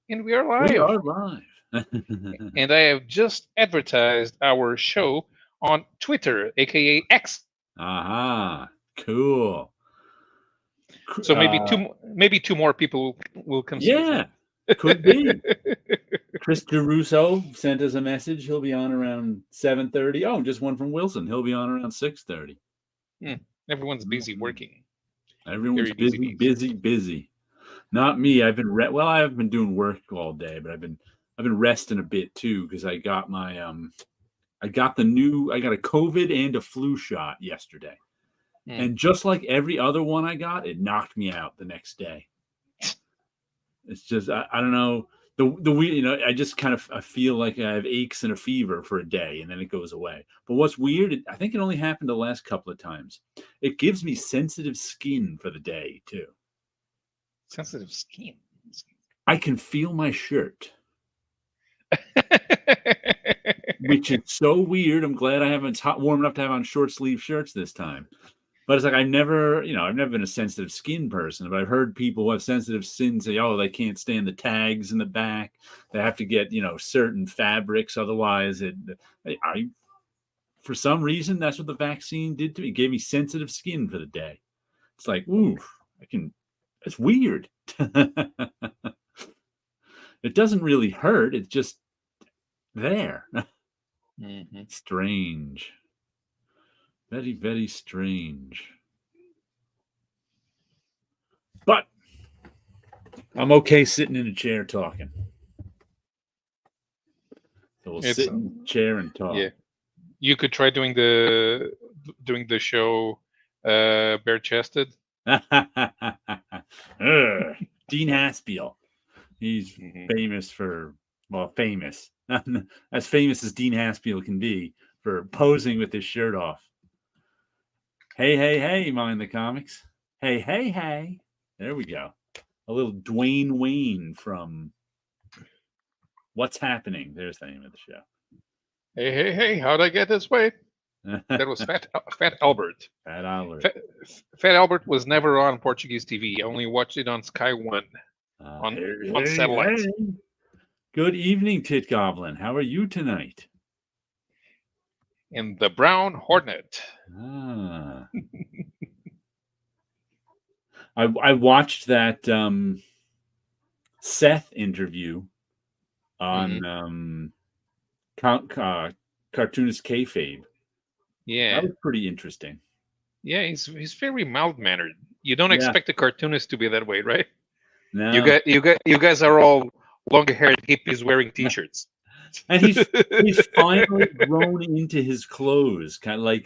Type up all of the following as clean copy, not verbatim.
And we are We live. are live. And I have just advertised our show on Twitter, aka X. Aha, cool. So maybe two more people will come see us Yeah, now. could be. Chris Russo sent us a message. He'll be on around 7:30. Oh, just one from Wilson. He'll be on around 6:30. Hmm, everyone's busy Mhm. working. Everyone's Very busy busy, bees. busy, busy. Not me. Well, I haven't been doing work all day, but I've been resting a bit too because I got a COVID and a flu shot yesterday. Hmm. And just like every other one I got, it knocked me out the next day. It's just I don't know the I just kind of I feel like I have aches and a fever for a day and then it goes away. But what's weird, I think it only happened the last couple of times. It gives me sensitive skin for the day too. Sensitive skin. I can feel my shirt, which is so weird. I'm glad I haven't. It's hot, warm enough to have on short sleeve shirts this time. But it's like I've never been a sensitive skin person, but I've heard people who have sensitive skin say, oh, they can't stand the tags in the back. They have to get, certain fabrics. Otherwise, I, for some reason, that's what the vaccine did to me. It gave me sensitive skin for the day. It's like, ooh, it's weird. It doesn't really hurt. It's just there. Hmm. Strange. Very, very strange. But I'm okay sitting in a chair talking. So we'll It's sit in a chair and talk. yeah. You could try doing the show bare chested. Dean Haspiel. He's Hmm. famous for, well, famous. As famous as Dean Haspiel can be for posing with his shirt off. Hey, hey, hey, mind the comics. Hey, hey, hey. There we go. A little Dwayne Wayne from What's Happening. There's the name of the show. Hey, hey, hey! How'd I get this way? That was Fat Albert. Fat Oller. Fat, Fat Albert was never on Portuguese TV. I only watched it on Sky One on Hey, on hey, satellite. hey. Good evening, Tit Goblin. How are you tonight? In the Brown Hornet. Ah, I watched that Seth interview Hmm. on cartoonist kayfabe. That Yeah, was pretty interesting. yeah. He's very mild mannered. You don't Yeah, expect a cartoonist to be that way, right? no, You guys are all long haired hippies wearing T-shirts. and he's finally grown into his clothes, kind of like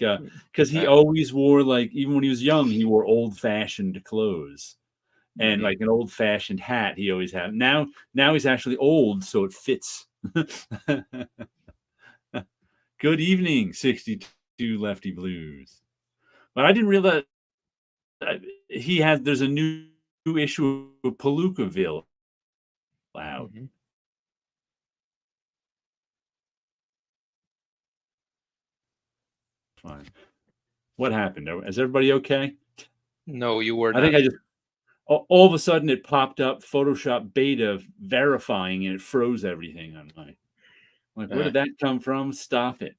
because he uh, always wore like even when he was young, he wore old fashioned clothes and mhm. like an old fashioned hat. He always had. Now he's actually old, so it fits. Good evening, 62 Lefty Blues. But I didn't realize he had. There's a new issue of Palookaville out. Mhm. Fine. What happened? Is everybody okay? No, you were I think not. I just all of a sudden it popped up Photoshop beta verifying and it froze everything on my. I'm like, where Uh, did that come from? Stop it.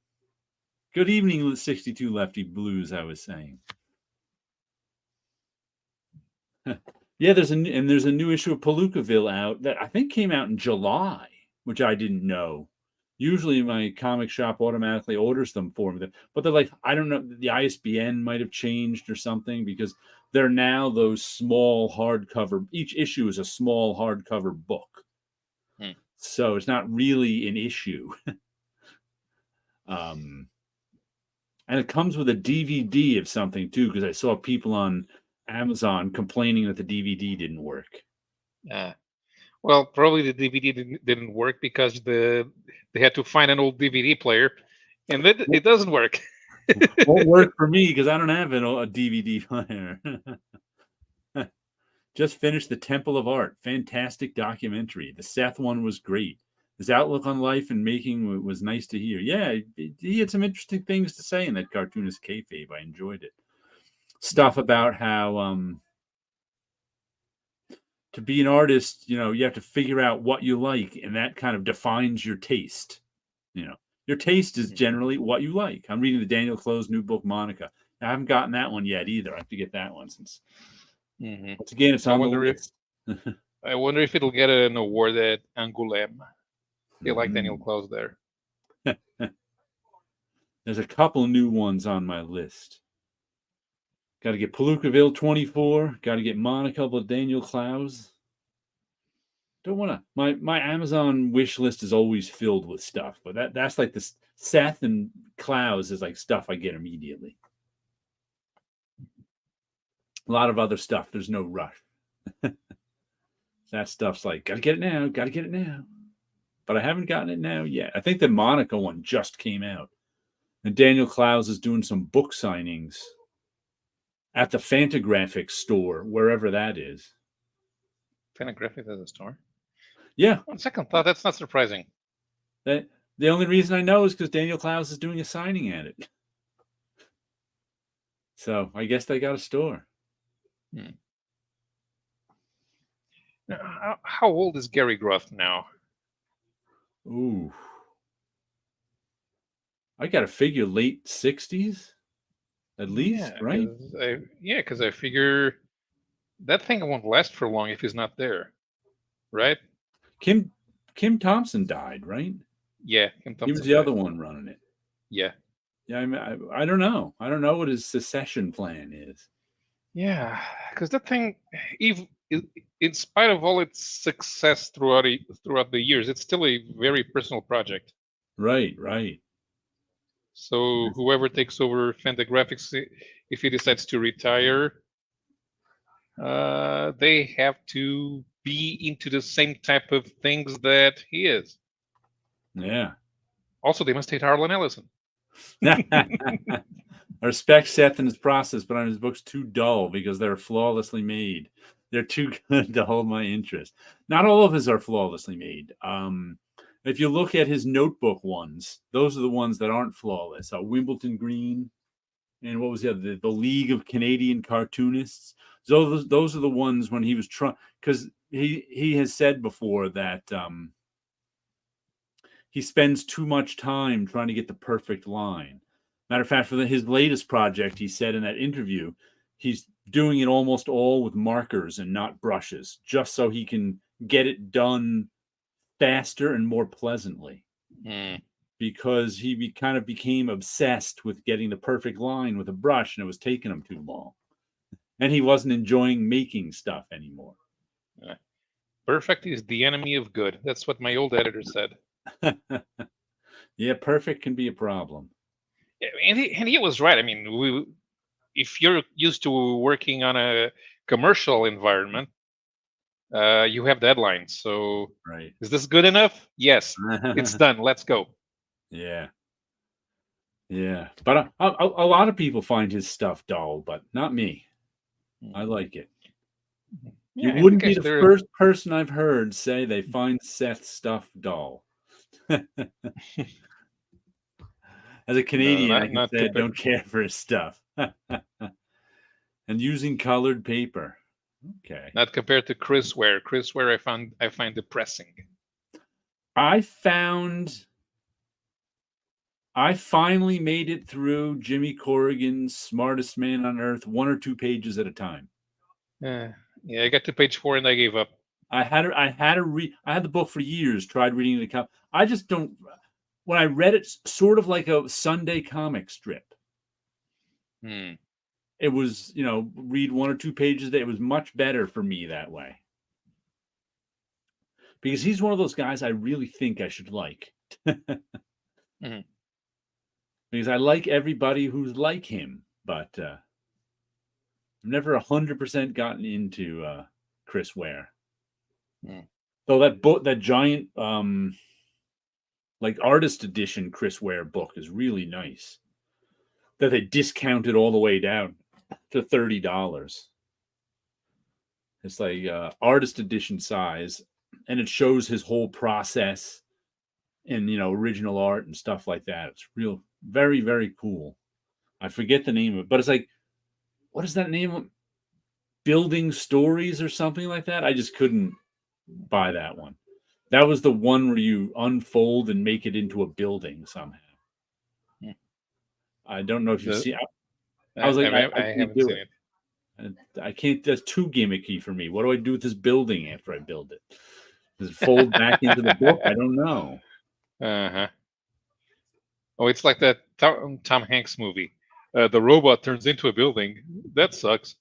Good evening, 62 Lefty Blues. I was saying. Yeah, there's a new issue of Palookaville out that I think came out in July, which I didn't know. Usually, my comic shop automatically orders them for me, but they're like, I don't know, the ISBN might have changed or something because they're now those small hardcover. Each issue is a small hardcover book, hmm. so it's not really an issue. um, and it comes with a DVD of something too, because I saw people on Amazon complaining that the DVD didn't work. Uh, well, probably the DVD didn't work because they had to find an old DVD player, and it doesn't work. Won't work for me because I don't have a DVD player. Just finished The Temple of Art. Fantastic documentary. The Seth one was great. His outlook on life and making was nice to hear. Yeah, he had some interesting things to say in that cartoonist kayfabe. I enjoyed it. Stuff about how to be an artist, you have to figure out what you like, and that kind of defines your taste. Your taste is generally what you like. I'm reading the Daniel Clow's new book, Monica. I haven't gotten that one yet either. I have to get that one since, once again, it's on the list. I wonder if it'll get an award at Angoulême. They like Daniel Clow's there. There's a couple new ones on my list. Got to get Palookaville 24. Got to get Monica with Daniel Clow's. Don't want to. My Amazon wish list is always filled with stuff, but that's like this Seth and Clow's is like stuff I get immediately. A lot of other stuff, there's no rush. That stuff's like, gotta get it now. But I haven't gotten it now yet. I think the Monica one just came out. And Daniel Clow's is doing some book signings at the Fantagraphics store, wherever that is. Fantagraphics has a store? Yeah. On second thought, that's not surprising. The only reason I know is because Daniel Clow's is doing a signing at it. So I guess they got a store. Now, how old is Gary Groth now? Ooh. I got to figure late 60s, at least, right? Because I figure that thing won't last for long if he's not there, right? Kim Thompson died, right? Yeah, Kim Thompson. He was the other one running it. Yeah. Yeah, I don't know. I don't know what his succession plan is. Yeah, because that thing, in spite of all its success throughout the years, it's still a very personal project. Right. So whoever takes over Fantagraphics, if he decides to retire, they have to be into the same type of things that he is. Yeah. Also, they must hate Harlan Ellison. I respect Seth and his process, but on his books too dull because they're flawlessly made. They're too good to hold my interest. Not all of his are flawlessly made. If you look at his notebook ones, those are the ones that aren't flawless. Wimbledon Green, and what was the other? The League of Canadian Cartoonists. So those are the ones when he was trying, because he has said before that he spends too much time trying to get the perfect line. Matter of fact, for his latest project, he said in that interview, he's doing it almost all with markers and not brushes, just so he can get it done faster and more pleasantly. Because he kind of became obsessed with getting the perfect line with a brush, and it was taking him too long. And he wasn't enjoying making stuff anymore. Perfect is the enemy of good. That's what my old editor said. Yeah, perfect can be a problem. And he was right. I mean, if you're used to working on a commercial environment, you have deadlines. So, right. Is this good enough? Yes, it's done. Let's go. Yeah. But a lot of people find his stuff dull, but not me. I like it. Yeah, you wouldn't be the first person I've heard say they find Seth's stuff dull. As a Canadian, I can say I don't care for his stuff. And using colored paper. Okay. Not compared to Chris Ware. Chris Ware I find depressing. I finally made it through Jimmy Corrigan's Smartest Man on Earth 1 or 2 pages at a time. Yeah, I got to page 4 and I gave up. I had the book for years, tried reading it. I just don't. When I read it, sort of like a Sunday comic strip. It was, read 1 or 2 pages a day. It was much better for me that way. Because he's one of those guys I really think I should like. Because I like everybody who's like him, but I've never 100% gotten into Chris Ware. Though that book, that giant like artist edition Chris Ware book is really nice. That they discounted all the way down to $30. It's like artist edition size, and it shows his whole process and original art and stuff like that. It's real, very, very cool. I forget the name of it, but it's like, what is that name? Building Stories or something like that. I just couldn't buy that one. That was the one where you unfold and make it into a building somehow. Hmm. I don't know if you've The, seen. I was like, I I can't haven't do seen it. it. I can't. That's too gimmicky for me. What do I do with this building after I build it? Does it fold back into the book? I don't know. Uh-huh. Oh, it's like that Tom Hanks movie. The robot turns into a building. That sucks.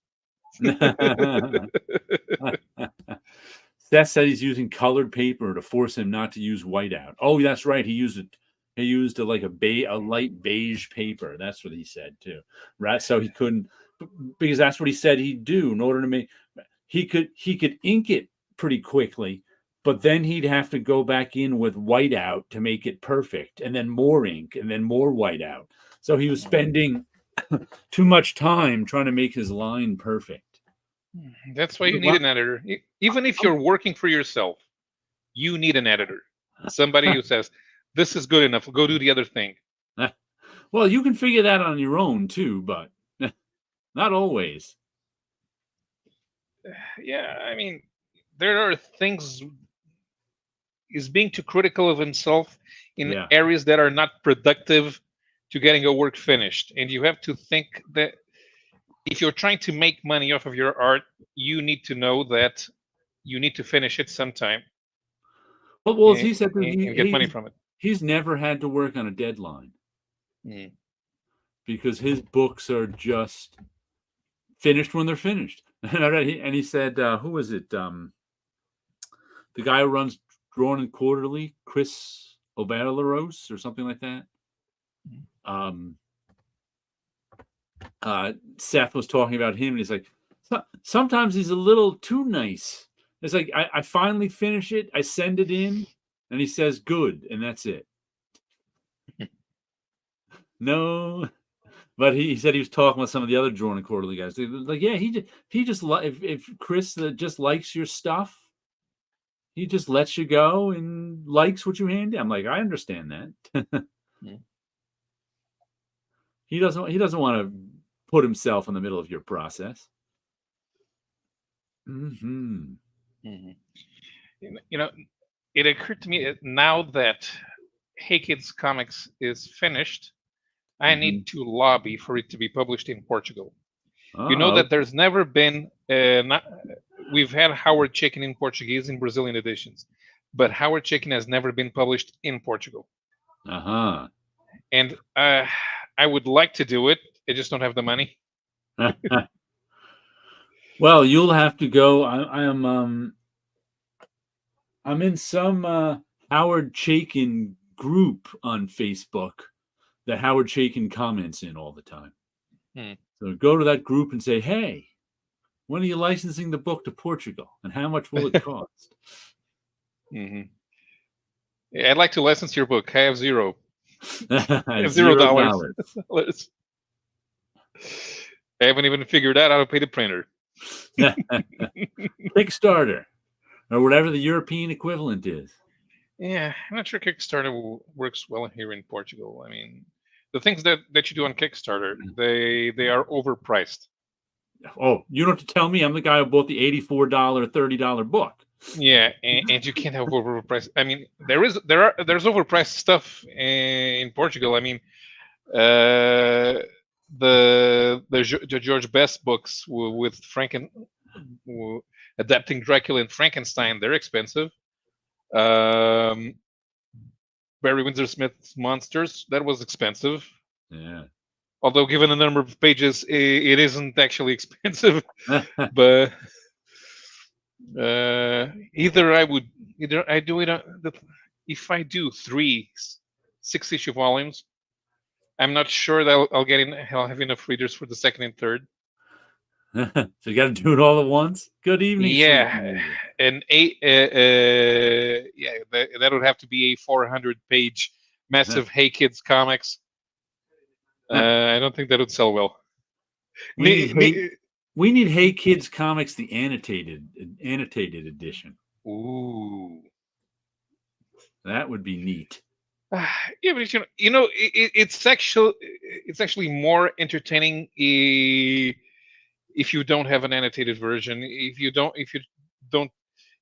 Seth said he's using colored paper to force him not to use whiteout. Oh, that's right. He used it. He used a light beige paper. That's what he said too. Right. So he couldn't, because that's what he said he'd do in order to make. He could ink it pretty quickly, but then he'd have to go back in with whiteout to make it perfect, and then more ink, and then more whiteout. So he was spending too much time trying to make his line perfect. That's why you need an editor. Even if you're working for yourself, you need an editor. Somebody who says, this is good enough. Go do the other thing. Well, you can figure that on your own too, but not always. Yeah, I mean, there are things. Is being too critical of himself in areas that are not productive to getting a work finished. And you have to think that if you're trying to make money off of your art, you need to know that you need to finish it sometime. Well, as he said, and get money from it. He's never had to work on a deadline Mm. because his books are just finished when they're finished. And he said, who was it? The guy who runs Drawn and Quarterly, Chris Ovalaros or something like that. Seth was talking about him, and he's like, sometimes he's a little too nice. It's like, I finally finish it, I send it in, and he says, good, and that's it. No, but he said he was talking with some of the other Drawn and Quarterly guys. They like, yeah, he just if Chris just likes your stuff, he just lets you go and likes what you hand him. I'm like, I understand that. He doesn't want to put himself in the middle of your process. Mm-hmm. Mm-hmm. You know, it occurred to me now that Hey Kids Comics is finished, I need to lobby for it to be published in Portugal. You know that there's never been we've had Howard Chicken in Portuguese in Brazilian editions, but Howard Chicken has never been published in Portugal. And I would like to do it. I just don't have the money. Well, you'll have to go. I'm in some Howard Chaykin group on Facebook that Howard Chaykin comments in all the time. So go to that group and say, hey, when are you licensing the book to Portugal, and how much will it cost? Yeah, I'd like to license your book. I have zero. I have $0. I haven't even figured out how to pay the printer. Kickstarter, or whatever the European equivalent is. Yeah, I'm not sure Kickstarter works well here in Portugal. I mean, the things that you do on Kickstarter, they are overpriced. Oh, you don't have to tell me. I'm the guy who bought the $84, $30 book. Yeah, and you can't have overpriced. I mean, there's overpriced stuff in Portugal. I mean, the George Best books with adapting Dracula and Frankenstein, they're expensive. Barry Windsor Smith's Monsters, that was expensive. Yeah. Although, given the number of pages, it isn't actually expensive. But either I do it. If I do 3 6-issue volumes, I'm not sure that I'll have enough readers for the second and third. So you got to do it all at once. Good evening. Yeah, and that would have to be a 400-page massive Hey Kids Comics. I don't think that would sell well. We need Hey Kids Comics, the annotated edition. Ooh, that would be neat. Yeah, but it's actually more entertaining if you don't have an annotated version, if you don't,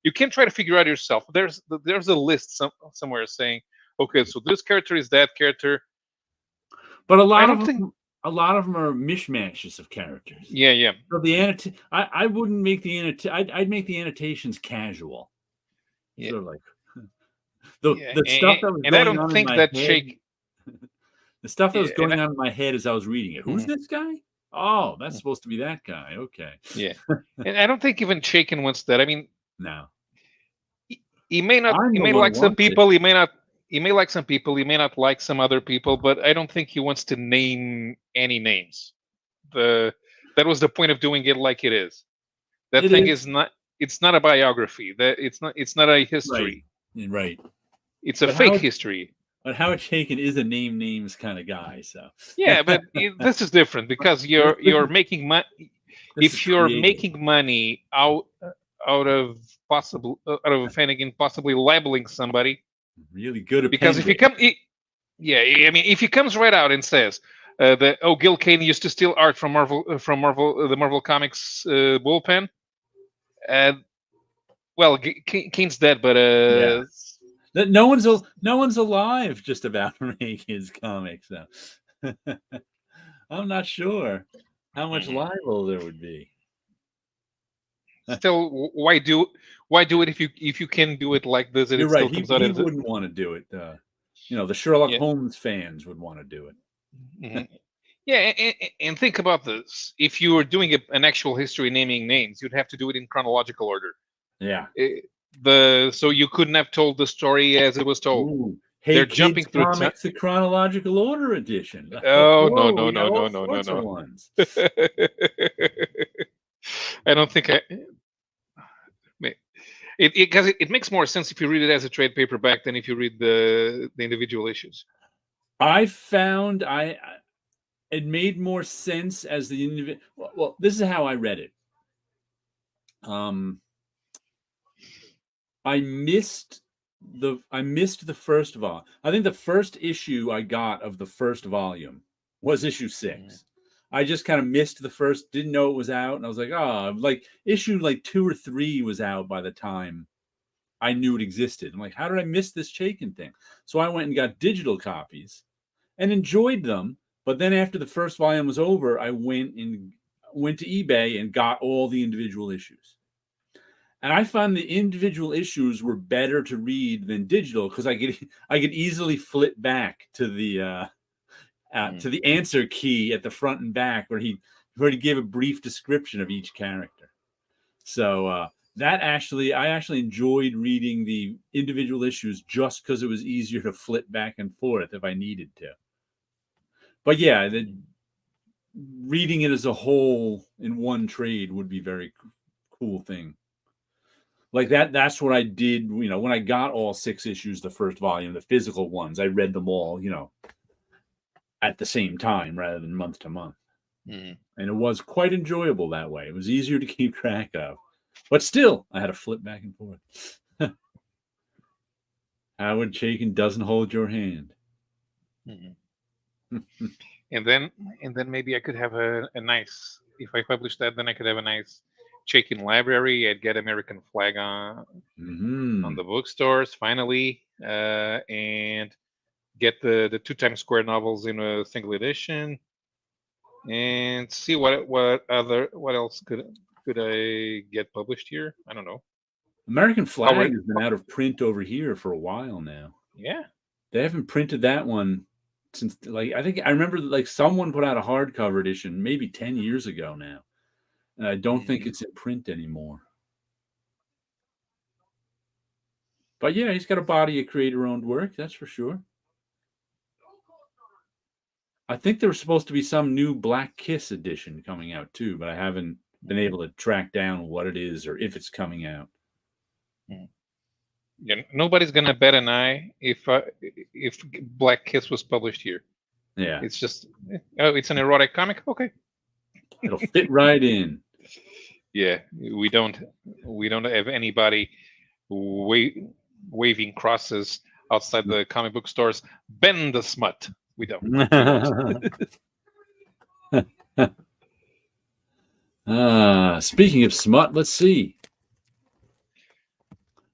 you can try to figure out yourself. There's a list somewhere saying, okay, so this character is that character. But I don't think. a lot of them are mishmashes of characters. Yeah, yeah, So I wouldn't make I'd make the annotations casual, yeah, sort of like yeah, the stuff that was and I going don't on in think my that head. shake. The stuff that Yeah, was going on in my head as I was reading it. Who's mhm, this guy? Oh, that's supposed to be that guy. Okay. yeah, and I don't think even Shaken wants that. I mean, No, he may not. I'm He the may one who like some wants it. people. He may not. He may like some people. He may not like some other people. But I don't think he wants to name any names. The That was the point of doing it like it is. That It thing is is not. It's not a biography. That it's not. It's not a right, history. right. It's a But fake history. Howard Chaykin is a name names kind of guy. So Yeah, but this is different because you're making money. this is If you're creative. making money out of out of Finnegan possibly libeling somebody, Really good because if you appendix. come, yeah, I mean, if he comes right out and says that Gil Kane used to steal art from Marvel, the Marvel Comics bullpen, uh, well, Kane's dead, but Yeah. That no one's alive just about to make his comics now. I'm not sure how much mhm. libel there would be. Still, why do it if you can do it like this and You're it right. still comes out He as a, wouldn't want to do it. The Sherlock yeah. Holmes fans would want to do it. Mhm. Yeah, and think about this. If you were doing an actual history naming names, you'd have to do it in chronological order. Yeah. So you couldn't have told the story as it was told. Ooh. Hey They're Kids jumping through time. Comics, the chronological order edition. Oh no Whoa, no we got no no all no no sorts of no. ones. I don't think it makes more sense if you read it as a trade paperback than if you read the individual issues. I found it made more sense as the individual. Well, this is how I read it. I missed the first volume. I think the first issue I got of the first volume was issue 6. I just kind of missed the first, didn't know it was out, and I was like, oh, like issue like 2 or 3 was out by the time I knew it existed. I'm like, how did I miss this Chaykin thing? So I went and got digital copies and enjoyed them. But then after the first volume was over, I went to eBay and got all the individual issues. And I found the individual issues were better to read than digital because I could easily flip back to the answer key at the front and back where he gave a brief description of each character. So I actually enjoyed reading the individual issues just because it was easier to flip back and forth if I needed to. But yeah, reading it as a whole in one trade would be a very cool thing. Like that's what I did, when I got all 6 issues, the first volume, the physical ones, I read them all, at the same time rather than month to month. And it was quite enjoyable that way. It was easier to keep track of. But still, I had to flip back and forth. Howard Chaykin doesn't hold your hand. And then maybe I could have a nice, if I publish that, then I could have a nice Chaykin library. I'd get American Flag on the bookstores finally, and get the 2 Times Square novels in a single edition, and see what else could I get published here. I don't know. American Flag has been out of print over here for a while now. Yeah, they haven't printed that one since, like, I think I remember like someone put out a hardcover edition maybe 10 years ago now, and I don't think it's in print anymore. But yeah, he's got a body of creator-owned work, that's for sure. I think there was supposed to be some new Black Kiss edition coming out too, but I haven't been able to track down what it is or if it's coming out. Yeah, nobody's gonna bet an eye if Black Kiss was published here. Yeah, it's just it's an erotic comic. Okay, it'll fit right in. Yeah, we don't have anybody waving crosses outside the comic book stores. Bend the smut. We don't. Speaking of smut, let's see.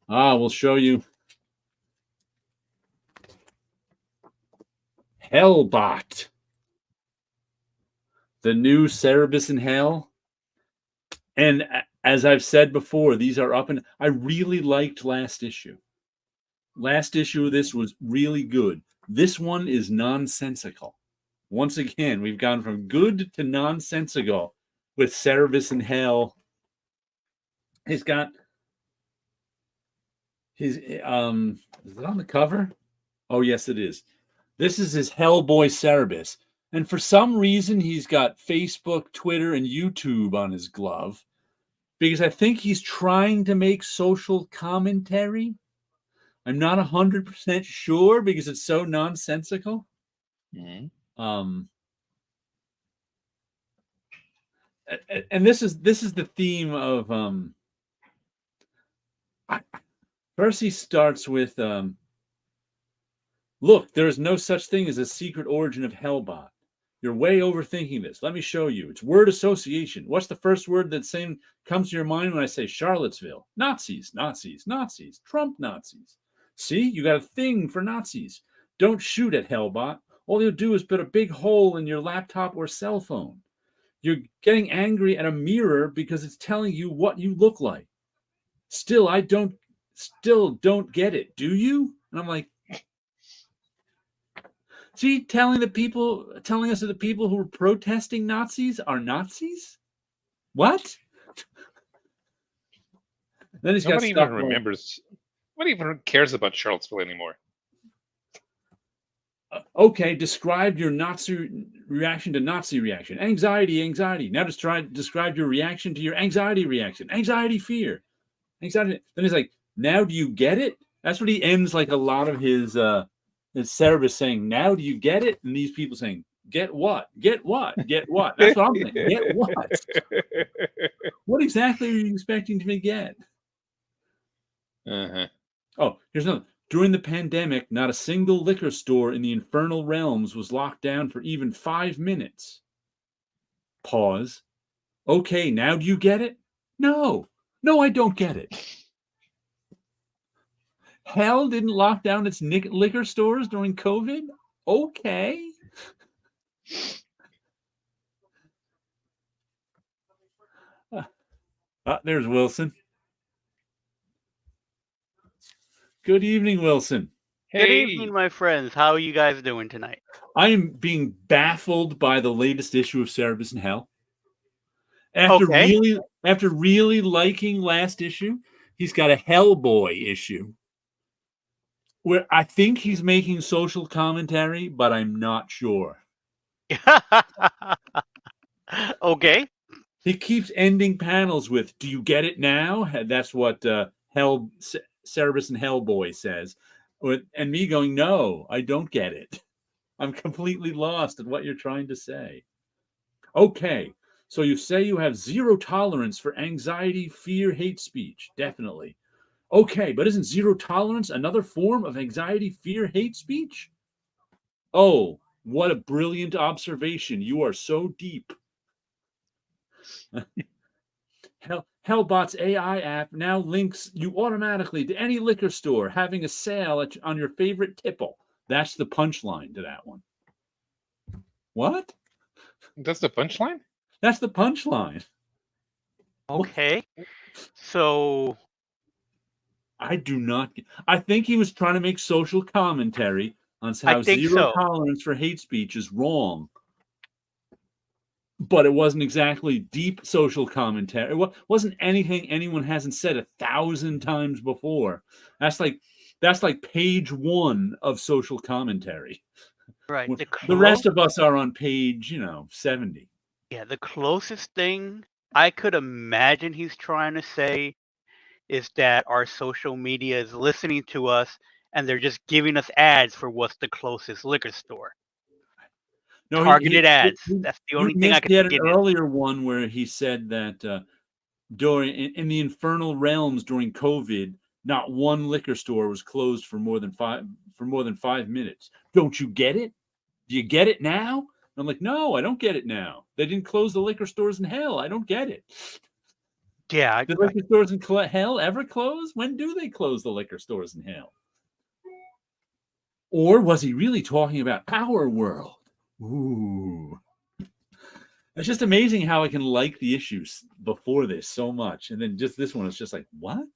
We'll show you Hellbot, the new Cerebus in Hell. And as I've said before, these are up, and I really liked last issue. Last issue of this was really good. This one is nonsensical. Once again, we've gone from good to nonsensical with Cerebus in Hell. He's got his is it on the cover? Oh, yes, it is. This is his Hellboy Cerebus. And for some reason, he's got Facebook, Twitter, and YouTube on his glove. Because I think he's trying to make social commentary. I'm not 100% sure because it's so nonsensical. Mm-hmm. And this is the theme of first he starts with look, there is no such thing as a secret origin of Hellbot. You're way overthinking this. Let me show you. It's word association. What's the first word that comes to your mind when I say Charlottesville? Nazis, Nazis, Nazis, Trump Nazis. See, you got a thing for Nazis. Don't shoot at Hellbot. All you'll do is put a big hole in your laptop or cell phone. You're getting angry at a mirror because it's telling you what you look like. Still don't get it, do you? And I'm like, see, telling us that the people who were protesting Nazis are Nazis? What? Then he's Nobody got even remembers. Nobody even cares about Charlottesville anymore. Okay, describe your Nazi reaction to Nazi reaction. Anxiety. Now describe your reaction to your anxiety reaction. Anxiety, fear. Anxiety. Then he's like, now do you get it? That's what he ends like a lot of his Cerebus saying, now do you get it? And these people saying, get what? Get what? Get what? That's what I'm saying. Get what? What exactly are you expecting to get? Uh-huh. Oh, here's another. During the pandemic, not a single liquor store in the infernal realms was locked down for even 5 minutes. Pause. Okay, now do you get it? No, I don't get it. Hell didn't lock down its liquor stores during COVID? Okay. There's Wilson. Good evening, Wilson. Hey. Good evening, my friends. How are you guys doing tonight? I am being baffled by the latest issue of Cerebus in Hell. After really liking last issue, he's got a Hellboy issue where I think he's making social commentary, but I'm not sure. Okay. He keeps ending panels with, do you get it now? That's what Cerebus and Hellboy says. And me going, no, I don't get it. I'm completely lost at what you're trying to say. Okay, so you say you have zero tolerance for anxiety, fear, hate speech. Definitely. Okay, but isn't zero tolerance another form of anxiety, fear, hate speech? Oh, what a brilliant observation. You are so deep. Hellbot's AI app now links you automatically to any liquor store having a sale on your favorite tipple. That's the punchline to that one. What? That's the punchline? That's the punchline. Okay. So I do not. I think he was trying to make social commentary on how zero tolerance for hate speech is wrong. But it wasn't exactly deep social commentary. It wasn't anything anyone hasn't said 1,000 times before. That's like page 1 of social commentary. Right. The rest of us are on page, 70. Yeah, the closest thing I could imagine he's trying to say is that our social media is listening to us and they're just giving us ads for what's the closest liquor store. No, targeted ads. That's the only thing I could get. He had an earlier one where he said that in the infernal realms during COVID, not one liquor store was closed for more than 5 minutes. Don't you get it? Do you get it now? I'm like, no, I don't get it now. They didn't close the liquor stores in hell. I don't get it. Yeah, Do liquor stores in hell ever close? When do they close the liquor stores in hell? Or was he really talking about our world? Ooh. It's just amazing how I can like the issues before this so much. And then just this one is just like, what?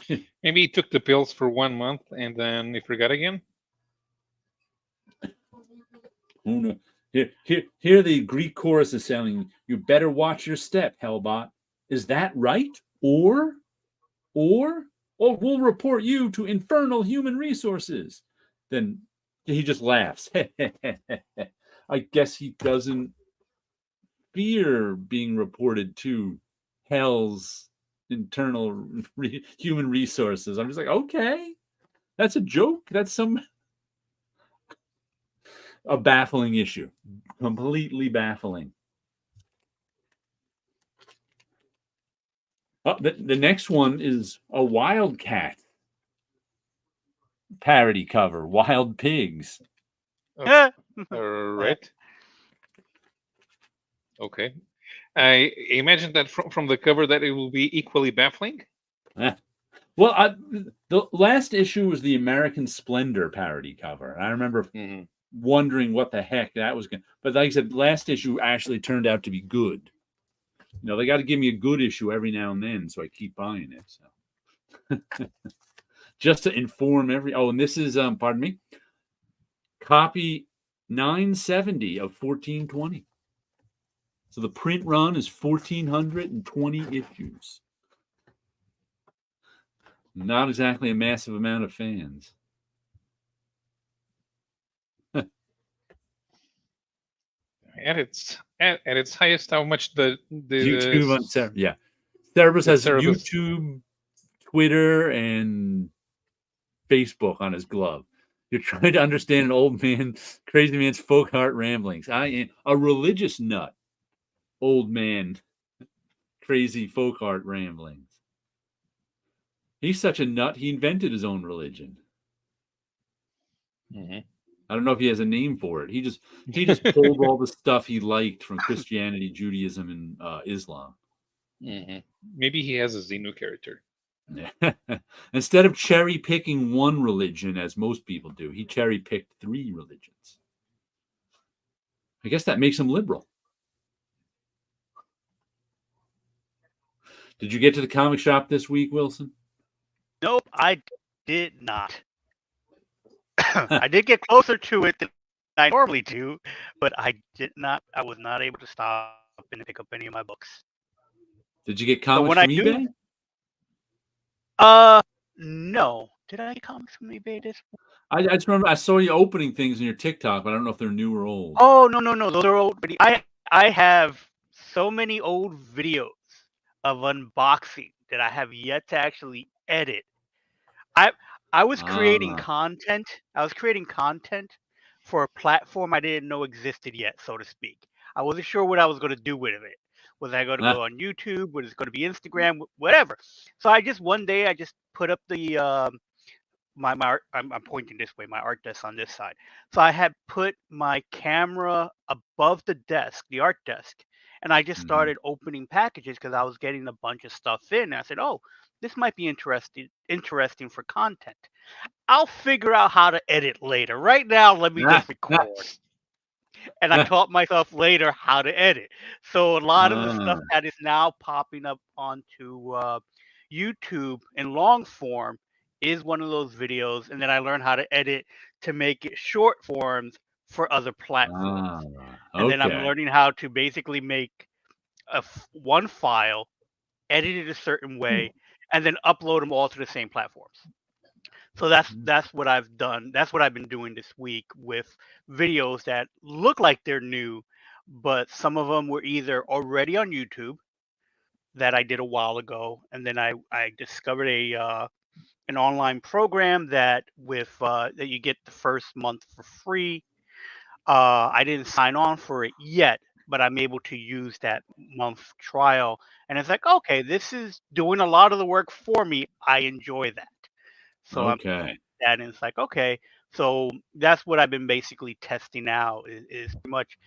Maybe he took the pills for 1 month and then he forgot again. Oh, no. Here the Greek chorus is sounding, you better watch your step, Hellbot. Is that right? Or we'll report you to infernal human resources. Then he just laughs. I guess he doesn't fear being reported to hell's internal human resources. I'm just like, okay, that's a joke. That's a baffling issue. Completely baffling. Oh, the next one is a Wildcat parody cover, Wild Pigs. All right. Okay. I imagine that from the cover that it will be equally baffling. Well, the last issue was the American Splendor parody cover. I remember wondering what the heck that was going to... But like I said, last issue actually turned out to be good. You know, they got to give me a good issue every now and then, so I keep buying it. So just to inform and this is pardon me, copy 970 of 1420. So the print run is 1420 issues. Not exactly a massive amount of fans. At its highest, how much the YouTube on Cerebus? Yeah, Cerebus has Cerebus. YouTube, Twitter, and Facebook on his glove. You're trying to understand an old man, crazy man's folk art ramblings. I am a religious nut, old man, crazy folk art ramblings. He's such a nut, he invented his own religion. I don't know if he has a name for it. He just pulled all the stuff he liked from Christianity, Judaism, and Islam. Maybe he has a Xenu character. Instead of cherry picking one religion, as most people do, he cherry picked 3 religions. I guess that makes him liberal. Did you get to the comic shop this week, Wilson? Nope, I did not. I did get closer to it than I normally do, but I was not able to stop and pick up any of my books. Did you get comics from eBay? No. Did I get comics from eBay this week? I just remember I saw you opening things in your TikTok, but I don't know if they're new or old. Oh, no. Those are old. I have so many old videos of unboxing that I have yet to actually edit. I was creating content. I was creating content for a platform I didn't know existed yet, so to speak. I wasn't sure what I was going to do with it. Was I going to go on YouTube? Was it going to be Instagram? Whatever. So one day I just put up the my art. I'm pointing this way. My art desk on this side. So I had put my camera above the desk, the art desk, and I just started opening packages because I was getting a bunch of stuff in. And I said, "Oh, this might be interesting for content. I'll figure out how to edit later. Right now, let me just record." And I taught myself later how to edit. So a lot of the stuff that is now popping up onto YouTube in long form is one of those videos. And then I learned how to edit to make it short forms for other platforms. And then I'm learning how to basically make one file, edit it a certain way, and then upload them all to the same platforms. So that's what I've done. That's what I've been doing this week with videos that look like they're new, but some of them were either already on YouTube that I did a while ago, and then I discovered an online program that that you get the first month for free. I didn't sign on for it yet, but I'm able to use that month trial, and it's like, okay, this is doing a lot of the work for me. I enjoy that. So I'm that, and it's like, okay, So that's what I've been basically testing out. Is pretty much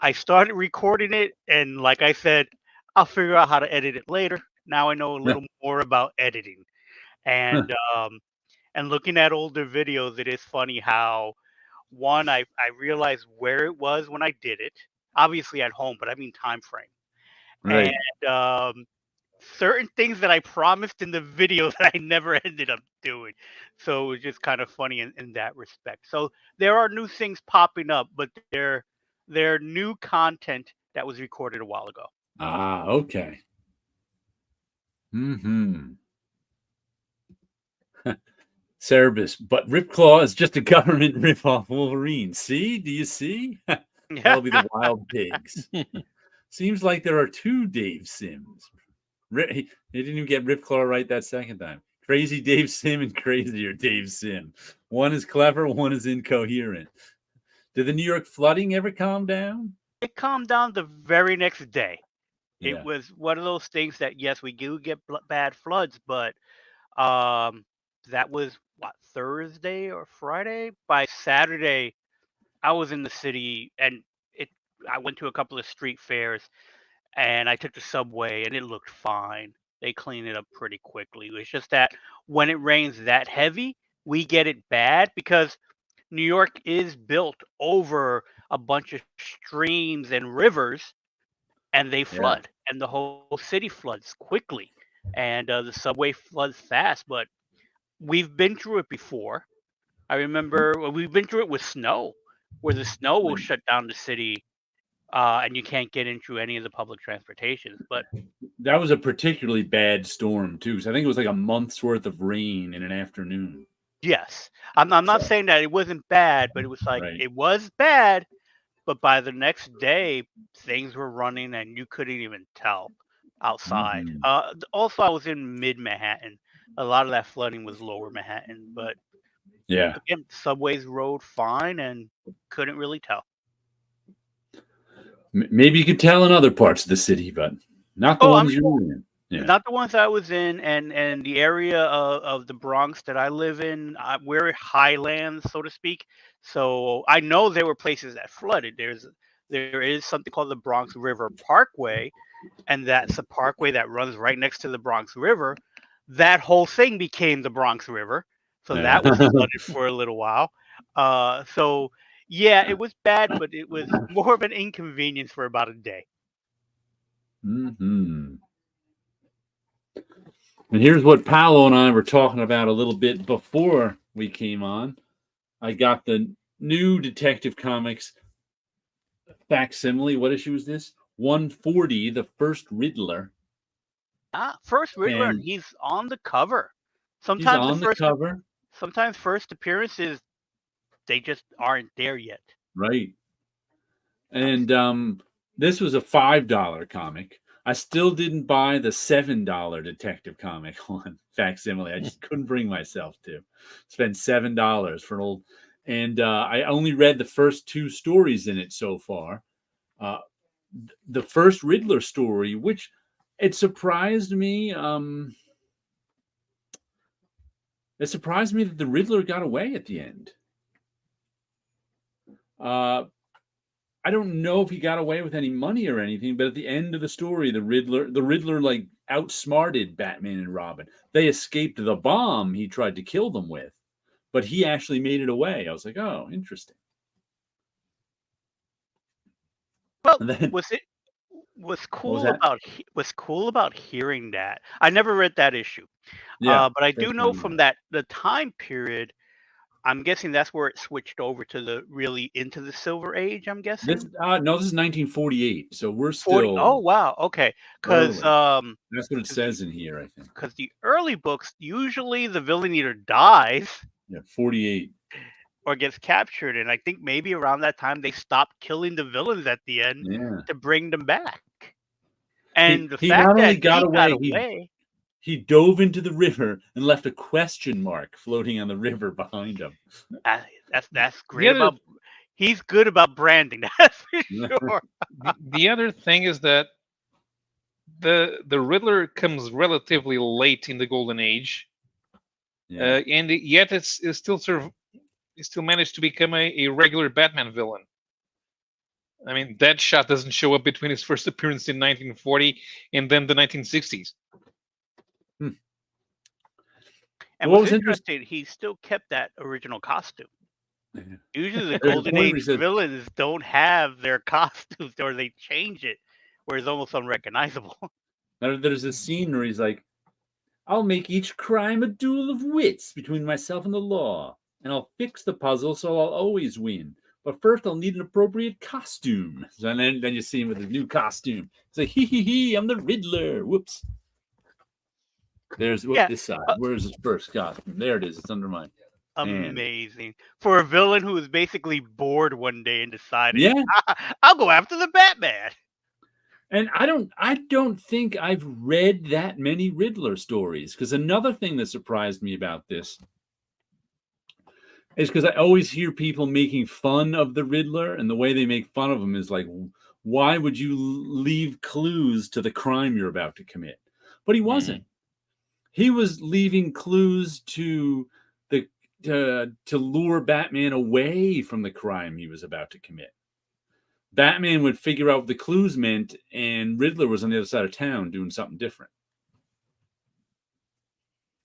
I started recording it, and like I said, I'll figure out how to edit it later. Now I know a little more about editing, and um, and looking at older videos, it is funny how one I realized where it was when I did it, obviously at home, but I mean time frame, Right. and certain things that I promised in the video that I never ended up doing. So it was just kind of funny in that respect. So there are new things popping up, but they're new content that was recorded a while ago. Ah, okay. Hmm. Cerebus, but Ripclaw is just a government ripoff Wolverine. See? Do you see? That'll be the Wild Pigs. Seems like there are two Dave Sims. He didn't even get Ripclaw right that second time. Crazy Dave Sim and crazier Dave Sim. One is clever, one is incoherent. Did the New York flooding ever calm down? It calmed down the very next day. It Yeah. was one of those things that yes, we do get bad floods, but um, that was what, Thursday or Friday. By Saturday, I was in the city, and it. I went to a couple of street fairs, and I took the subway, and it looked fine. They cleaned it up pretty quickly. It's just that when it rains that heavy, we get it bad because New York is built over a bunch of streams and rivers, and they Yeah. flood, and the whole city floods quickly, and the subway floods fast. But we've been through it before. I remember we've been through it with snow, where the snow will shut down the city, and you can't get into any of the public transportations. But That was a particularly bad storm, too, because I think it was like a month's worth of rain in an afternoon. yes, I'm not So, saying that it wasn't bad, but it was like right. it was bad. But by the next day, things were running, and you couldn't even tell outside. Hmm. Also, I was in mid Manhattan. A lot of that flooding was lower Manhattan, but Yeah. again, subways rode fine and couldn't really tell. Maybe you could tell in other parts of the city, but not the Oh, I'm ones you were in. Yeah. not the ones I was in, and the area of the Bronx that I live in. We're highlands, so to speak. So I know there were places that flooded. There is something called the Bronx River Parkway, and that's a parkway that runs right next to the Bronx River. That whole thing became the Bronx River, so Yeah. that was flooded for a little while. So yeah, it was bad, but it was more of an inconvenience for about a day. Hmm. And here's what Paulo and I were talking about a little bit before we came on. I got the new Detective Comics facsimile. What issue is this? 140, the first Riddler. First Riddler, and And he's on the cover. he's Sometimes the on the first, cover. sometimes first appearances they just aren't there yet. Right. I'm And this was a $5 comic. I still didn't buy the $7 Detective Comic on facsimile. I just couldn't bring myself to spend $7 for an old. And I only read the first two stories in it so far. Uh, the first Riddler story, which it surprised me. It surprised me that the Riddler got away at the end. Uh, I don't know if he got away with any money or anything, but at the end of the story, the Riddler like outsmarted Batman and Robin. They escaped the bomb he tried to kill them with, but he actually made it away. I was like, oh, interesting. Well, And then was it was what was cool that? about was cool about hearing that. I never read that issue, Yeah, but I do that's know what from that the time period. I'm guessing that's where it switched over to the really into the Silver Age. I'm this. guessing No, this is 1948, so we're 40. still Oh wow, okay, because early. That's what it because says in here, I think. the early books usually the villain either dies Yeah, 48. or gets captured, and I think maybe around that time they stopped killing the villains at the end Yeah. to bring them back. And the He fact not only that got he got away, away, he dove into the river and left a question mark floating on the river behind him. that's The great other about. He's good about branding, that's for sure. the other thing is that the Riddler comes relatively late in the Golden Age, Yeah. and yet it's still sort of still managed to become a regular Batman villain. I mean, Deadshot doesn't show up between his first appearance in 1940 and then the 1960s. And What what's was interesting- interesting, he still kept that original costume. Yeah. Usually the There's a Golden point where he Age says- villains don't have their costumes, or they change it, where it's almost unrecognizable. There's a scene where he's like, I'll make each crime a duel of wits between myself and the law, and I'll fix the puzzle so I'll always win. But first, I'll need an appropriate costume. So then you see him with his new costume. It's like, hee, I'm the Riddler. Whoops. There's this side. Where's his first costume? There it is. It's under mine. Amazing. For a villain who was basically bored one day and decided, Yeah. I'll go after the Batman. And I don't think I've read that many Riddler stories, because another thing that surprised me about this is because I always hear people making fun of the Riddler, and the way they make fun of him is like, why would you leave clues to the crime you're about to commit? But he wasn't. He was leaving clues to lure Batman away from the crime he was about to commit. Batman would figure out what the clues meant, and Riddler was on the other side of town doing something different.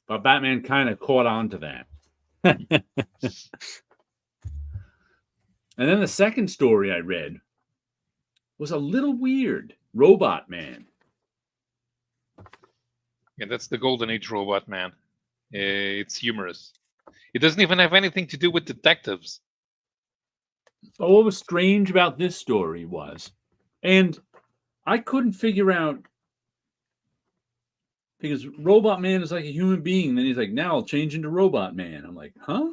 But Batman kind of caught on to that. And then the second story I read was a little weird. Robot Man. Yeah, that's the Golden Age Robot Man. It's humorous. It doesn't even have anything to do with detectives. But what was strange about this story was, and I couldn't figure out, because Robot Man is like a human being, then he's like, now I'll change into Robot Man. I'm like, huh?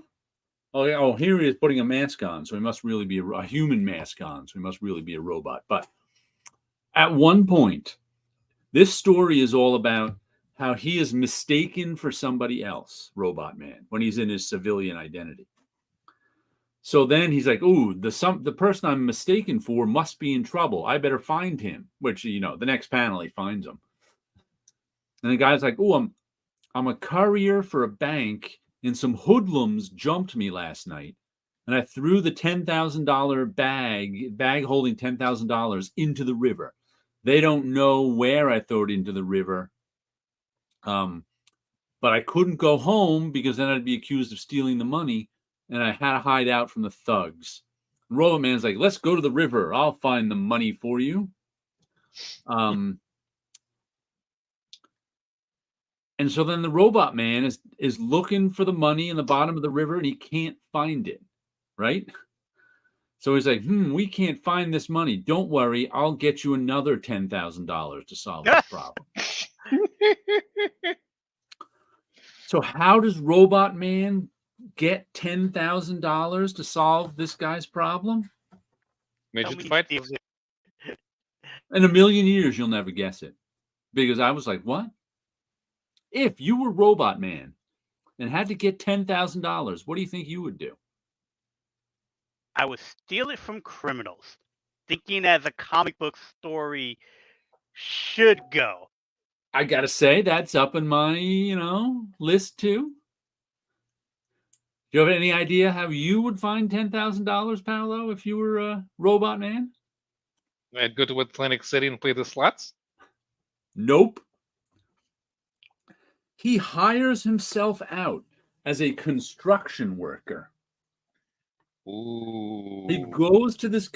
Oh, here he is putting a mask on, so he must really be a human mask on, so he must really be a robot. But at one point, this story is all about how he is mistaken for somebody else, Robot Man, when he's in his civilian identity. So then he's like, "Ooh, the person I'm mistaken for must be in trouble. I better find him." Which, the next panel he finds him, and the guy's like, "Ooh, I'm a courier for a bank, and some hoodlums jumped me last night, and I threw the $10,000 bag holding $10,000 into the river. They don't know where I threw it into the river, but I couldn't go home because then I'd be accused of stealing the money." And I had to hide out from the thugs. And Robot Man's like, let's go to the river. I'll find the money for you. And so then the Robot Man is looking for the money in the bottom of the river, and he can't find it, right? So he's like, we can't find this money. Don't worry. I'll get you another $10,000 to solve this problem. So how does Robot Man get $10,000 to solve this guy's problem? Midget fight. In a million years, you'll never guess it. Because I was like, what? If you were Robot Man and had to get $10,000, what do you think you would do? I would steal it from criminals, thinking as a comic book story should go. I gotta say, that's up in my, list too. Do you have any idea how you would find $10,000, Paulo, if you were a Robot Man? I'd go to Atlantic City and play the slots. Nope. He hires himself out as a construction worker. Ooh. He goes to this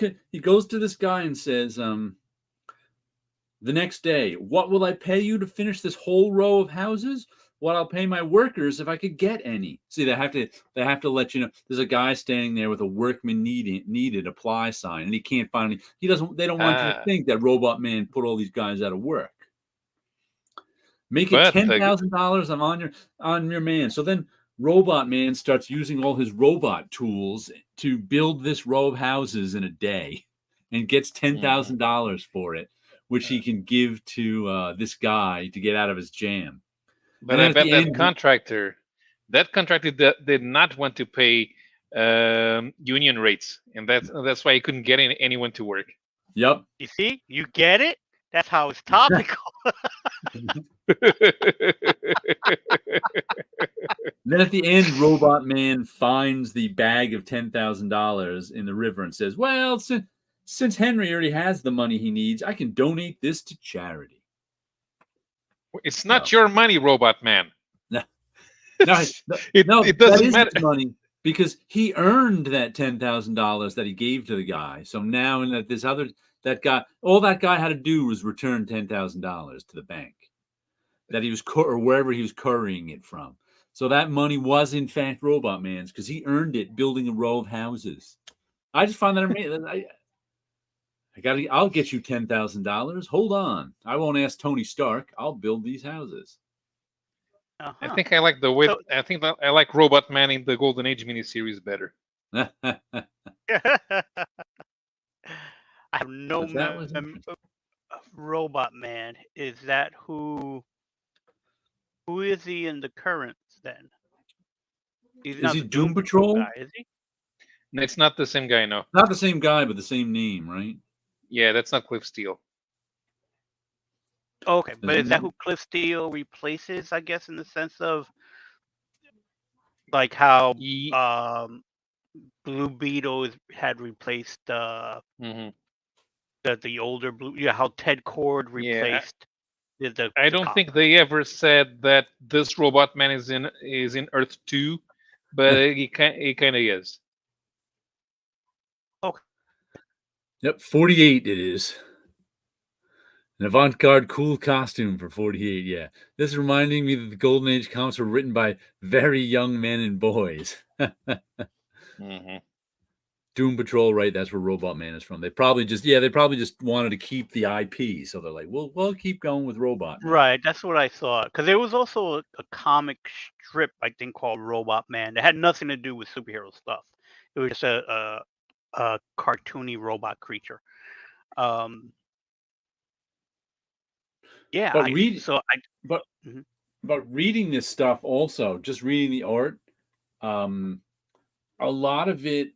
guy and says, the next day, what will I pay you to finish this whole row of houses? What I'll pay my workers if I could get any. See, they have to let you know. There's a guy standing there with a workman needed apply sign, and he can't find any. They don't want you to think that Robot Man put all these guys out of work. Make it $10,000 on your man. So then Robot Man starts using all his robot tools to build this row of houses in a day, and gets $10,000 for it, which he can give to this guy to get out of his jam. But I bet that contractor did not want to pay union rates, and that's why he couldn't get anyone to work. Yep. You see, you get it. That's how it's topical. then at the end, Robot Man finds the bag of $10,000 in the river and says, "Well, since Henry already has the money he needs, I can donate this to charity." It's not your money, Robot Man. No, It that doesn't is matter. his money because he earned that $10,000 that he gave to the guy. So now, in that guy, all that guy had to do was return $10,000 to the bank that he was or wherever he was currying it from. So that money was in fact Robot Man's because he earned it building a row of houses. I just find that amazing. I'll get you $10,000. Hold on, I won't ask Tony Stark. I'll build these houses. I think I like the way. I think that I like Robot Man in the Golden Age miniseries better. I have no memory of Robot Man. Is that who? Who is he in the currents then? Is he Doom Patrol? Guy, is he? No, it's not the same guy. No, not the same guy, but the same name, right? Yeah, that's not Cliff Steele. Okay, but is that who Cliff Steele replaces? I guess in the sense of like how Blue Beetle had replaced the older Blue. Yeah, how Ted Cord replaced. I don't think they ever said that this Robot Man is in Earth 2, but he kind of is. Okay. Yep, 48 it is. An avant-garde cool costume for 48, yeah. This is reminding me that the Golden Age comics were written by very young men and boys. Doom Patrol, right? That's where Robot Man is from. They probably just wanted to keep the IP, so they're like, we'll keep going with Robot Man. Right, that's what I thought. Because there was also a comic strip, I think, called Robot Man. That had nothing to do with superhero stuff. It was just a cartoony robot creature. Yeah, but reading this stuff also, just reading the art, a lot of it,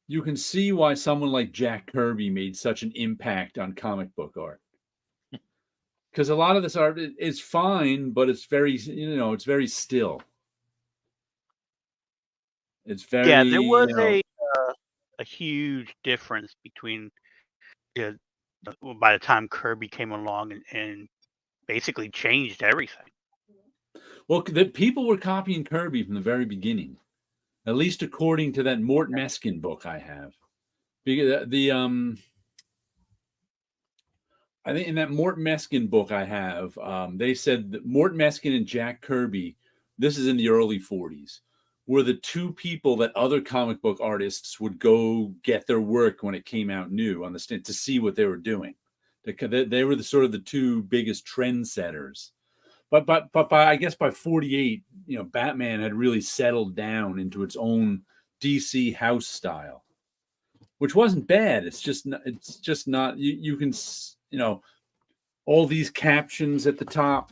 you can see why someone like Jack Kirby made such an impact on comic book art. Because a lot of this art is fine, but it's very, it's very still. It's very, there was a huge difference between by the time Kirby came along and basically changed everything. Well, the people were copying Kirby from the very beginning, at least according to that Mort Meskin book I have. Because I think in that Mort Meskin book I have, they said that Mort Meskin and Jack Kirby, this is in the early 40s, were the two people that other comic book artists would go get their work when it came out new on the stand to see what they were doing. They were the two biggest trendsetters. But by, I guess by 48, Batman had really settled down into its own DC house style, which wasn't bad. It's just not. You can all these captions at the top.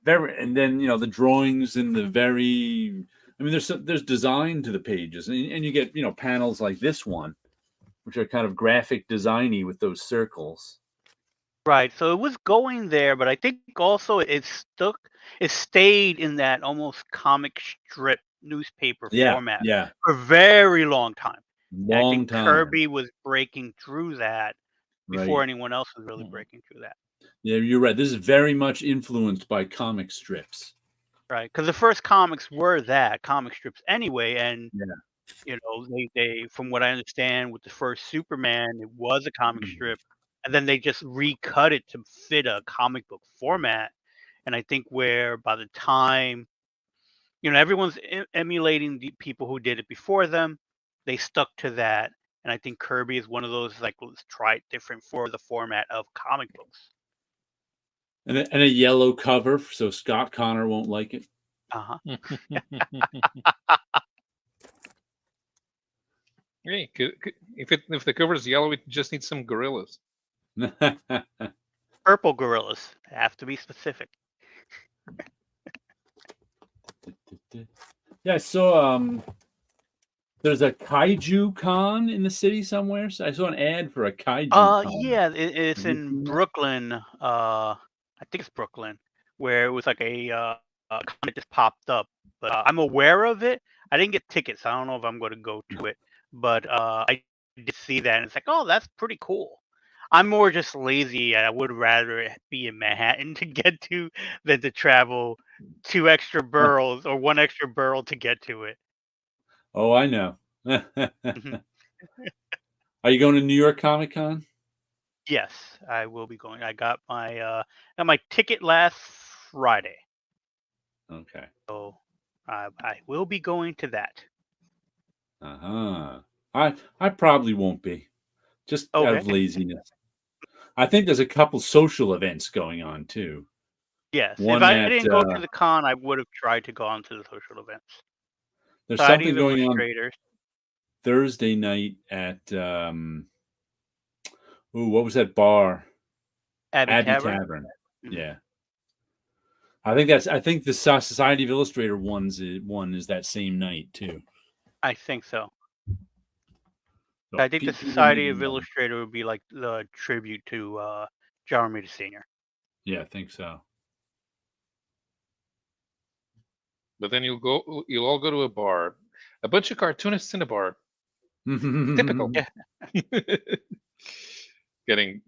And then the drawings in the very. I mean, there's design to the pages, and you get panels like this one, which are kind of graphic designy with those circles. Right. So it was going there, but I think also it stayed in that almost comic strip newspaper format for a very long time. I think Kirby was breaking through that before anyone else was really breaking through that. Yeah, you're right. This is very much influenced by comic strips. Right. Because the first comics were comic strips anyway. And, they, from what I understand, with the first Superman, it was a comic strip. And then they just recut it to fit a comic book format. And I think where by the time, everyone's emulating the people who did it before them, they stuck to that. And I think Kirby is one of those, like, let's try it different for the format of comic books. And a yellow cover, so Scott Connor won't like it. Hey, if the cover is yellow, it just needs some gorillas. Purple gorillas have to be specific. Yeah, I saw there's a kaiju con in the city somewhere. So I saw an ad for a kaiju con. Yeah, it's in Brooklyn. I think it's Brooklyn, where it was like a comment just popped up. But I'm aware of it. I didn't get tickets. I don't know if I'm going to go to it, but I did see that, and it's like, oh, that's pretty cool. I'm more just lazy. I would rather be in Manhattan to get to than to travel 2 extra boroughs or 1 extra borough to get to it. Oh, I know. Mhm. Are you going to New York Comic Con? Yes, I will be going. I got my ticket last Friday, Okay. so I will be going to that. Uh-huh. I probably won't be, just out Okay. of laziness. I think there's a couple social events going on too. Yes, if One I at didn't go to the con, I would have tried to go on to the social events. there's Society something of going on Illustrators, Thursday night at what was that bar? Abbey Abbey Tavern. Tavern. Mhm. Yeah. I think the Society of Illustrator one is that same night too. I think so. So I think the people may Society be of Illustrator would be like the tribute to John Romita Sr. yeah, I think so. But then you'll all go to a bar, a bunch of cartoonists in a bar. Typical. Yeah. Getting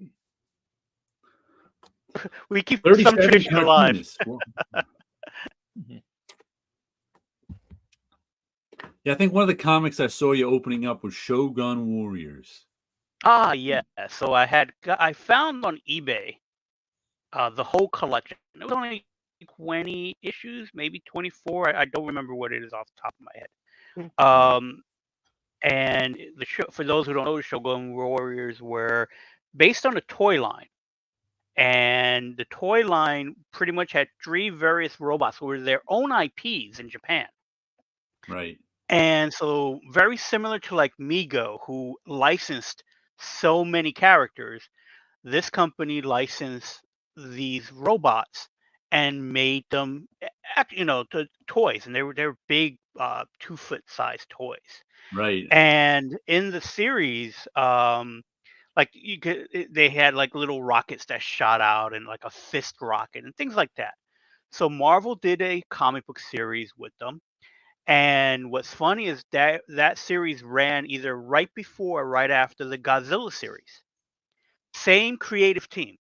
We keep some 37 tradition alive. cartoonists. Yeah, I think one of the comics I saw you opening up was Shogun Warriors. Ah, yeah. So I found on eBay the whole collection. It was only 20 issues, maybe 24. I don't remember what it is off the top of my head. Um, and the show, for those who don't know, Shogun Warriors were based on a toy line. And the toy line pretty much had 3 various robots who were their own IPs in Japan. Right. And so very similar to like Mego, who licensed so many characters, this company licensed these robots and made them to toys, and they're big 2-foot size toys. Right. And in the series, like they had like little rockets that shot out and like a fist rocket and things like that. So Marvel did a comic book series with them. And what's funny is that series ran either right before or right after the Godzilla series. Same creative team.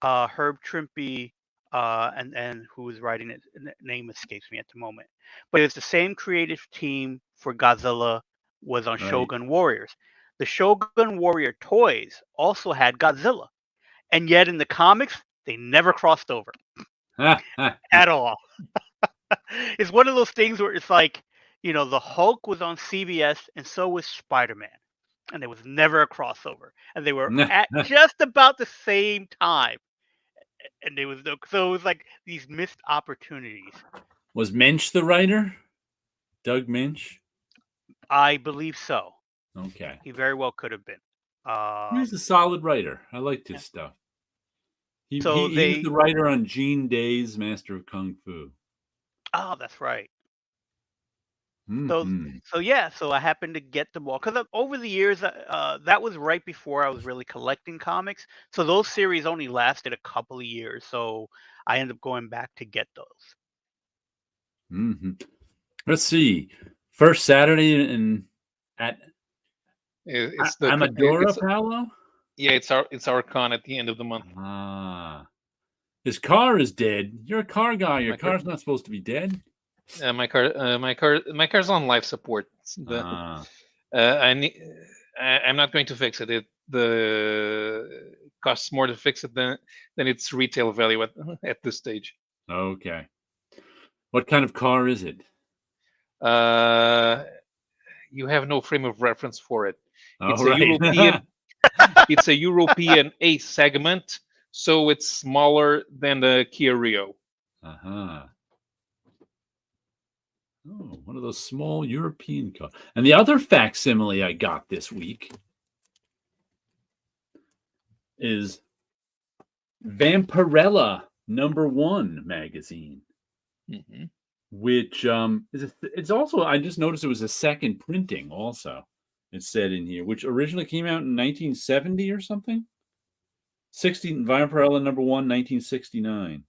Herb Trimpe, and who was writing it, name escapes me at the moment. But it's the same creative team for Godzilla was on Right. Shogun Warriors. The Shogun Warrior toys also had Godzilla, and yet in the comics they never crossed over at all. It's one of those things where it's like, the Hulk was on CBS and so was Spider-Man, and there was never a crossover, and they were at just about the same time. And there was no, so it was like these missed opportunities. Was Mensch the writer? Doug Mensch? I believe so. Okay. He very well could have been. He's a solid writer. I liked his Yeah. stuff. He So was the writer on Gene Day's Master of Kung Fu. oh, that's right. Mm-hmm. So I happened to get them all because over the years, that was right before I was really collecting comics. So those series only lasted a couple of years. So I ended up going back to get those. Mm-hmm. Let's see. First Saturday at it's Amadora, Paulo? Yeah, it's our con at the end of the month. Ah. His car is dead. You're a car guy. Your My car- car's not supposed to be dead. my car's on life support. Ah. I'm not going to fix it. The costs more to fix it than its retail value at this stage. Okay. What kind of car is it? You have no frame of reference for it. Oh, It's right. a European. It's a European A segment, so it's smaller than the Kia Rio. Uh-huh. Oh, one of those small European cars. And the other facsimile I got this week is Vampirella #1 magazine, Mm-hmm. which it's also, I just noticed it was a second printing also. It said in here, which originally came out in 1970 or something. Vampirella #1, 1969.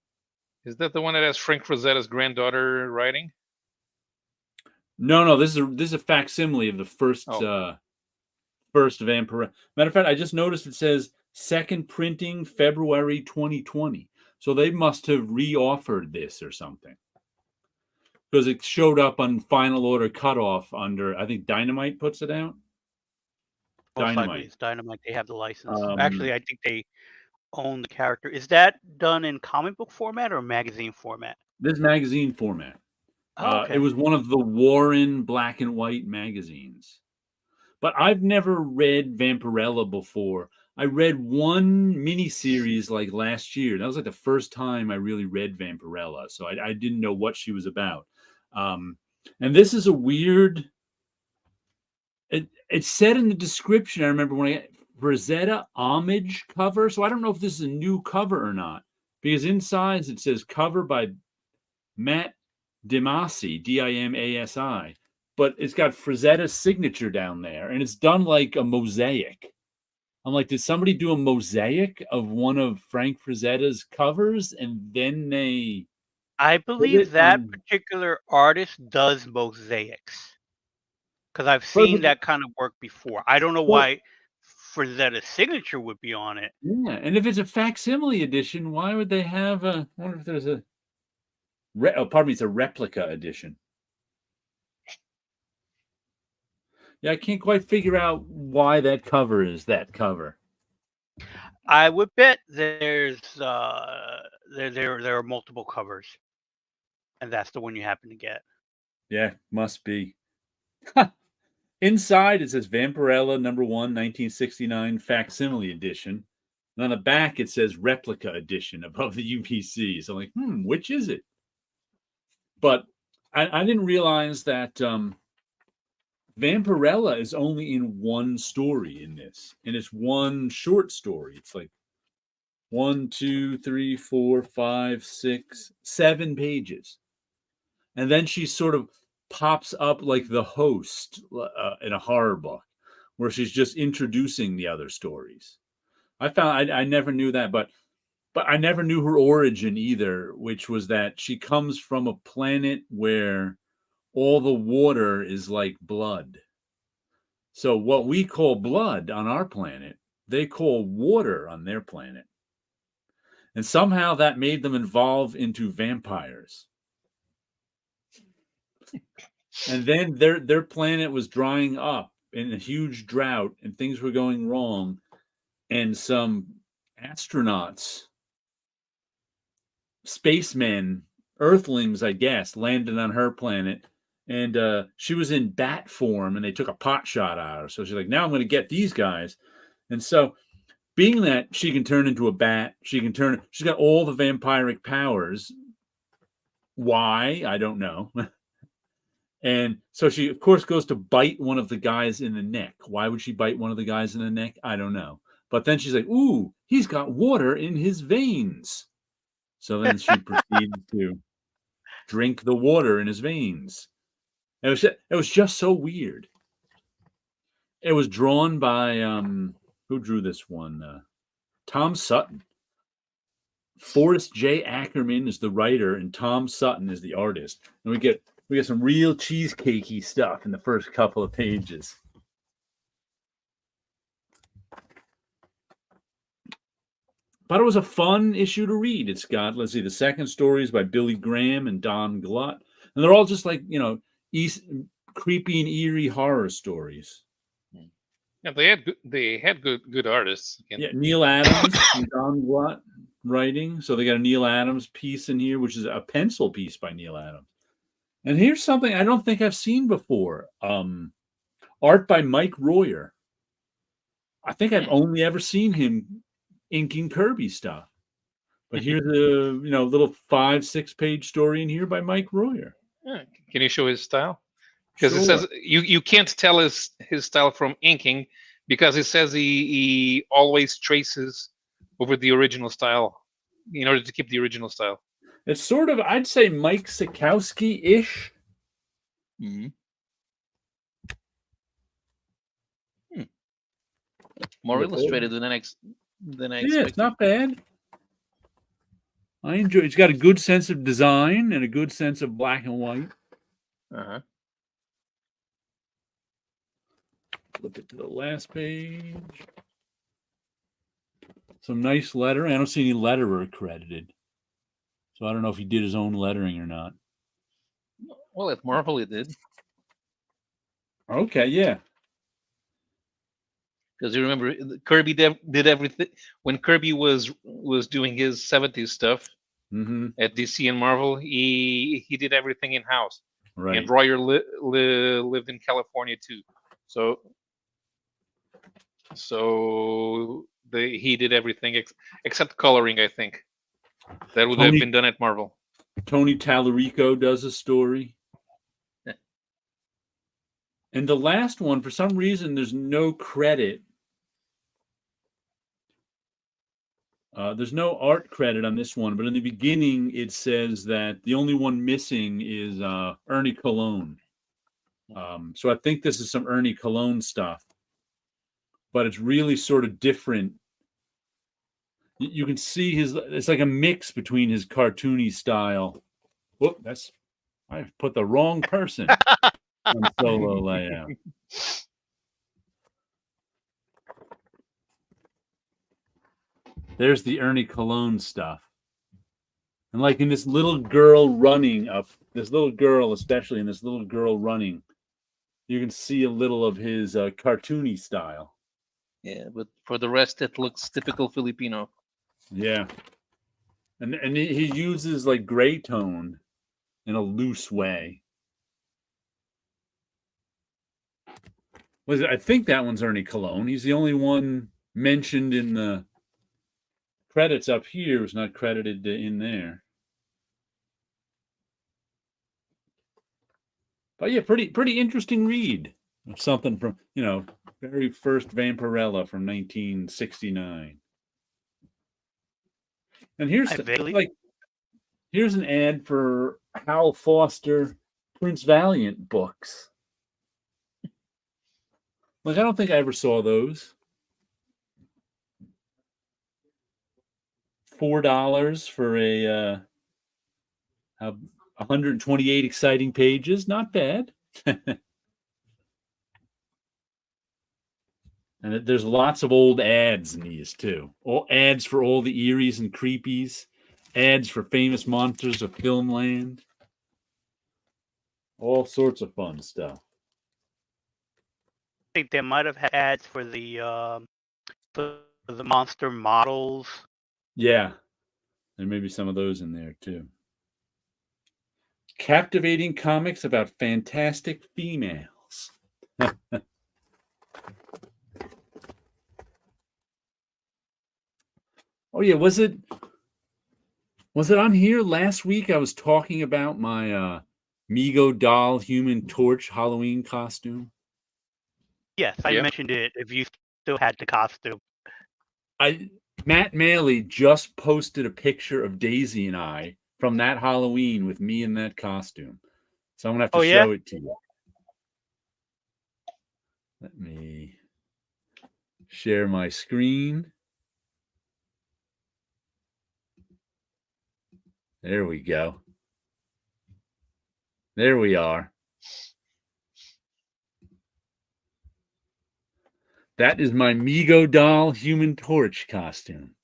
Is that the one that has Frank Frazetta's granddaughter writing? No, this is a facsimile of the first Oh. first Vampirella. Matter of fact, I just noticed it says second printing February 2020. So they must have reoffered this or something. Because it showed up on final order cutoff under, I think Dynamite puts it out. Most likely Dynamite. it's Dynamite. They have the license. Actually, I think they own the character. Is that done in comic book format or magazine format? This magazine format. Oh, It okay. was one of the Warren black and white magazines. But I've never read Vampirella before. I read one miniseries like last year. That was like the first time I really read Vampirella. So I didn't know what she was about. And this is a weird. It said in the description, I remember when I Rosetta homage cover. So I don't know if this is a new cover or not. Because inside it says cover by Matt Dimasi, Dimasi, but it's got Frazetta's signature down there, and it's done like a mosaic. I'm like, did somebody do a mosaic of one of Frank Frazetta's covers, and then they I put believe it that on? particular artist does mosaics because I've But, seen that kind of work before. I don't know well, why Frazetta's signature would be on it. yeah, and if it's a facsimile edition, why would they have a? I wonder if there's a. Pardon me, it's a replica edition. Yeah, I can't quite figure out why that cover is that cover. I would bet there's there are multiple covers, and that's the one you happen to get. Yeah, must be. Inside, it says Vampirella #1, 1969 facsimile edition. And on the back, it says replica edition above the UPC. So I'm like, which is it? But I didn't realize that Vampirella is only in one story in this. And it's one short story. It's like 1, 2, 3, 4, 5, 6, 7 pages. And then she sort of pops up like the host in a horror book, where she's just introducing the other stories. I never knew that, but I never knew her origin either, which was that she comes from a planet where all the water is like blood. So what we call blood on our planet, they call water on their planet. And somehow that made them evolve into vampires. And then their planet was drying up in a huge drought and things were going wrong. And some astronauts, spacemen, earthlings, I guess, landed on her planet. And she was in bat form and they took a pot shot at her. So she's like, now I'm going to get these guys. And so being that she can turn into a bat, she's got all the vampiric powers. Why? I don't know. And so she, of course, goes to bite one of the guys in the neck. Why would she bite one of the guys in the neck? I don't know. But then she's like, ooh, he's got water in his veins. So then she proceeds to drink the water in his veins. It was just so weird. It was drawn by, who drew this one? Tom Sutton. Forrest J. Ackerman is the writer, and Tom Sutton is the artist. And we get some real cheesecakey stuff in the first couple of pages. But it was a fun issue to read. It's got, let's see, the second story is by Billy Graham and Don Glutt. And they're all just like, creepy and eerie horror stories. Yeah, they had good artists. Yeah, Neil Adams and Don Glutt writing. So they got a Neil Adams piece in here, which is a pencil piece by Neil Adams. And here's something I don't think I've seen before. Art by Mike Royer. I think I've only ever seen him inking Kirby stuff. But here's a little 5-6 page story in here by Mike Royer. Can you show his style? Because Sure. it says you can't tell his style from inking because it says he always traces over the original style in order to keep the original style. It's sort of, I'd say, Mike Sikowski-ish. Mm-hmm. More illustrated than I Yeah, it's not bad. I enjoy. It's got a good sense of design and a good sense of black and white. Uh-huh. Flip it to the last page. Some nice lettering. I don't see any letterer credited, so I don't know if he did his own lettering or not. Well, at Marvel, it did. Okay, yeah. Because you remember, Kirby did everything when Kirby was doing his 70s stuff at DC and Marvel. He did everything in house. Right. And Royer lived in California too, so he did everything except coloring. I think that would have been done at Marvel. Tony Tallarico does a story. And the last one, for some reason, there's no credit. There's no art credit on this one, but in the beginning, it says that the only one missing is Ernie Colon. So I think this is some Ernie Colon stuff, but it's really sort of different. You can see it's like a mix between his cartoony style. Whoop, I've put the wrong person on solo layout. There's the Ernie Colon stuff. And like in this little girl running up, this little girl, especially in this little girl running, you can see a little of his cartoony style. Yeah, but for the rest, it looks typical Filipino. Yeah. And he uses like gray tone in a loose way. I think that one's Ernie Colon. He's the only one mentioned in the credits up here. Was not credited in there. But yeah, pretty interesting read. Something from, very first Vampirella from 1969. And here's an ad for Hal Foster Prince Valiant books. Like, I don't think I ever saw those. $4 for a 128 exciting pages. Not bad. And there's lots of old ads in these too. All ads for all the Eries and Creepies, ads for famous monsters of Filmland. All sorts of fun stuff. I think they might have had ads for the monster models. Yeah, there may be some of those in there too. Captivating comics about fantastic females. Oh yeah, was it on here last week? I was talking about my Mego doll Human Torch Halloween costume. Yes, I mentioned it. If you still had the costume, Matt Maley just posted a picture of Daisy and I from that Halloween with me in that costume, so I'm gonna have to show it to you. Let me share my screen. There we go. There we are. That is my Mego doll Human Torch costume.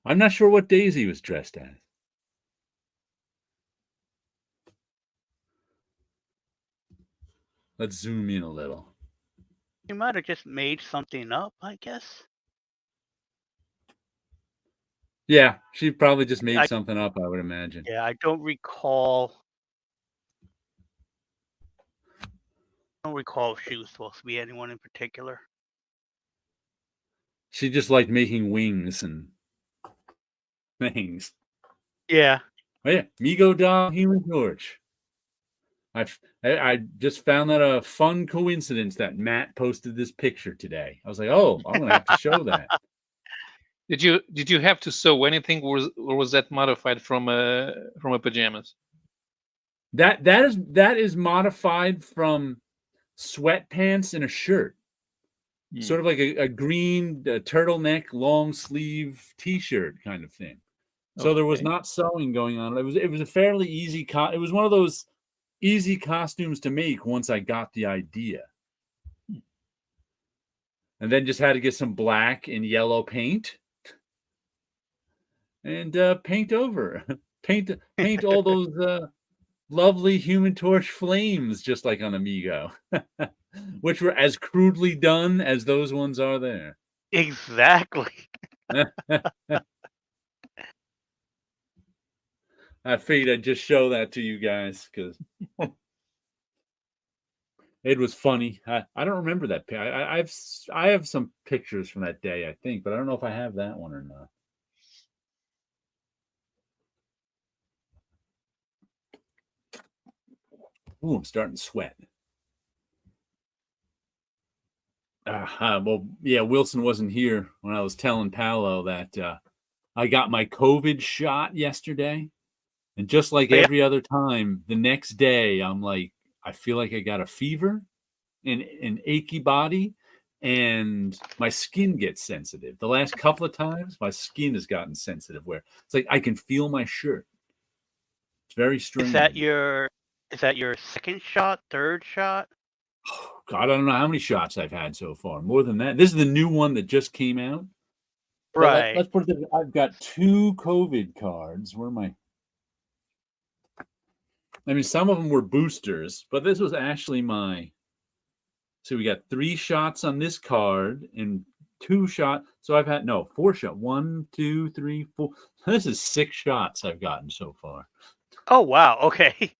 I'm not sure what Daisy was dressed as. Let's zoom in a little. You might have just made something up, I guess. Yeah, she probably just made something up, I would imagine. Yeah, I don't recall if she was supposed to be anyone in particular. She just liked making wings and things. Yeah. Oh yeah, Mego doll Human Torch. I just found that a fun coincidence that Matt posted this picture today. I was like, oh, I'm gonna have to show that. Did you have to sew anything, or was that modified from a pajamas? That is modified from sweatpants and a shirt. sort of like a green turtleneck, long sleeve T-shirt kind of thing. So there was Okay. not sewing going on. It was a fairly easy. It was one of those easy costumes to make once I got the idea, and then just had to get some black and yellow paint and paint over, paint all those lovely Human Torch flames, just like on Amigo, which were as crudely done as those ones are there. Exactly. I figured I'd just show that to you guys because it was funny. I don't remember that. I have some pictures from that day, I think, but I don't know if I have that one or not. Ooh, I'm starting to sweat. Well, yeah, Wilson wasn't here when I was telling Paulo that I got my COVID shot yesterday. And just like Oh, yeah. every other time, the next day, I'm like, I feel like I got a fever and an achy body, and my skin gets sensitive. The last couple of times, my skin has gotten sensitive where it's like I can feel my shirt. It's very strange. Is that your second shot, third shot? God, I don't know how many shots I've had so far. More than that. This is the new one that just came out. Right. Let's put it. I've got 2 COVID cards. Where am I? I mean, some of them were boosters, but this was actually my. So we got 3 shots on this card and 2 shots. So I've had 4 shots. 1, 2, 3, 4. This is 6 shots I've gotten so far. Oh wow. Okay.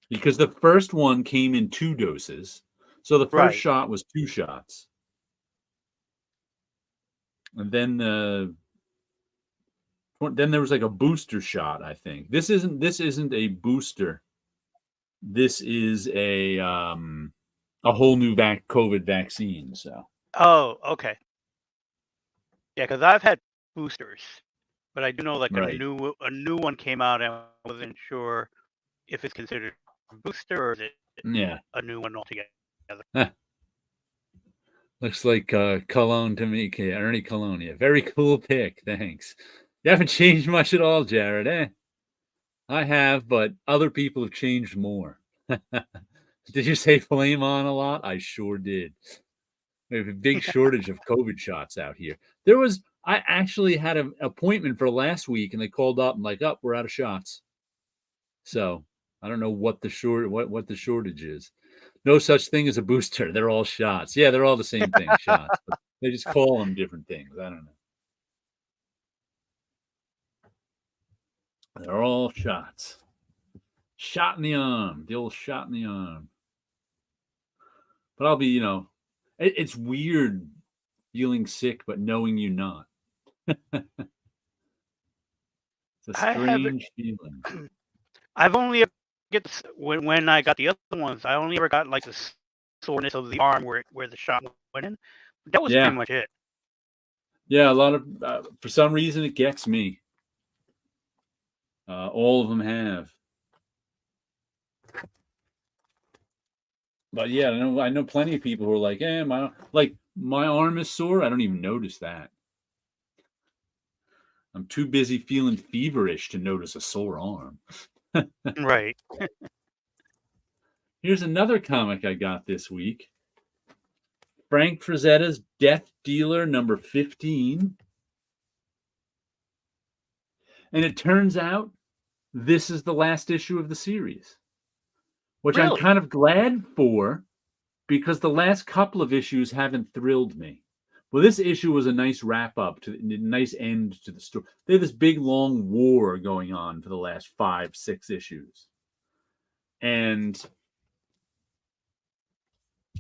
Because the first one came in 2 doses. So the first shot was 2 shots. And then there was like a booster shot, I think. This isn't a booster. This is a whole new COVID vaccine. So. Oh, okay. Yeah, because I've had boosters, but I do know like Right. a new one came out, and I wasn't sure if it's considered a booster or is it a new one altogether. Looks like Cologne to me, Ernie Cologne. Yeah, very cool pick. Thanks. You haven't changed much at all, Jared, eh? I have, but other people have changed more. Did you say flame on a lot? I sure did. We have a big shortage of COVID shots out here. I actually had an appointment for last week, and they called up and like, "Oh, we're out of shots." So I don't know what the shortage is. No such thing as a booster. They're all shots. Yeah, they're all the same thing, shots. But they just call them different things. I don't know. They're all shots. Shot in the arm. The old shot in the arm. But I'll be, it's weird feeling sick, but knowing you're not. It's a strange feeling. I've only ever get this, when I got the other ones, I only ever got like the soreness of the arm where the shot went in. That was pretty much it. Yeah, a lot of for some reason it gets me. All of them have. But yeah, I know plenty of people who are like, my arm is sore. I don't even notice that. I'm too busy feeling feverish to notice a sore arm. Right. Here's another comic I got this week. Frank Frazetta's Death Dealer number 15. And it turns out this is the last issue of the series, which I'm kind of glad for because the last couple of issues haven't thrilled me. Well, this issue was a nice wrap up to a nice end to the story. They have this big long war going on for the last 5-6 issues. And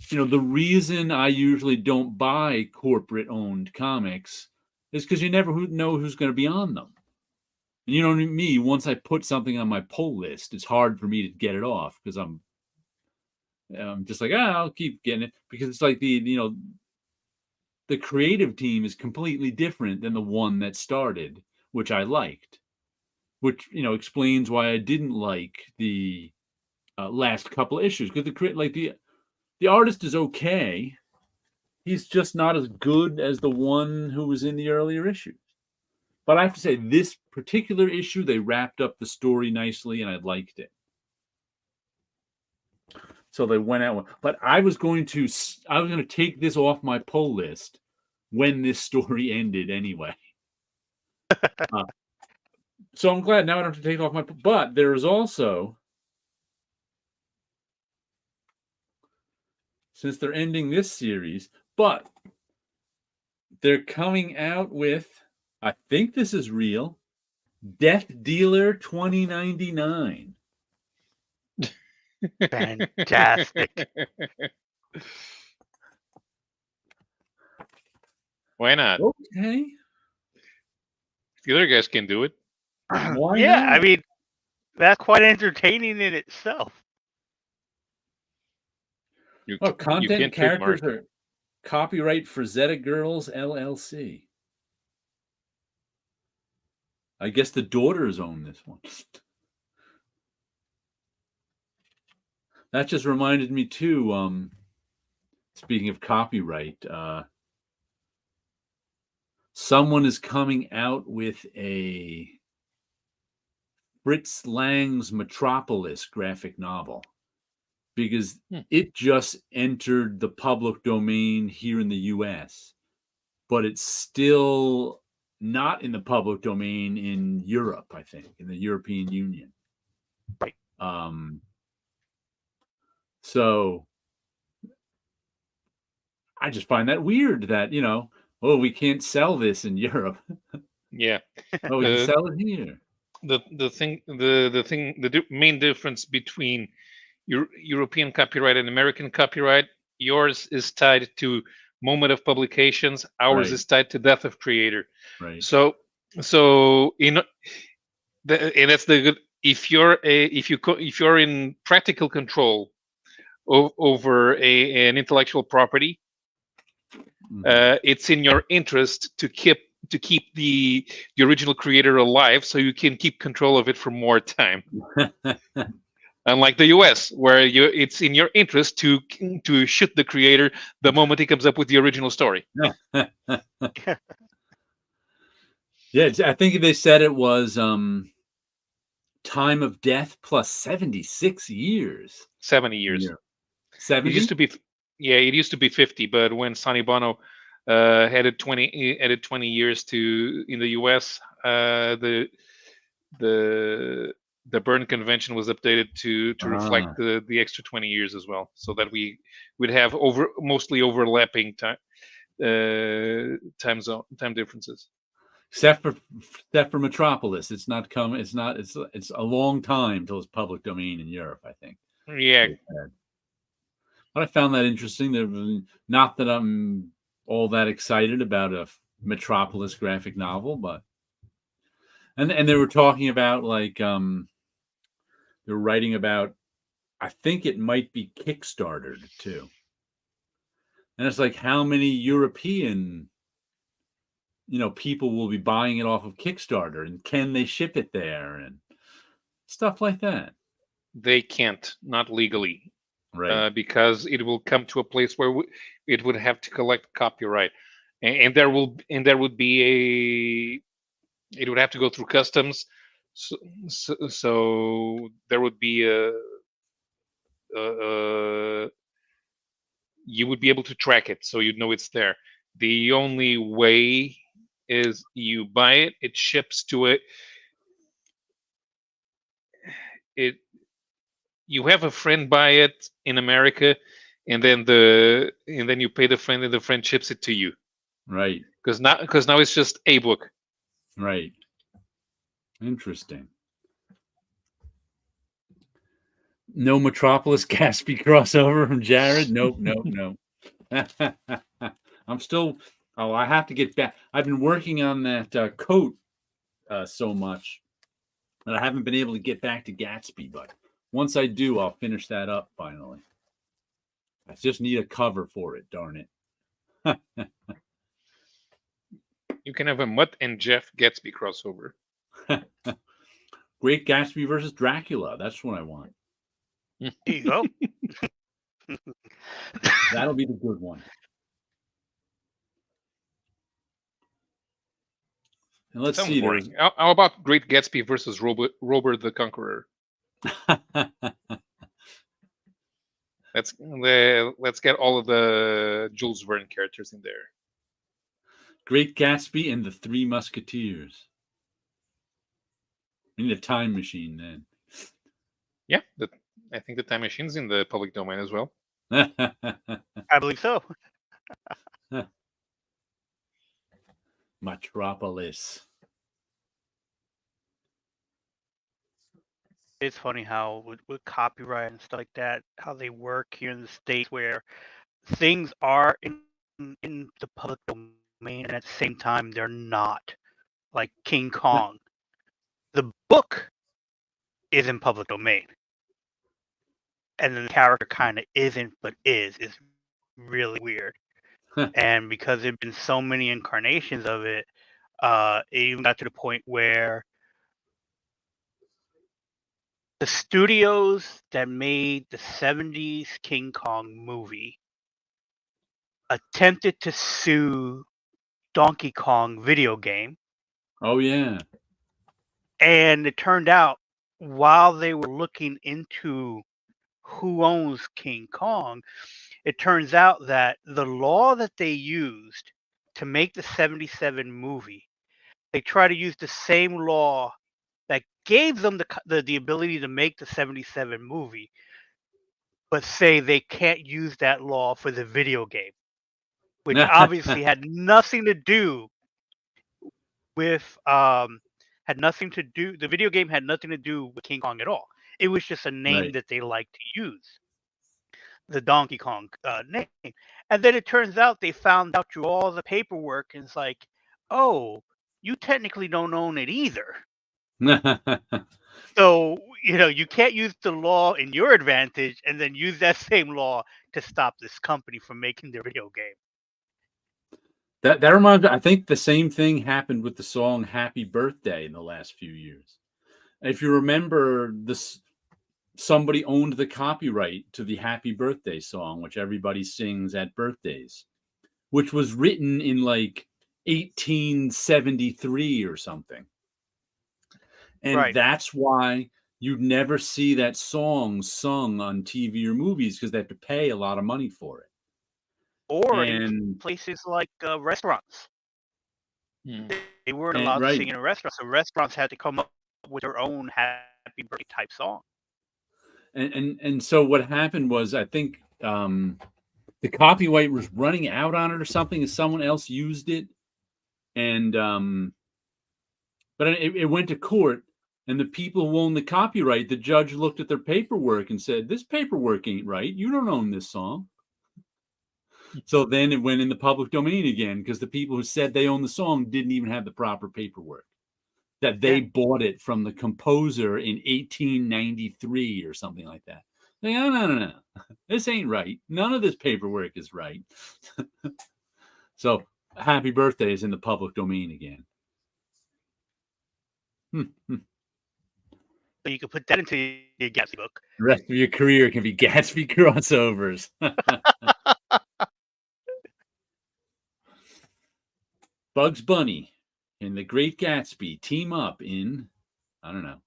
the reason I usually don't buy corporate owned comics is because you never know who's going to be on them. And you know me, once I put something on my pull list, it's hard for me to get it off because I'm just like, I'll keep getting it because it's like the creative team is completely different than the one that started, which I liked, which, explains why I didn't like the last couple of issues because the artist is okay. He's just not as good as the one who was in the earlier issues. But I have to say, this particular issue, they wrapped up the story nicely, and I liked it. So they went out. But I was going to take this off my pull list when this story ended anyway. So I'm glad now I don't have to take it off my. But there is also, since they're ending this series, but they're coming out with, I think this is real, Death Dealer 2099. Fantastic. Why not? Okay. The other guys can do it. Why Yeah, not? I mean, that's quite entertaining in itself. Content can't characters trademark. are copyright Frazetta Girls LLC. I guess the daughters own this one. That just reminded me too. Speaking of copyright, someone is coming out with a Fritz Lang's Metropolis graphic novel because it just entered the public domain here in the US, but it's still not in the public domain in Europe, I think, in the European Union. Right. So I just find that weird that, we can't sell this in Europe. Yeah. We can sell it here. The main difference between European copyright and American copyright, yours is tied to moment of publications, ours is tied to death of creator. Right. So and that's the good. If you're in practical control over an intellectual property, it's in your interest to keep the original creator alive, so you can keep control of it for more time. Unlike the US, where it's in your interest to shoot the creator the moment he comes up with the original story. Yeah, I think they said it was time of death plus 76 years. 70 years. Yeah. 70? It used to be 50, but when Sonny Bono added 20 years to in the US, the Berne Convention was updated to reflect the extra 20 years as well, so that we would have mostly overlapping time differences. Except for Metropolis, it's not coming. It's not. It's a long time till it's public domain in Europe, I think. Yeah. But I found that interesting. Not that I'm all that excited about a Metropolis graphic novel, but and they were talking about they're writing about, I think it might be Kickstartered too. And it's like, how many European people will be buying it off of Kickstarter, and can they ship it there and stuff like that? They can't, not legally, right? Because it will come to a place where it would have to collect copyright, and there would be it would have to go through customs, so there would be you would be able to track it, so you'd know it's there. The only way is you buy it, it ships to you have a friend buy it in America, and then you pay the friend, and the friend ships it to you. Right. Because now it's just a book. Right. Interesting. No Metropolis Gatsby crossover from Jared? Nope. I'm still. Oh, I have to get back. I've been working on that coat so much that I haven't been able to get back to Gatsby. But once I do, I'll finish that up finally. I just need a cover for it. Darn it. You can have a Mutt and Jeff Gatsby crossover. Great Gatsby versus Dracula. That's what I want. There you go. That'll be the good one. And let's Sounds see. boring. How about Great Gatsby versus Robert the Conqueror? Let's get all of the Jules Verne characters in there. Great Gatsby and the Three Musketeers. We need a time machine then. Yeah, I think the Time Machine's in the public domain as well. I believe so. Metropolis. It's funny how with copyright and stuff like that, how they work here in the States, where things are in the public domain, and at the same time they're not. Like King Kong, the book is in public domain, and then the character kind of isn't, but is really weird. And because there've been so many incarnations of it, it even got to the point where the studios that made the 70s King Kong movie attempted to sue Donkey Kong video game. Oh, yeah. And it turned out, while they were looking into who owns King Kong, it turns out that the law that they used to make the 77 movie, they try to use the same law that gave them the ability to make the 77 movie, but say they can't use that law for the video game, which obviously had nothing to do with the video game had nothing to do with King Kong at all. It was just a name Right. that they liked to use, the Donkey Kong name. And then it turns out they found out through all the paperwork, and it's like, oh, you technically don't own it either. So, you can't use the law in your advantage and then use that same law to stop this company from making their video game. That reminds me, I think the same thing happened with the song Happy Birthday in the last few years. If you remember, somebody owned the copyright to the Happy Birthday song, which everybody sings at birthdays, which was written in like 1873 or something. And Right. that's why you'd never see that song sung on TV or movies, because they have to pay a lot of money for it. Or in places like restaurants. They weren't allowed to sing in a restaurant, so restaurants had to come up with their own Happy Birthday type song. And so what happened was, I think the copyright was running out on it or something, and someone else used it. And but it went to court, and the people who owned the copyright, the judge looked at their paperwork and said, "This paperwork ain't right. You don't own this song." So then it went in the public domain again, because the people who said they owned the song didn't even have the proper paperwork, that they bought it from the composer in 1893 or something like that. Like, oh, no. This ain't right. None of this paperwork is right. So Happy Birthday is in the public domain again. So you can put that into your Gatsby book. The rest of your career can be Gatsby crossovers. Bugs Bunny and the Great Gatsby team up in, I don't know,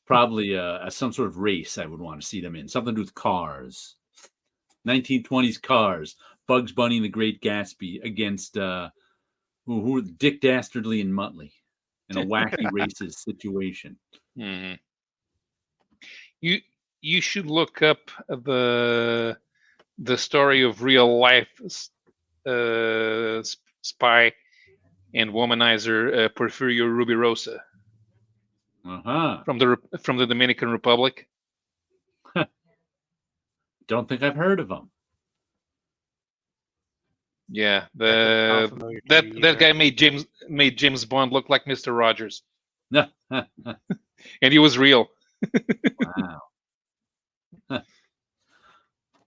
probably some sort of race I would want to see them in. Something to do with cars. 1920s cars. Bugs Bunny and the Great Gatsby against who are Dick Dastardly and Muttley in a wacky races situation. Mm-hmm. You should look up the story of real life spy and womanizer Porfirio Rubirosa from the Dominican Republic. Don't think I've heard of him. Yeah, that guy made James Bond look like Mr. Rogers. And he was real. Wow.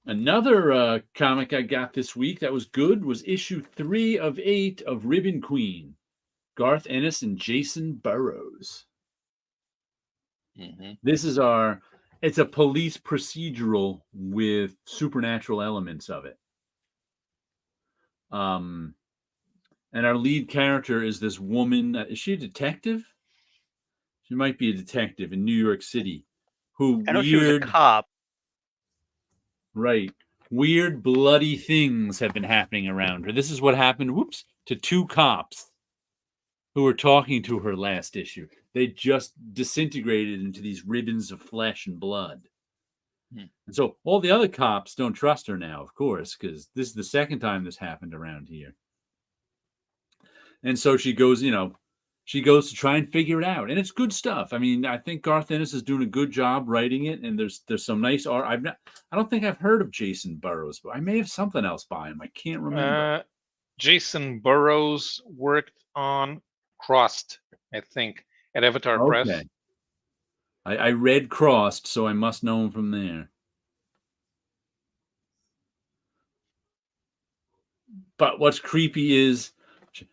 Another comic I got this week that was good was issue 3 of 8 of Ribbon Queen, Garth Ennis and Jason Burrows. Mm-hmm. This is our it's a police procedural with supernatural elements of it. And our lead character is this woman. Is she a detective? She might be a detective in New York City. Who I know she was a cop. Right. Weird, bloody things have been happening around her. This is what happened, to 2 cops who were talking to her last issue. They just disintegrated into these ribbons of flesh and blood. And so all the other cops don't trust her now, of course, because this is the second time this happened around here. And so she goes to try and figure it out, and it's good stuff. I mean, I think Garth Ennis is doing a good job writing it, and there's some nice art. I don't think I've heard of Jason Burrows, but I may have something else by him. I can't remember. Jason Burrows worked on Crossed, I think, at Avatar Press. I read Crossed, so I must know him from there. But what's creepy is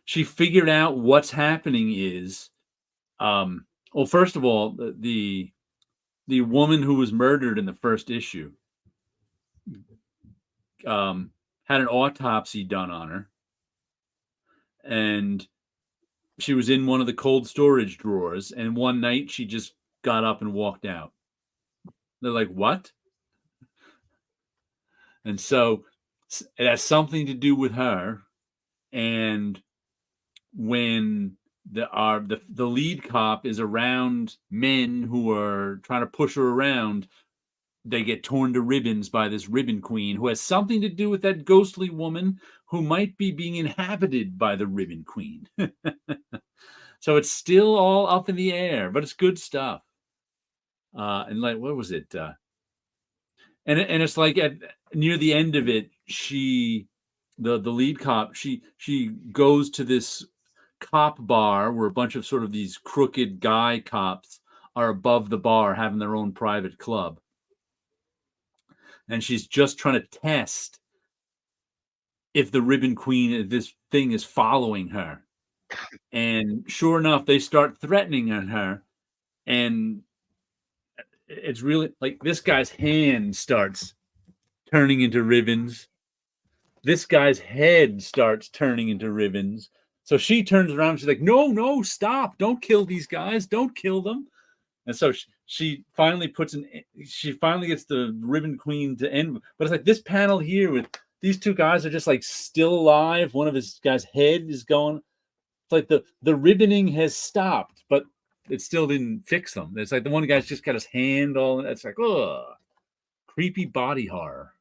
she figured out what's happening is, well, first of all, the woman who was murdered in the first issue had an autopsy done on her, and she was in one of the cold storage drawers, and one night she just got up and walked out. They're like, what? And so it has something to do with her. And when the lead cop is around men who are trying to push her around, they get torn to ribbons by this ribbon queen who has something to do with that ghostly woman who might be being inhabited by the ribbon queen. So it's still all up in the air, but it's good stuff. And like, what was it? And it's like near the end of it, the lead cop, she goes to this cop bar where a bunch of sort of these crooked guy cops are above the bar having their own private club. And she's just trying to test if the ribbon queen, this thing, is following her. And sure enough, they start threatening her. And it's really like this guy's hand starts turning into ribbons. This guy's head starts turning into ribbons. So she turns around. She's like, no, stop. Don't kill these guys. Don't kill them. And so she finally gets the ribbon queen to end. But it's like this panel here with these 2 guys are just like still alive. One of his guy's head is going. It's like the ribboning has stopped, but it still didn't fix them. It's like the one guy's just got his hand all. It's like, creepy body horror.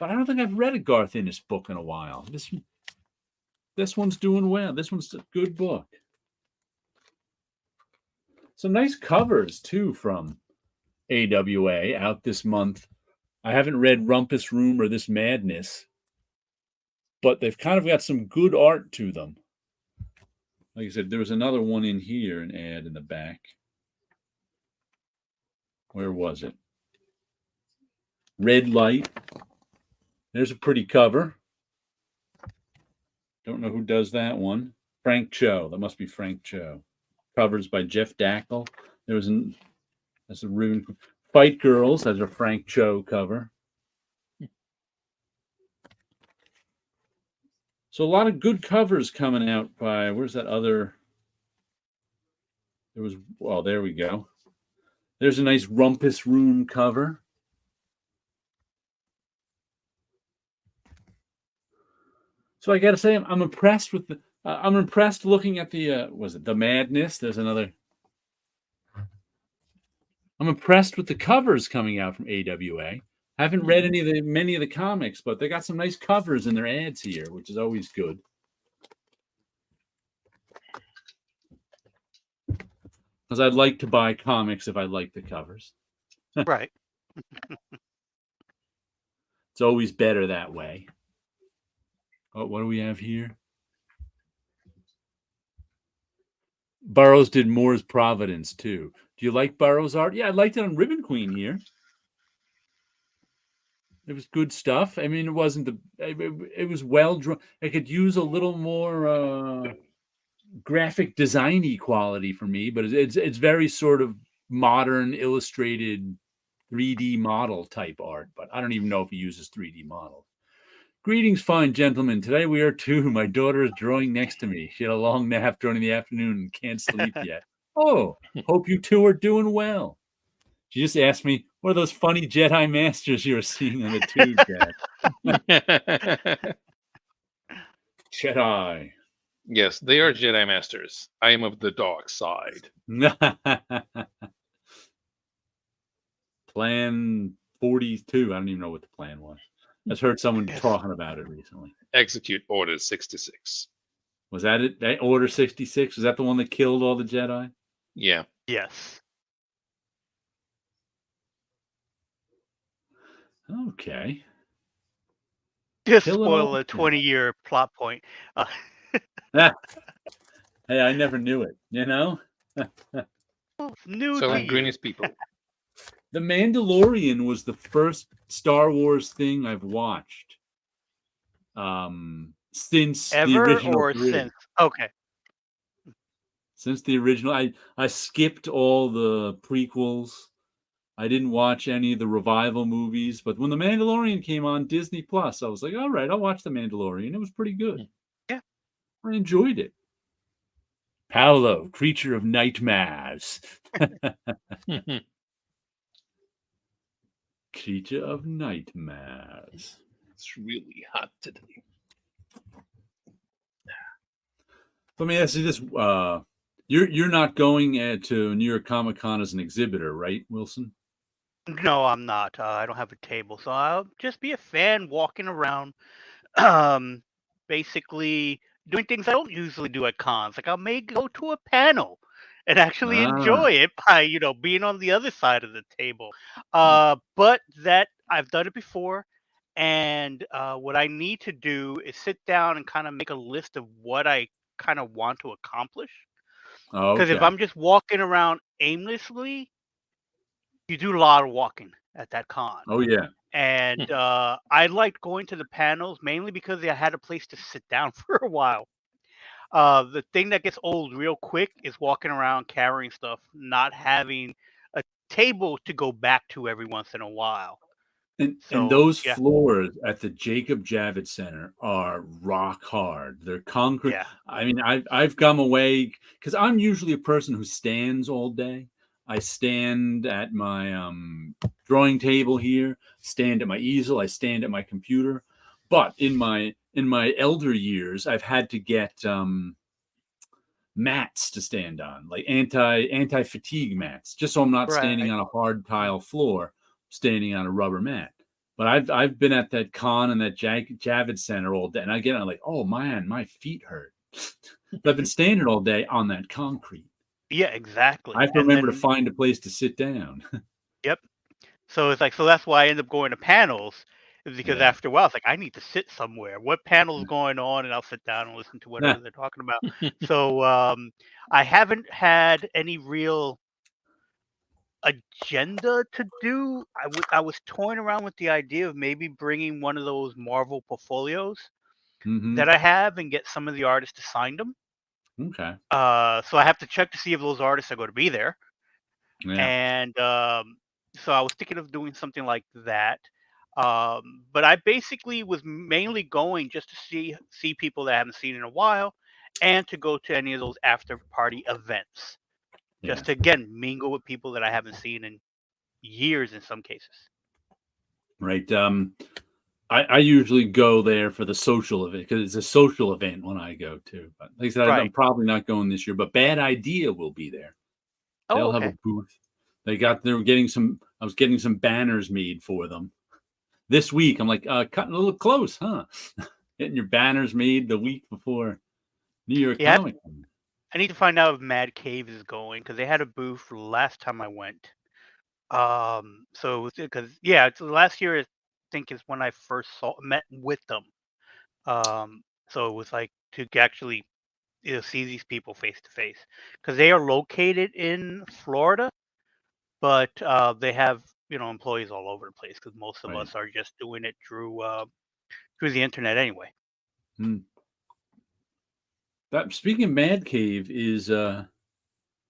But I don't think I've read a Garth Ennis book in a while. This one's doing well. This one's a good book. Some nice covers, too, from AWA out this month. I haven't read Rumpus Room or This Madness, but they've kind of got some good art to them. Like I said, there was another one in here, an ad in the back. Where was it? Red Light. There's a pretty cover. Don't know who does that one. Frank Cho. That must be Frank Cho. Covers by Jeff Dackel. That's a ruin. Fight Girls has a Frank Cho cover. So a lot of good covers coming out by, where's that other? There we go. There's a nice Rumpus Room cover. So I got to say, I'm impressed with I'm impressed looking at the Madness. There's another. I'm impressed with the covers coming out from AWA. I haven't read many of the comics, but they got some nice covers in their ads here, which is always good. Because I'd like to buy comics if I like the covers. Right. It's always better that way. Oh, what do we have here? Burroughs did Moore's Providence, too. Do you like Burroughs' art? Yeah, I liked it on Ribbon Queen here. It was good stuff. I mean, it wasn't it was well drawn. I could use a little more graphic design-y quality for me, but it's very sort of modern illustrated 3D model type art, but I don't even know if he uses 3D models. Greetings, fine gentlemen. Today we are two. My daughter is drawing next to me. She had a long nap during the afternoon and can't sleep yet. Oh, hope you two are doing well. She just asked me, what are those funny Jedi Masters you were seeing on the tube, Dad? Jedi. Yes, they are Jedi Masters. I am of the dark side. Plan 42. I don't even know what the plan was. I just heard someone talking about it recently. Execute Order 66. Was that it? That Order 66? Was that the one that killed all the Jedi? Yeah. Yes. Okay. Just Kill it spoil all. a 20-year plot point. Hey, I never knew it, you know? New So to green you. is people. The Mandalorian was the first Star Wars thing I've watched since the Ever original or 3. since? Okay. Since the original, I skipped all the prequels. I didn't watch any of the revival movies, but when The Mandalorian came on Disney Plus, I was like, all right, I'll watch The Mandalorian. It was pretty good. Yeah. I enjoyed it. Paulo, creature of nightmares. Creature of nightmares. It's really hot today. Let me ask you this: you're not going to New York Comic Con as an exhibitor, right, Wilson? No, I'm not. I don't have a table, so I'll just be a fan walking around, um, basically doing things I don't usually do at cons. Like I may go to a panel and actually Ah, enjoy it by, being on the other side of the table. But that I've done it before, and what I need to do is sit down and kind of make a list of what I kind of want to accomplish. Because if okay. I'm just walking around aimlessly, you do a lot of walking at that con. Oh yeah. And I liked going to the panels mainly because I had a place to sit down for a while. The thing that gets old real quick is walking around carrying stuff, not having a table to go back to every once in a while. And So those yeah, floors at the Jacob Javits Center are rock hard. They're concrete. yeah, I mean, I've come away because I'm usually a person who stands all day. I stand at my drawing table here, stand at my easel, I stand at my computer. But in my elder years, I've had to get mats to stand on, like anti fatigue mats, just so I'm not standing right. on a hard tile floor, standing on a rubber mat. But I've been at that con and that Javits Center all day, and I get on like, oh man, my feet hurt. But I've been standing all day on that concrete. Yeah, I exactly. have to And remember to then find a place to sit down. yep. So it's like so that's why I end up going to panels is because Yeah. after a while it's like I need to sit somewhere. What panel's going on? And I'll sit down and listen to whatever they're talking about. So I haven't had any real agenda to do. I was toying around with the idea of maybe bringing one of those Marvel portfolios Mm-hmm. that I have and get some of the artists to sign them. Okay. So I have to check to see if those artists are going to be there. Yeah. And so I was thinking of doing something like that. But I basically was mainly going just to see people that I haven't seen in a while, and to go to any of those after party events, Yeah. just to again mingle with people that I haven't seen in years in some cases. Right. I usually go there for the social event because it's a social event when I go to. But like I said, I'm Right. probably not going this year. But Bad Idea will be there. Oh, They'll have a okay. booth. They were getting some. I was getting some banners made for them this week. I'm like, cutting a little close, huh? Getting your banners made the week before New York Yeah, Comic Con. I need to find out if Mad Cave is going because they had a booth last time I went. So because yeah, it's last year I think is when I first met with them. So it was like to actually see these people face to face because they are located in Florida, but they have employees all over the place because most of Right. us are just doing it through the internet anyway. Hmm. That speaking of Mad Cave, is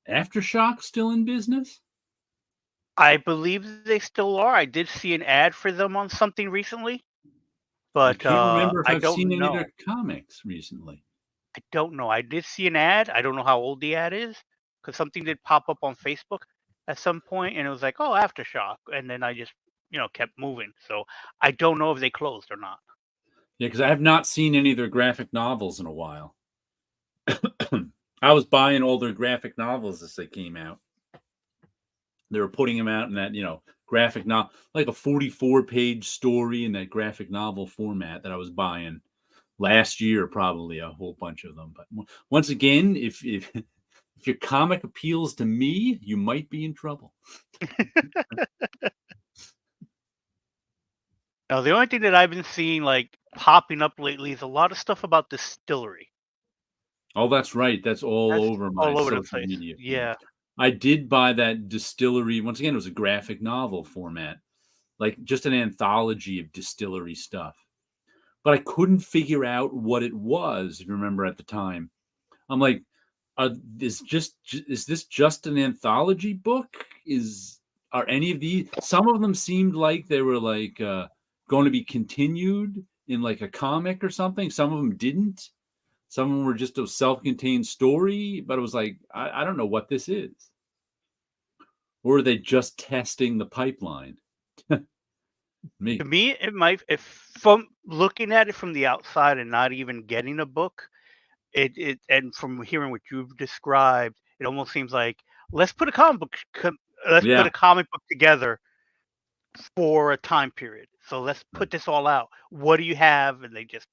Aftershock still in business? I believe they still are. I did see an ad for them on something recently, I but can't remember if I I've seen don't any of know. their comics recently. I don't know. I did see an ad. I don't know how old the ad is because something did pop up on Facebook at some point, and it was like, "Oh, Aftershock," and then I just kept moving. So I don't know if they closed or not. Yeah, because I have not seen any of their graphic novels in a while. I was buying all their graphic novels as they came out. They were putting them out in that, graphic novel, like a 44-page story in that graphic novel format that I was buying last year, probably a whole bunch of them. But once again, if your comic appeals to me, you might be in trouble. Now, the only thing that I've been seeing like popping up lately is a lot of stuff about distillery. Oh, that's right. That's all That's over my all over the social place. media feed. Yeah, I did buy that distillery. Once again, it was a graphic novel format, like just an anthology of distillery stuff. But I couldn't figure out what it was, if you remember at the time. I'm like, is this just an anthology book? Are any of these? Some of them seemed like they were like going to be continued in like a comic or something. Some of them didn't. Some of them were just a self-contained story. But it was like, I don't know what this is. Or are they just testing the pipeline? Me. to me, it might. If from looking at it from the outside and not even getting a book, and from hearing what you've described, it almost seems like let's put a let's put Yeah. a comic book together for a time period. So let's put this all out. What do you have? And they just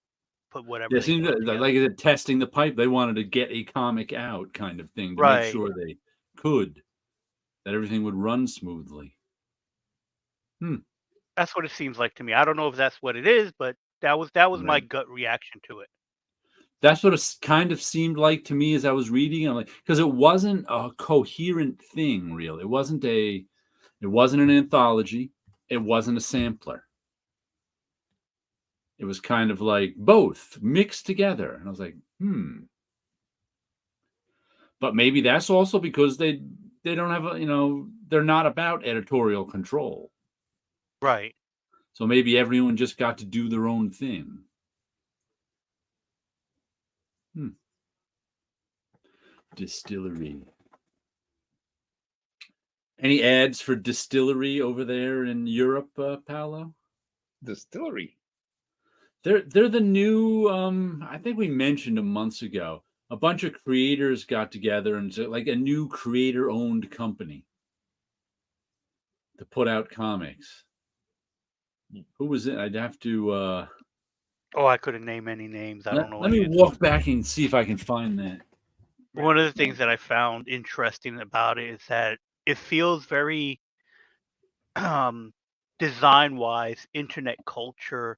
put whatever Yeah, it they seems put together. like it testing the pipe. They wanted to get a comic out kind of thing to make Right. sure they could, that everything would run smoothly. That's what it seems like to me. I don't know if that's what it is, but that was my Right. gut reaction to it. That's what it kind of seemed like to me as I was reading. I'm like, because it wasn't a coherent thing, really. It wasn't an anthology. It wasn't a sampler. It was kind of like both mixed together. And I was like, But maybe that's also because they don't have they're not about editorial control. Right. So maybe everyone just got to do their own thing. Distillery. Any ads for distillery over there in Europe, Paolo? Distillery. They're the new. I think we mentioned a months ago. A bunch of creators got together and like a new creator-owned company to put out comics. Who was it? I'd have to. Oh, I couldn't name any names. I don't know Let me any of them. walk back and see if I can find that. One of the things that I found interesting about it is that it feels very um, design-wise internet culture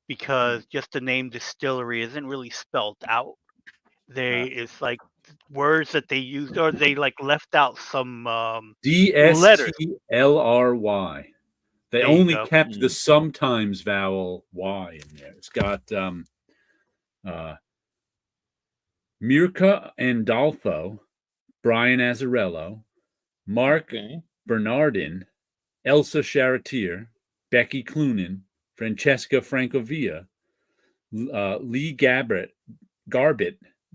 because just the name distillery isn't really spelled out. It's like words that they used or they like left out some letters. DSTLRY. They There you only go. kept the sometimes vowel Y in there. It's got Mirka Andolfo, Brian Azzarello, Mark Bernardin, Elsa Charretier, Becky Cloonan, Francesca Francovilla, Lee Garbett,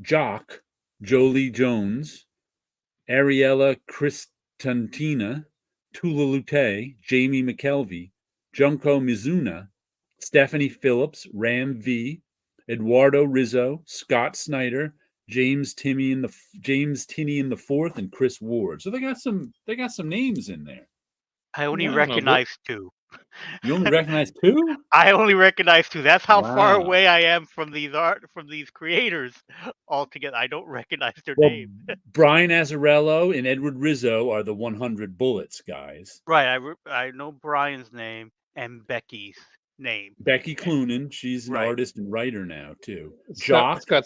Jock, Jolie Jones, Ariella Cristantina, Tula Lute, Jamie McKelvey, Junko Mizuna, Stephanie Phillips, Ram V, Eduardo Rizzo, Scott Snyder, James Tinney in the fourth, and Chris Ward. So they got some names in there. I only Yeah, recognize two. You only recognize two? I only recognize two. That's how far Wow. away I am from these creators altogether. I don't recognize their Well, name. Brian Azzarello and Edward Rizzo are the 100 Bullets guys. Right. I know Brian's name and Becky's name. Becky Cloonan, she's an Right. artist and writer now too. Scott Jock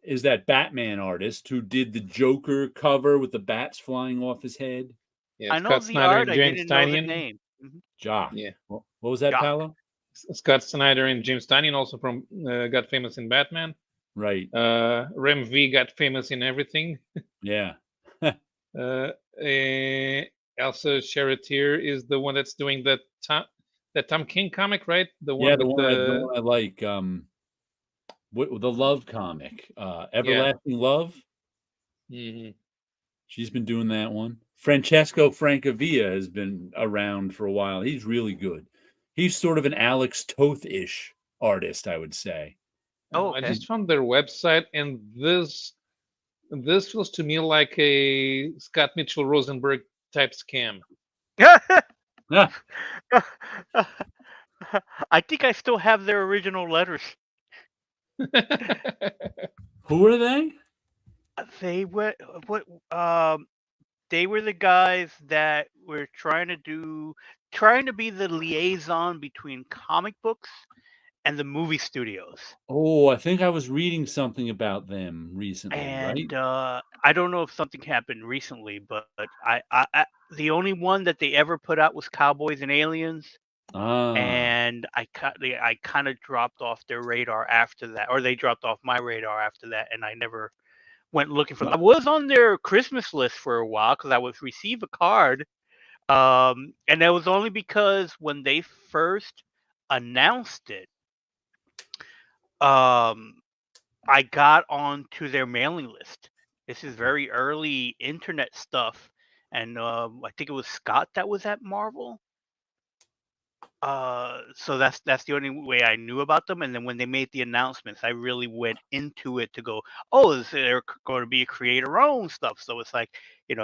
is that Batman artist who did the Joker cover with the bats flying off his head. Yeah, I know Scott the Snyder art. and I James didn't know the Tynion. name. Jock. Yeah. What was that, Jock. Paolo? Scott Snyder and James Tynion also from got famous in Batman. Right. Rem V got famous in everything. Yeah. Elsa Charretier is the one that's doing that Tom King comic, right? The one Yeah, the with one I like. The love comic, yeah. Everlasting Love. Mhm. She's been doing that one. Francesco Francavilla has been around for a while. He's really good. He's sort of an Alex Toth-ish artist, I would say. Oh, I okay. just found their website, and this feels to me like a Scott Mitchell Rosenberg type scam. Ah, I think I still have their original letters. who are they? They were what? They were the guys that were trying to be the liaison between comic books and the movie studios. Oh, I think I was reading something about them recently, right? And I don't know if something happened recently, but I the only one that they ever put out was Cowboys and Aliens, Ah, and I kind of dropped off their radar after that, or they dropped off my radar after that, and I never went looking for them. I was on their Christmas list for a while because I would receive a card, and that was only because when they first announced it, um, I got onto their mailing list. This is very early internet stuff, and I think it was Scott that was at Marvel. So that's the only way I knew about them. And then when they made the announcements, I really went into it to go, oh, they're going to be creator-owned stuff. So it's like,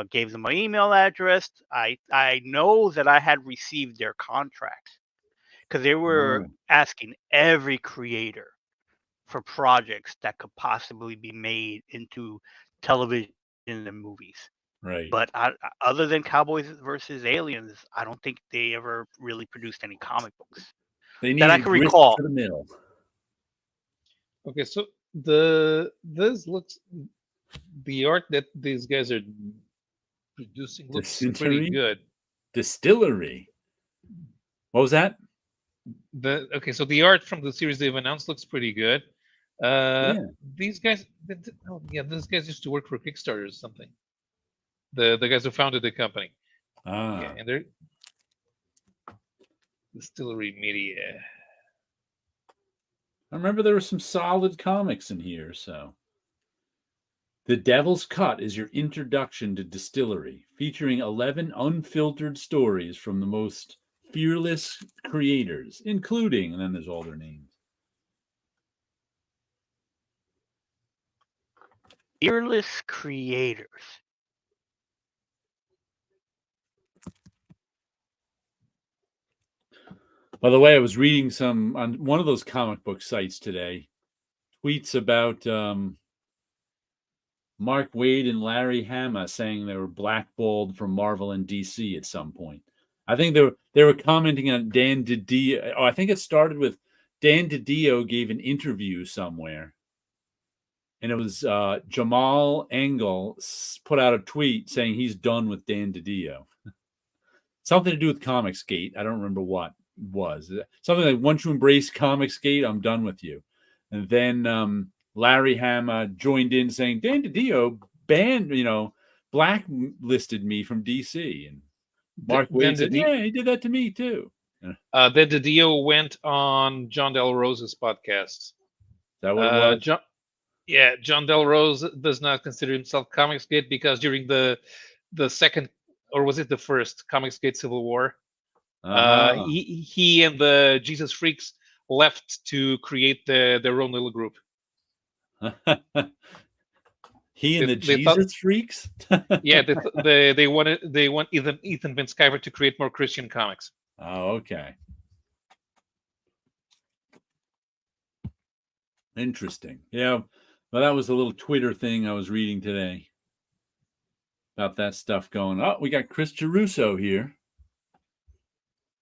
gave them my email address. I know that I had received their contracts because they were oh, asking every creator for projects that could possibly be made into television and movies. right. But other than Cowboys versus Aliens, I don't think they ever really produced any comic books They that I needed can grist recall. for the mill. Okay, so the art that these guys are producing looks pretty Distillery? good. Distillery. What was that? So the art from the series they've announced looks pretty good. Yeah. These guys, oh yeah, these guys used to work for Kickstarter or something. The guys who founded the company. Yeah, Ah. and they're Distillery Media. I remember there were some solid comics in here, so. The Devil's Cut is your introduction to Distillery, featuring 11 unfiltered stories from the most fearless creators, including, and then there's all their names. Fearless creators. By the way, I was reading some on one of those comic book sites today, tweets about Mark Waid and Larry Hama saying they were blackballed from Marvel and DC at some point. I think they were commenting on Dan DiDio. Oh, I think it started with Dan DiDio gave an interview somewhere, and it was Jamal Engel put out a tweet saying he's done with Dan DiDio. Something to do with Comicsgate. I don't remember what it was. Something like, once you embrace Comicsgate, I'm done with you. And then Larry Hama joined in saying Dan DiDio blacklisted me from DC. And Mark Waid said, yeah, he did that to me too. Then DiDio went on John Del Rose's podcast. Is that what it was? John Del Rose does not consider himself Comicsgate because during the second, or was it the first, Comicsgate Civil War, he and the Jesus Freaks left to create their own little group. He and the Jesus Freaks? Yeah, they want Ethan Van Sciver to create more Christian comics. Oh, okay. Interesting. Yeah. Well, that was a little Twitter thing I was reading today about that stuff going. Oh, we got Chris Geruso here.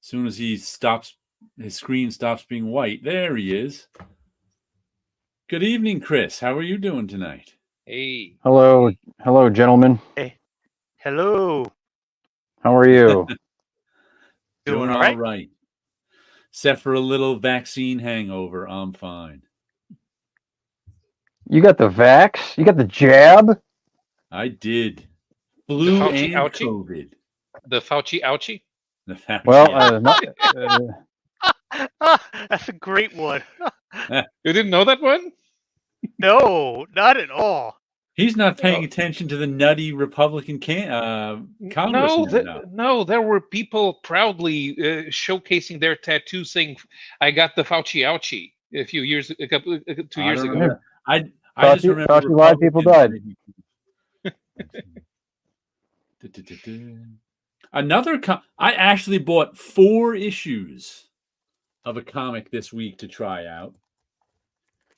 As soon as he stops, his screen stops being white. There he is. Good evening, Chris. How are you doing tonight? Hey. Hello, gentlemen. Hey, hello. How are you? Doing all right. Except for a little vaccine hangover, I'm fine. You got the vax? You got the jab? I did. Flu and COVID. The Fauci ouchie. Well, That's a great one. You didn't know that one? No, not at all. He's not paying Oh. attention to the nutty Republican No, congressman. no, there were people proudly showcasing their tattoos saying, "I got the Fauci ouchie" a few years, a couple, 2 years ago. Remember. I just Fauci, remember Fauci lied, people died. Another I actually bought 4 issues of a comic this week to try out,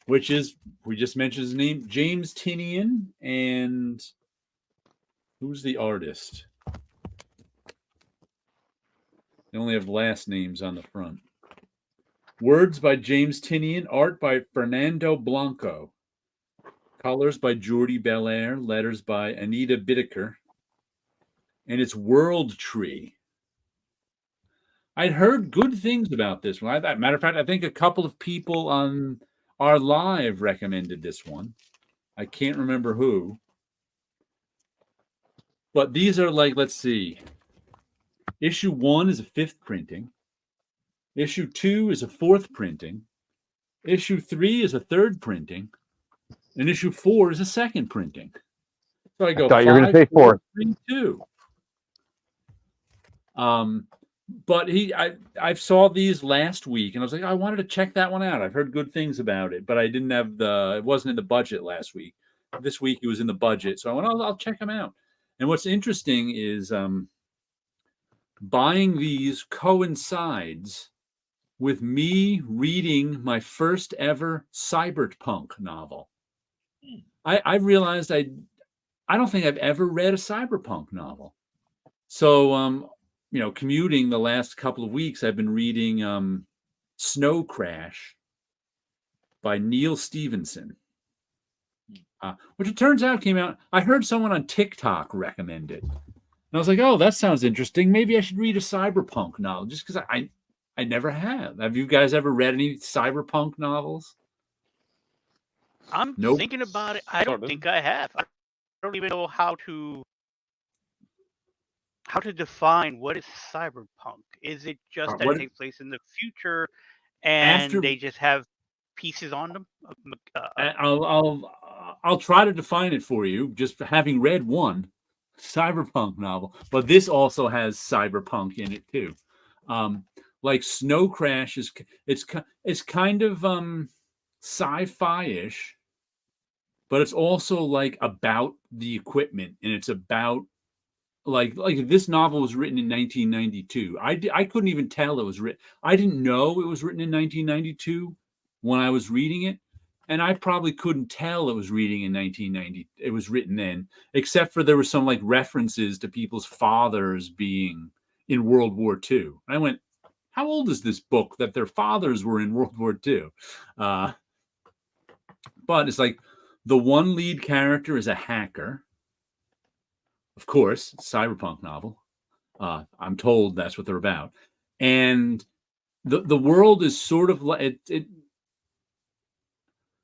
which is, we just mentioned his name, James Tynion, and who's the artist? They only have last names on the front. Words by James Tynion, art by Fernando Blanco, colors by Jordi Belair, letters by Anita Bittaker, and it's World Tree. I'd heard good things about this one. Matter of fact, I think a couple of people on our live recommended this one. I can't remember who. But these are like, let's see. Issue 1 is a 5th printing. Issue 2 is a 4th printing. Issue 3 is a 3rd printing. And issue 4 is a 2nd printing. So I go, thought you were going to say 4th. 3, 2. But I saw these last week, and I was like, I wanted to check that one out. I've heard good things about it, but I didn't have it wasn't in the budget last week. This week it was in the budget, so I went, I'll check them out. And what's interesting is buying these coincides with me reading my first ever cyberpunk novel. I realized I don't think I've ever read a cyberpunk novel. So commuting the last couple of weeks, I've been reading Snow Crash by Neil Stevenson, which it turns out came out. I heard someone on TikTok recommend it. And I was like, oh, that sounds interesting. Maybe I should read a cyberpunk novel, just because I never have. Have you guys ever read any cyberpunk novels? I'm thinking about it. I don't think I have. I don't even know how to define what is cyberpunk. Is it just that it takes place in the future and they just have pieces on them? I'll try to define it for you, just having read one cyberpunk novel, but this also has cyberpunk in it too. Like Snow Crash it's kind of sci-fi-ish, but it's also like about the equipment, and it's about like this novel was written in 1992. I couldn't even tell it was written. I didn't know it was written in 1992 when I was reading it, and I probably couldn't tell it was reading in 1990. It was written then, except for there were some like references to people's fathers being in World War II. And I went, how old is this book that their fathers were in World War II? But it's like the one lead character is a hacker. Of course, cyberpunk novel. I'm told that's what they're about. And the world is sort of like it.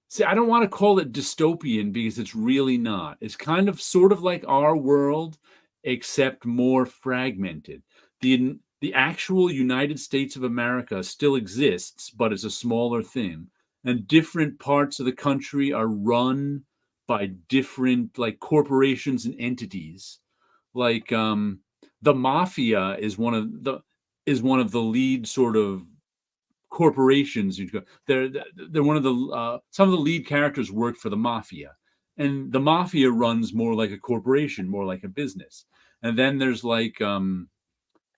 See, I don't want to call it dystopian because it's really not. It's kind of sort of like our world, except more fragmented. The actual United States of America still exists, but it's a smaller thing. And different parts of the country are run by different like corporations and entities. Like the mafia is one of the lead sort of corporations. They're one of the some of the lead characters work for the mafia, and the mafia runs more like a corporation, more like a business. And then there's like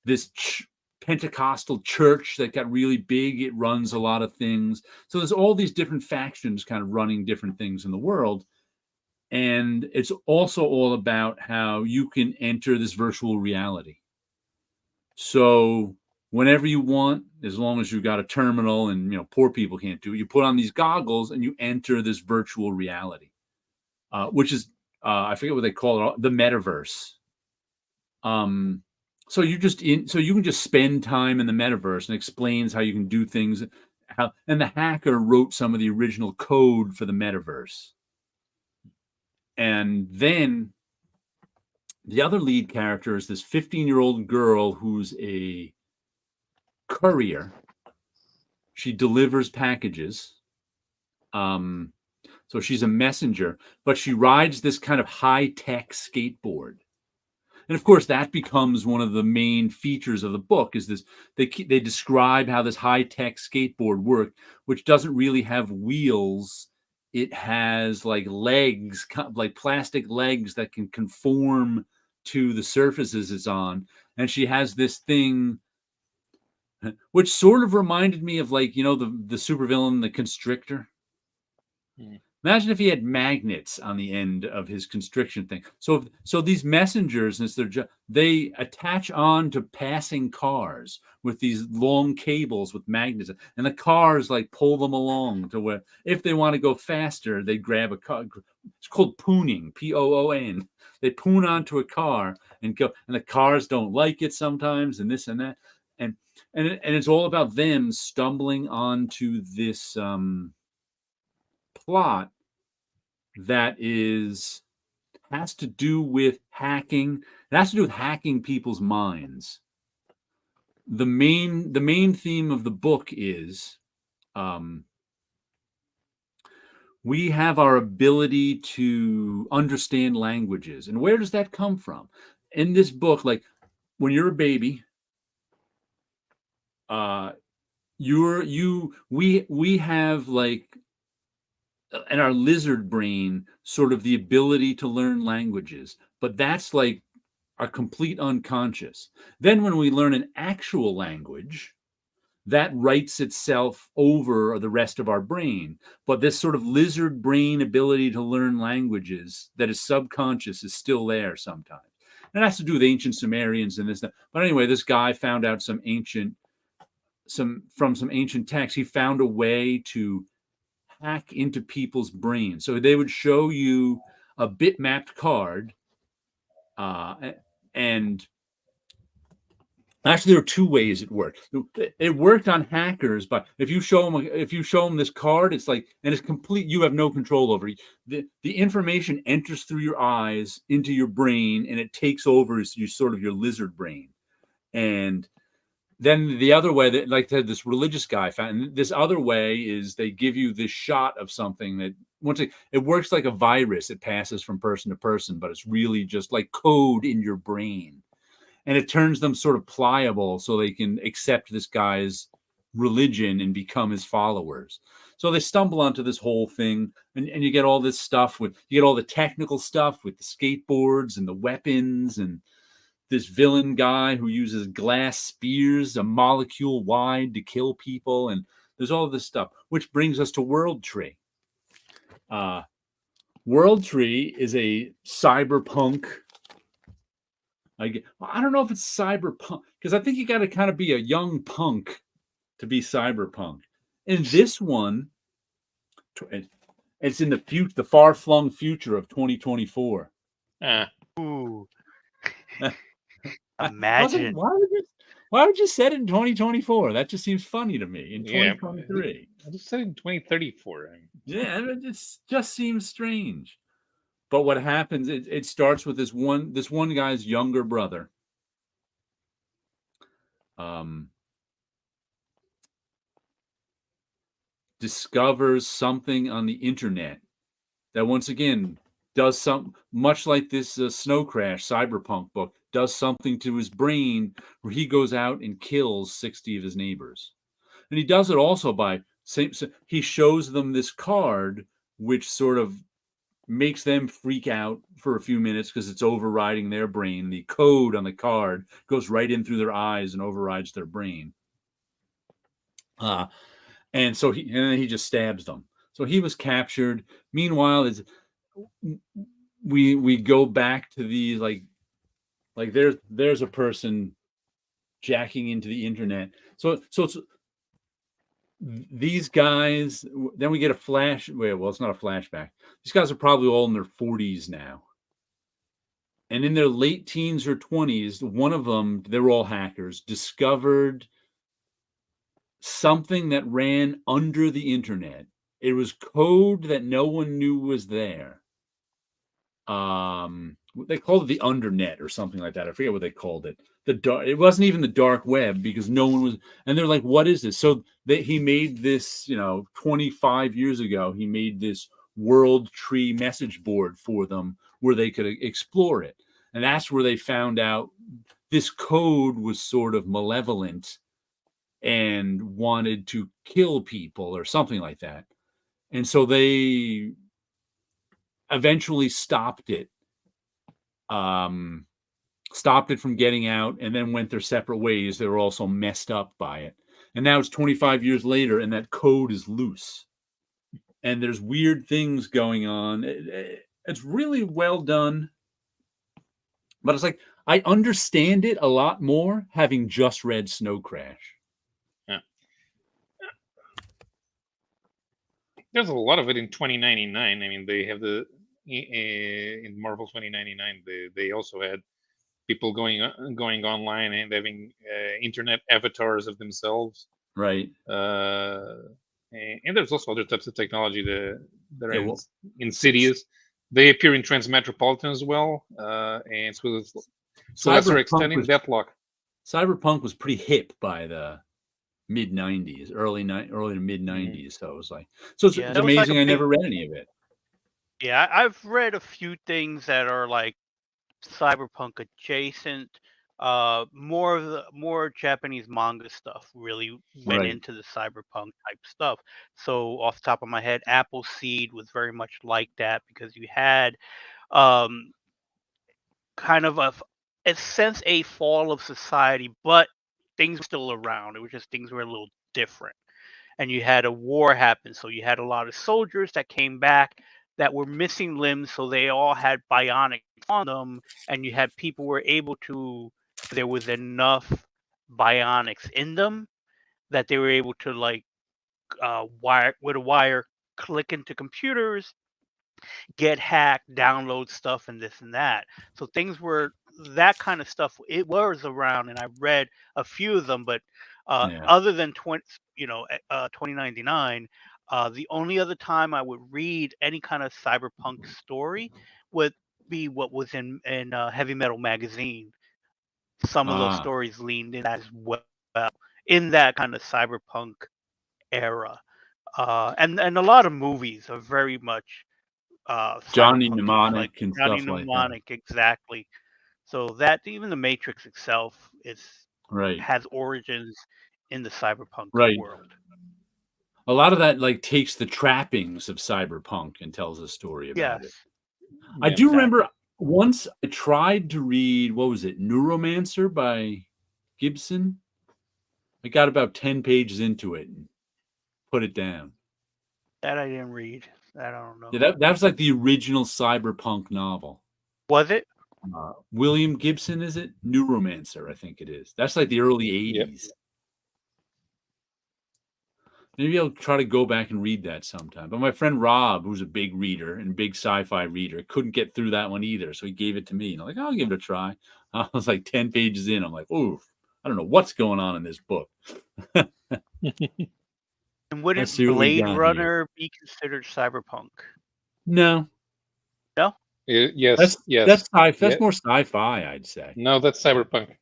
this Pentecostal church that got really big. It runs a lot of things. So there's all these different factions kind of running different things in the world. And it's also all about how you can enter this virtual reality. So whenever you want, as long as you've got a terminal, and poor people can't do it, you put on these goggles and you enter this virtual reality, which is I forget what they call it, the metaverse. So you can just spend time in the metaverse, and explains how you can do things. And the hacker wrote some of the original code for the metaverse. And then the other lead character is this 15-year-old girl who's a courier. She delivers packages. So she's a messenger, but she rides this kind of high-tech skateboard. And of course, that becomes one of the main features of the book. Is this they describe how this high-tech skateboard works, which doesn't really have wheels. It has like legs, like plastic legs that can conform to the surfaces it's on. And she has this thing, which sort of reminded me of, like, the supervillain, the Constrictor. Imagine if he had magnets on the end of his constriction thing. So these messengers, they attach on to passing cars with these long cables with magnets, and the cars like pull them along to where if they want to go faster, they grab a car. It's called pooning, P-O-O-N. They poon onto a car and go, and the cars don't like it sometimes, and this and that, and it's all about them stumbling onto this plot that has to do with hacking. It has to do with hacking people's minds. The main theme of the book is we have our ability to understand languages. And where does that come from? In this book, like when you're a baby, we have, like, in our lizard brain, sort of the ability to learn languages, but that's like our complete unconscious. Then when we learn an actual language, that writes itself over the rest of our brain. But this sort of lizard brain ability to learn languages that is subconscious is still there sometimes. And it has to do with ancient Sumerians and this stuff. But anyway, this guy found out some ancient texts. He found a way to hack into people's brains. So they would show you a bitmapped card, and actually there are two ways it worked. It worked on hackers, but if you show them this card, it's like, and it's complete. You have no control over it. The information enters through your eyes into your brain, and it takes over your lizard brain. And then the other way, that, like, this religious guy found, and this other way is they give you this shot of something that it works like a virus. It passes from person to person, but it's really just like code in your brain, and it turns them sort of pliable so they can accept this guy's religion and become his followers. So they stumble onto this whole thing, and you get all this stuff you get all the technical stuff with the skateboards and the weapons, and this villain guy who uses glass spears a molecule wide to kill people, and there's all this stuff, which brings us to World Tree. World Tree is a cyberpunk. I don't know if it's cyberpunk, because I think you got to kind of be a young punk to be cyberpunk. In this one, it's in the far-flung future of 2024. Ooh. Imagine. Why would you set it in 2024? That just seems funny to me. In 2023, I just said in 2034. Yeah, it just seems strange. But what happens? It starts with this one guy's younger brother. Discovers something on the internet that, once again, does some, much like this Snow Crash cyberpunk book, does something to his brain where he goes out and kills 60 of his neighbors. And he does it also he shows them this card, which sort of makes them freak out for a few minutes because it's overriding their brain. The code on the card goes right in through their eyes and overrides their brain. And then he just stabs them. So he was captured. Meanwhile, we go back to the like there's a person jacking into the internet. So it's these guys. Then we get a flash. Well, it's not a flashback. These guys are probably all in their 40s now, and in their late teens or 20s, one of them, they're all hackers, discovered something that ran under the internet. It was code that no one knew was there. they called it the undernet or something like that. I forget what they called it. It wasn't even the dark web because no one was. And they're like, "What is this?" So he made this, 25 years ago. He made this World Tree message board for them where they could explore it, and that's where they found out this code was sort of malevolent and wanted to kill people or something like that. And so they eventually stopped it from getting out, and then went their separate ways. They were also messed up by it. And now it's 25 years later, and that code is loose. And there's weird things going on. It's really well done. But it's like, I understand it a lot more having just read Snow Crash. Yeah. There's a lot of it in 2099. I mean, they have in Marvel 2099. They also had people going online and having internet avatars of themselves. Right. And there's also other types of technology that are insidious. They appear in Transmetropolitan as well, and so that's their extending Deathlock. Cyberpunk was pretty hip by the mid 90s, early to mid 90s. So it was like, it's amazing. I never read any of it. Yeah, I've read a few things that are like cyberpunk adjacent. More Japanese manga stuff really went into the cyberpunk type stuff. So off the top of my head, Appleseed was very much like that because you had kind of a sense a fall of society, but things were still around. It was just things were a little different. And you had a war happen, so you had a lot of soldiers that came back that were missing limbs, so they all had bionics on them, and you had people who were able to, there was enough bionics in them that they were able to wire click into computers, get hacked, download stuff, and this and that. So things were that kind of stuff. It was around, and I read a few of them, but other than 2099, the only other time I would read any kind of cyberpunk story would be what was in Heavy Metal magazine. Some of those stories leaned in as well in that kind of cyberpunk era, and a lot of movies are very much Johnny Mnemonic and Johnny stuff like Mnemonic, exactly. So that even the Matrix itself has origins in the cyberpunk world. A lot of that takes the trappings of cyberpunk and tells a story about it. I do remember once I tried to read, what was it, Neuromancer by Gibson. I got about 10 pages into it and put it down. That I didn't read. I don't know. Yeah, that was like the original cyberpunk novel. Was it? William Gibson, is it? Neuromancer, I think it is. That's like the early 80s. Yep. Maybe I'll try to go back and read that sometime. But my friend Rob, who's a big reader and big sci-fi reader, couldn't get through that one either. So he gave it to me. And I'm like, I'll give it a try. I was like 10 pages in. I'm like, ooh, I don't know what's going on in this book. And would Blade Runner be considered cyberpunk? No. No? Yes. That's more sci-fi, I'd say. No, that's cyberpunk.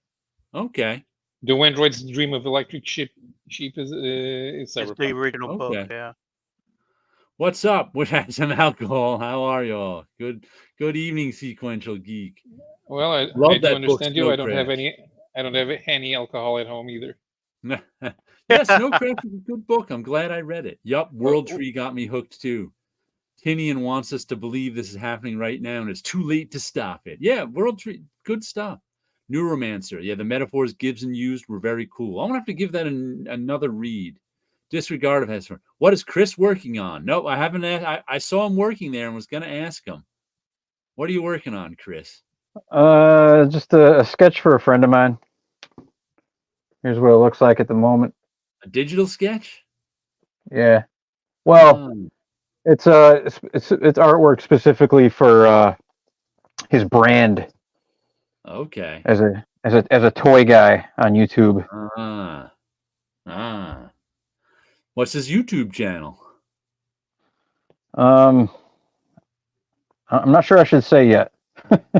Okay. Do Androids Dream of Electric Sheep is cyberpunk. It's the original book, yeah. What's up? We had some alcohol. How are y'all? Good evening, Sequential Geek. Well, I do understand you. I don't have any alcohol at home either. Yeah, Snow Crash is a good book. I'm glad I read it. Yup, World Tree got me hooked too. Tinian wants us to believe this is happening right now, and it's too late to stop it. Yeah, World Tree, good stuff. Neuromancer. Yeah, the metaphors Gibson used were very cool. I'm going to have to give that another read. Disregard of Hesper. What is Chris working on? No, I haven't asked. I saw him working there and was going to ask him. What are you working on, Chris? Just a sketch for a friend of mine. Here's what it looks like at the moment. A digital sketch? Yeah. Well, it's artwork specifically for his brand. Okay. As a toy guy on YouTube. What's his YouTube channel? I'm not sure I should say yet.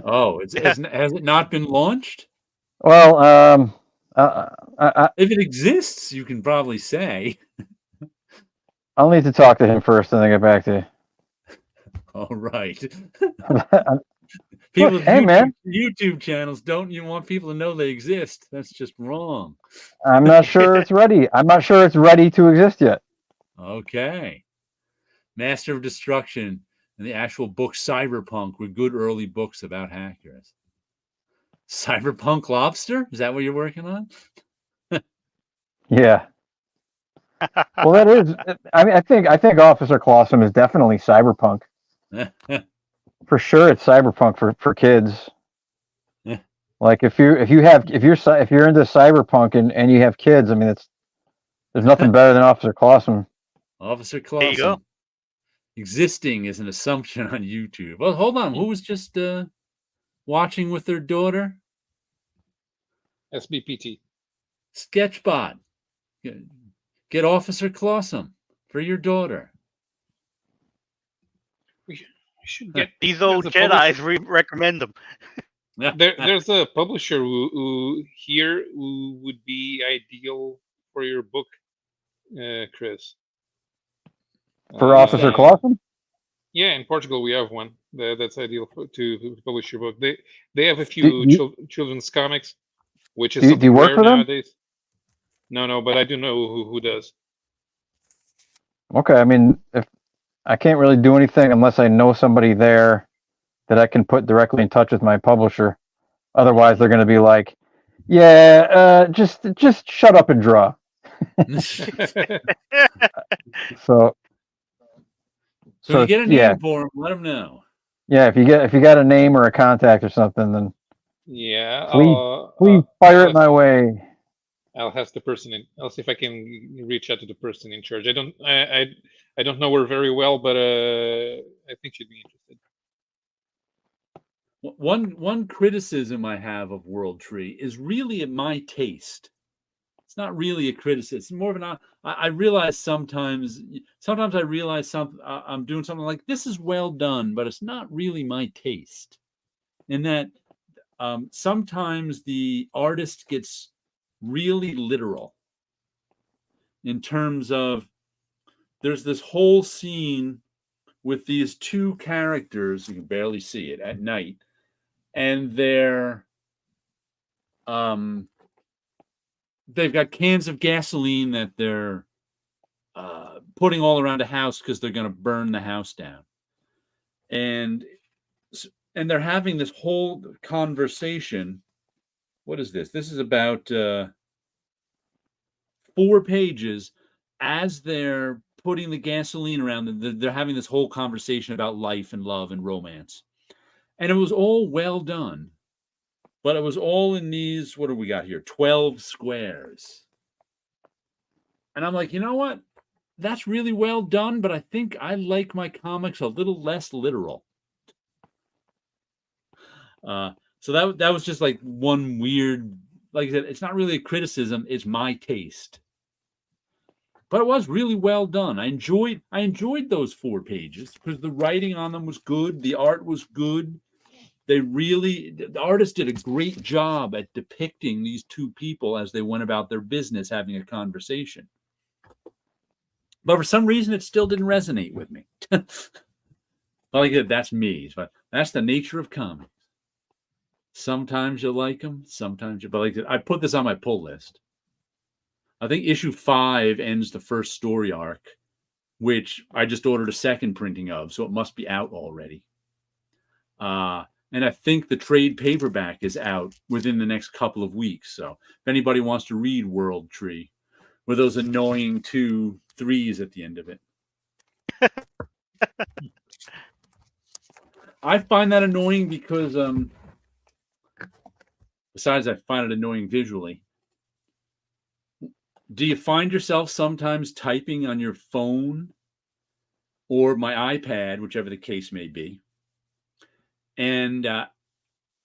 Oh, has it not been launched? Well, I, If it exists, you can probably say. I'll need to talk to him first and then get back to All right. you. People Look, with hey man, YouTube channels don't you want people to know they exist? That's just wrong. I'm not sure it's ready. I'm not sure it's ready to exist yet. Okay. Master of Destruction and the actual book Cyberpunk were good early books about hackers. Cyberpunk Lobster? Is that what you're working on? Yeah. Well, that is. I mean, I think Officer Clawsome is definitely cyberpunk for sure. It's cyberpunk for kids. Like if you're into cyberpunk and you have kids, I mean, there's nothing better than Officer Clawsome. Officer There you go. Clawson. Existing is an assumption on YouTube. Well, hold on. Who was just watching with their daughter? SBPT. Sketchbot. Get Officer Clawsome for your daughter. We should get These old there's a publisher- Jedis recommend them. There's a publisher who would be ideal for your book, Chris. For Officer Clawsome? Yeah, in Portugal we have one that's ideal to publish your book. They have a few children's comics, which is do something you work rare for them? nowadays. No, but I do know who does. Okay, I mean, if I can't really do anything unless I know somebody there that I can put directly in touch with my publisher. Otherwise, they're going to be like, "Yeah, just shut up and draw." So So you get a name for them, let them know. Yeah, if you got a name or a contact or something, then yeah, please fire it my way. I'll ask the person I'll see if I can reach out to the person in charge. I don't know her very well, but I think she'd be interested. One criticism I have of World Tree is really at my taste. It's not really a criticism. It's more of an. I realize sometimes I realize I'm doing something like this is well done, but it's not really my taste. In that sometimes the artist gets really literal in terms of there's this whole scene with these two characters, you can barely see it at night, and they've got cans of gasoline that they're putting all around the house because they're going to burn the house down, and they're having this whole conversation. What is this? This is about 4 pages as they're putting the gasoline around them. They're having this whole conversation about life and love and romance. And it was all well done, but it was all in these, what do we got here? 12 squares. And I'm like, you know what? That's really well done, but I think I like my comics a little less literal. So that was just like one weird, like I said, it's not really a criticism, it's my taste. But it was really well done. I enjoyed those 4 pages because the writing on them was good, the art was good. The artist did a great job at depicting these two people as they went about their business having a conversation. But for some reason, it still didn't resonate with me. But like that, that's me. That's the nature of comics. Sometimes you like them, sometimes you. But like I put this on my pull list. I think issue 5 ends the first story arc, which I just ordered a second printing of, so it must be out already. And I think the trade paperback is out within the next couple of weeks. So if anybody wants to read World Tree with those annoying 2 3s at the end of it. I find that annoying because besides I find it annoying visually. Do you find yourself sometimes typing on your phone or my iPad, whichever the case may be? And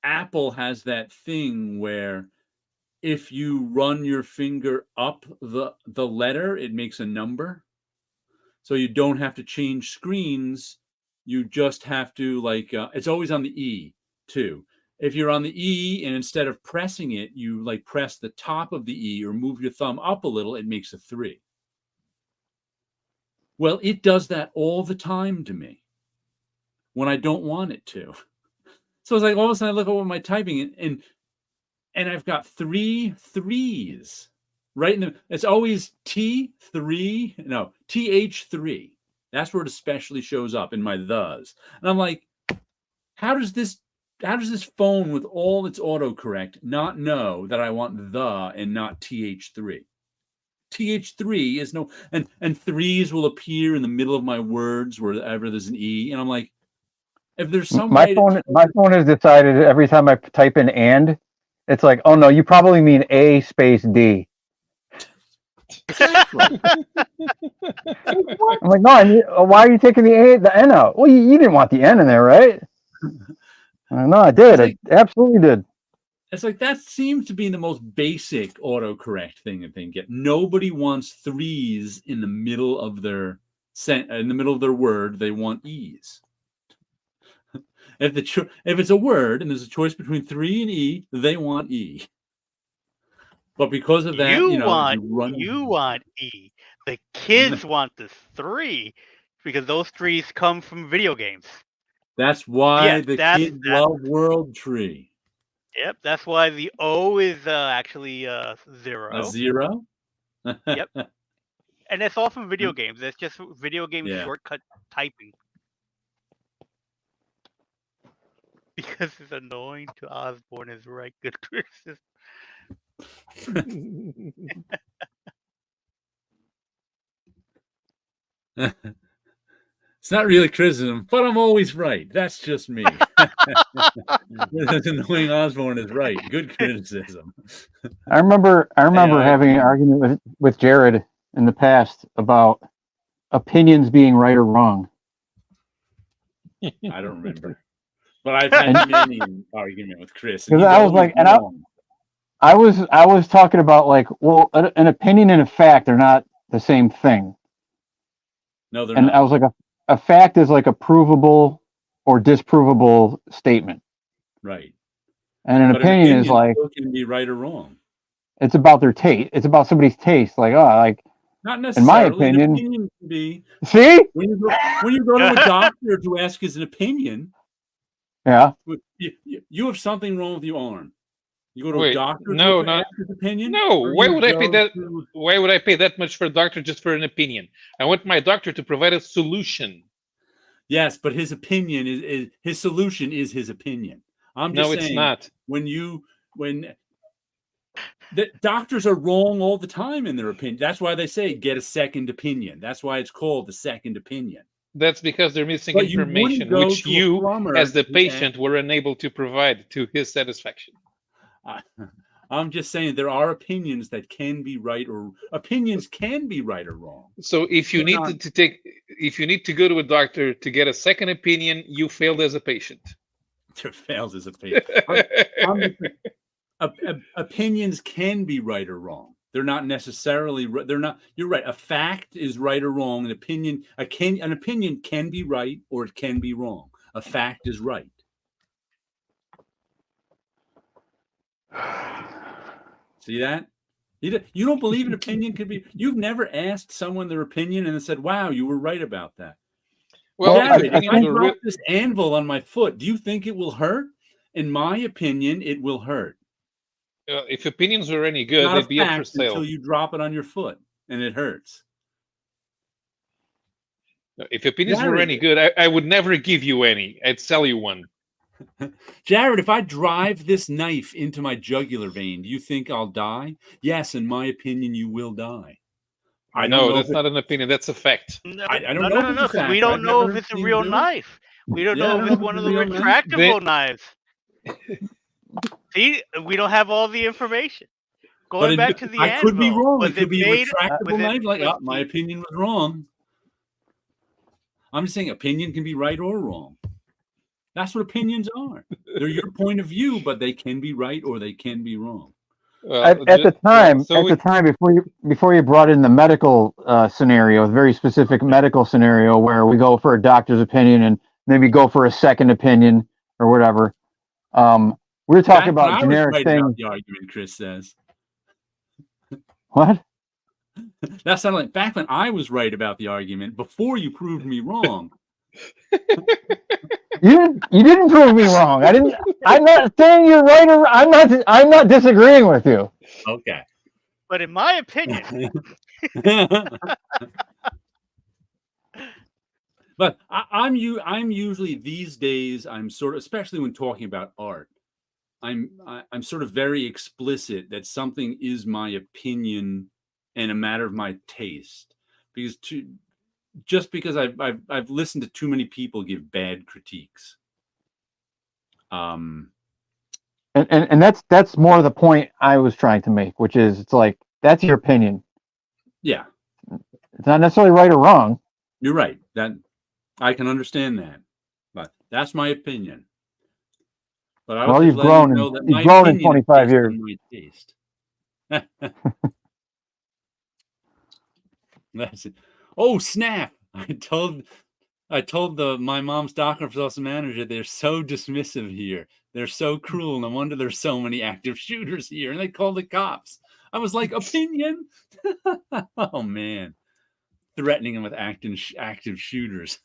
Apple has that thing where if you run your finger up the letter, it makes a number. So you don't have to change screens. You just have to it's always on the E. 2. If you're on the E and instead of pressing it, you like press the top of the E or move your thumb up a little, it makes a 3. Well, it does that all the time to me when I don't want it to. So it's like all of a sudden I look at what I'm typing and I've got 3 3s right in the. It's always T3, no, TH3. That's where it especially shows up in my thes. And I'm like, how does this phone with all its autocorrect not know that I want the and not TH3? TH3 is no, and threes will appear in the middle of my words wherever there's an E. And I'm like, if there's some my phone has decided every time I type in "and," it's like, oh no, you probably mean A space D. Exactly. I'm like, no, why are you taking the N out? Well, you didn't want the N in there, right? No, I did. Like, I absolutely did. It's like that seems to be the most basic autocorrect thing that they can get. Nobody wants threes in the middle of their word. They want E's. If it's a word and there's a choice between 3 and E, they want E. But because of that, you want E. The kids want the 3 because those 3s come from video games. That's why kids love World Tree. Yep, that's why the O is actually 0. A 0? Yep. And that's all from video games. That's just video game shortcut typing. Because it's annoying to Osborne is right. Good criticism. It's not really criticism, but I'm always right. That's just me. Annoying Osborne is right. Good criticism. I remember having an argument with Jared in the past about opinions being right or wrong. I don't remember, but I've had many argument with Chris. Because I was like, I was talking about like, well, an opinion and a fact are not the same thing. No, they're not. And I was like, a fact is like a provable or disprovable statement. Right. And an opinion is like, it can be right or wrong. It's about their taste. It's about somebody's taste. Like, not necessarily. In my opinion, can be, see, when you go to a doctor to ask his opinion, yeah, you have something wrong with your arm. You go to a doctor. No, to ask his opinion. No, why would I pay that? Why would I pay that much for a doctor just for an opinion? I want my doctor to provide a solution. Yes, but his opinion is his solution is his opinion. I'm just saying, it's not. When the doctors are wrong all the time in their opinion. That's why they say get a second opinion. That's why it's called the second opinion. That's because they're missing information, which you, as the patient, were unable to provide to his satisfaction. I'm just saying there are opinions that can be right, or opinions can be right or wrong. So if you need if you need to go to a doctor to get a second opinion, you failed as a patient. You failed as a patient. Opinions can be right or wrong. They're not necessarily. They're not. You're right. A fact is right or wrong. An opinion can be right or it can be wrong. A fact is right. See that? You don't believe an opinion could be. You've never asked someone their opinion and said, "Wow, you were right about that." Well, if I drop this anvil on my foot, do you think it will hurt? In my opinion, it will hurt. If opinions were any good, they'd be up for sale. Until you drop it on your foot and it hurts. If opinions were any good, I would never give you any. I'd sell you one. Jared, if I drive this knife into my jugular vein, do you think I'll die? Yes, in my opinion, you will die. I know that's not an opinion. That's a fact. No, I don't know. Because we don't know if it's a real knife. We don't know if it's one of the retractable knives. See, we don't have all the information. Going back to the anvil, I could be wrong. It could be a retractable knife. Like, my opinion was wrong. I'm just saying, opinion can be right or wrong. That's what opinions are. They're your point of view, but they can be right or they can be wrong. At the time, before you brought in the medical scenario, a very specific medical scenario where we go for a doctor's opinion and maybe go for a second opinion or whatever. We were talking Back when about I was generic right things. about the argument, Chris says. What? That sounded like back when I was right about the argument before you proved me wrong. You didn't prove me wrong. I'm not saying you're right or I'm not disagreeing with you. Okay. But in my opinion, But I'm usually these days I'm sort of, especially when talking about art, I'm sort of very explicit that something is my opinion and a matter of my taste, because because I've listened to too many people give bad critiques. And that's more the point I was trying to make, which is it's like that's your opinion. Yeah, it's not necessarily right or wrong. You're right. That I can understand that, but that's my opinion. But I was you've grown in 25 years. My taste. That's it. Oh snap! I told my mom's doctor office manager they're so dismissive here. They're so cruel. No wonder there's so many active shooters here, and they called the cops. I was like, opinion. Oh man, threatening them with active shooters.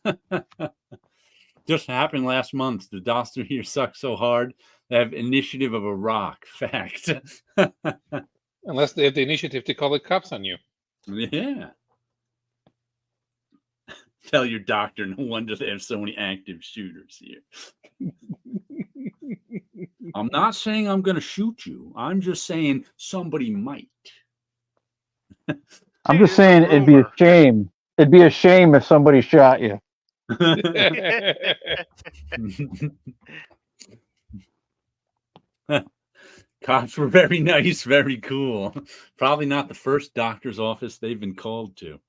Just happened last month. The doctor here sucks so hard. They have initiative of a rock. Fact. Unless they have the initiative to call the cops on you. Yeah. Tell your doctor, no wonder they have so many active shooters here. I'm not saying I'm going to shoot you. I'm just saying somebody might. I'm just saying it'd be a shame. It'd be a shame if somebody shot you. Cops were very nice, very cool. Probably not the first doctor's office they've been called to.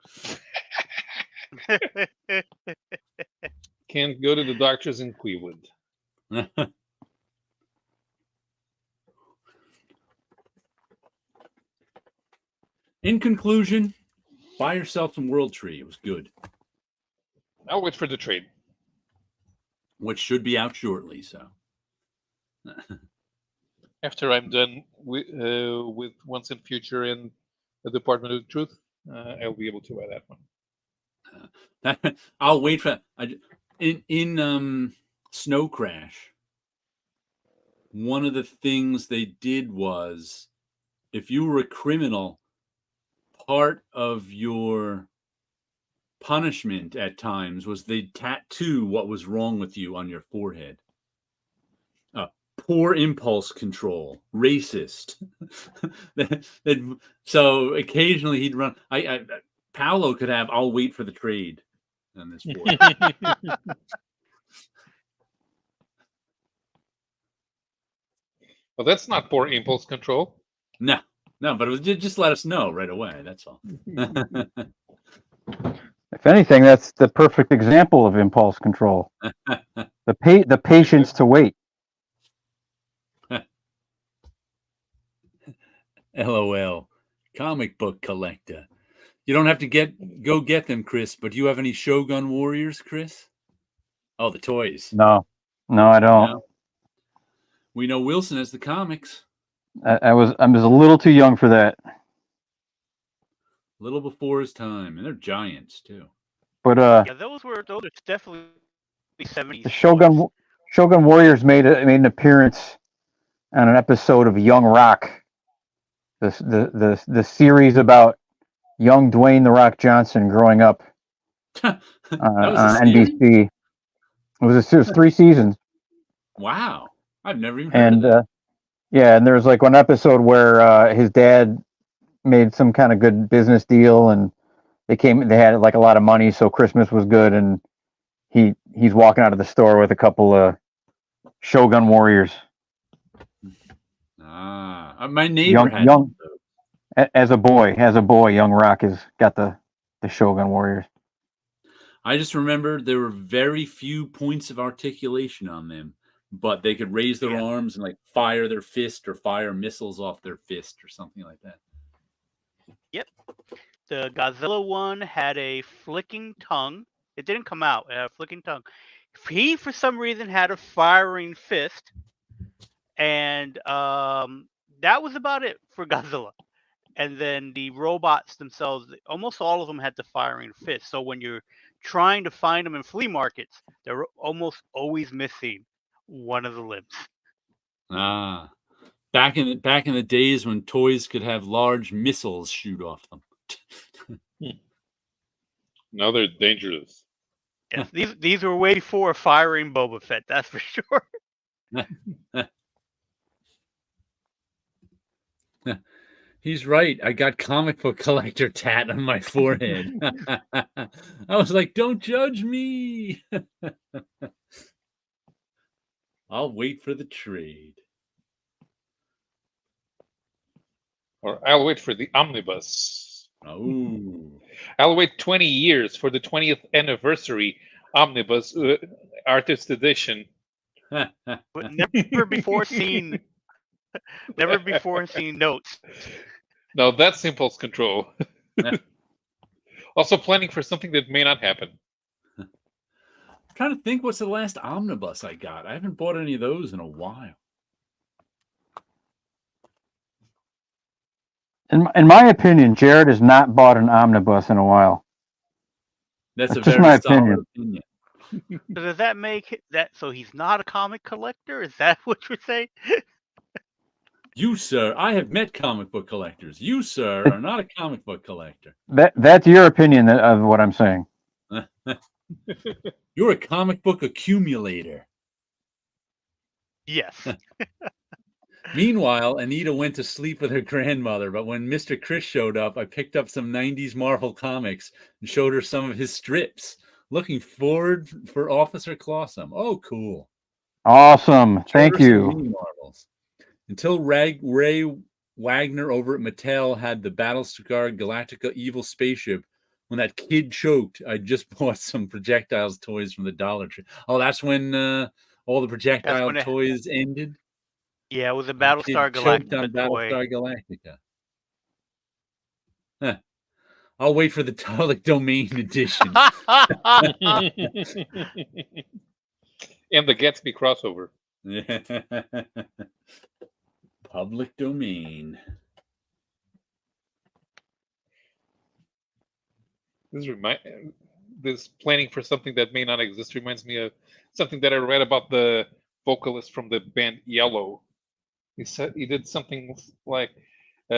Can't go to the doctors in Cleveland. In conclusion, buy yourself some World Tree. It was good. I'll wait for the trade, which should be out shortly. So, after I'm done with Once and Future and the Department of Truth, I'll be able to buy that one. I'll wait for in Snow Crash. One of the things they did was, if you were a criminal, part of your punishment at times was they'd tattoo what was wrong with you on your forehead. Poor impulse control, racist. So occasionally he'd run. Paulo could have, I'll wait for the trade on this forehead. Well, that's not poor impulse control. No, but it was just let us know right away. That's all. If anything, that's the perfect example of impulse control. The patience to wait. LOL. Comic book collector. You don't have to go get them, Chris, but do you have any Shogun Warriors, Chris? Oh, the toys. No, I don't. No. We know Wilson has the comics. I was a little too young for that. A little before his time, and they're giants too. But those are definitely 70s. The Shogun Warriors made an appearance on an episode of Young Rock, the series about young Dwayne "The Rock" Johnson growing up on NBC. It was 3 seasons. Wow, I've never even heard of that. And there was like one episode where his dad made some kind of good business deal, and they had like a lot of money, so Christmas was good, and he's walking out of the store with a couple of Shogun Warriors. My neighbor had young as a boy, Young Rock has got the Shogun Warriors. I just remember there were very few points of articulation on them, but they could raise their arms and like fire their fist or fire missiles off their fist or something like that. Yep. The Godzilla one had a flicking tongue. It didn't come out. It had a flicking tongue. He, for some reason, had a firing fist. and that was about it for Godzilla. And then the robots themselves, almost all of them had the firing fist. So when you're trying to find them in flea markets, they're almost always missing one of the limbs. Ah, back in the days when toys could have large missiles shoot off them. Now they're dangerous. Yes, these were way before firing Boba Fett. That's for sure. He's right. I got comic book collector tat on my forehead. I was like, don't judge me. I'll wait for the trade. Or I'll wait for the omnibus. Oh. I'll wait 20 years for the 20th anniversary omnibus artist edition. But never before seen notes. No, that's impulse control. Also planning for something that may not happen. I'm trying to think what's the last omnibus I got. I haven't bought any of those in a while. In my opinion, Jared has not bought an omnibus in a while. That's a just very my solid opinion. So does that make that so he's not a comic collector? Is that what you're saying? You, sir, I have met comic book collectors. You, sir, are not a comic book collector. That's your opinion of what I'm saying. You're a comic book accumulator. Yes. Meanwhile, Anita went to sleep with her grandmother, but when Mr. Chris showed up, I picked up some 90s Marvel comics and showed her some of his strips. Looking forward for Officer Clawsome. Oh, cool. Awesome. Thank you. Marvels. Until Ray Wagner over at Mattel had the Battlestar Galactica evil spaceship, when that kid choked, I just bought some projectiles toys from the Dollar Tree. Oh, that's when all the projectile toys ended? Yeah, it was a Battlestar Galactica toy. Battlestar Galactica. Huh. I'll wait for the public domain edition. And the Gatsby crossover. Public domain. This planning for something that may not exist reminds me of something that I read about the vocalist from the band Yellow. He said he did something like he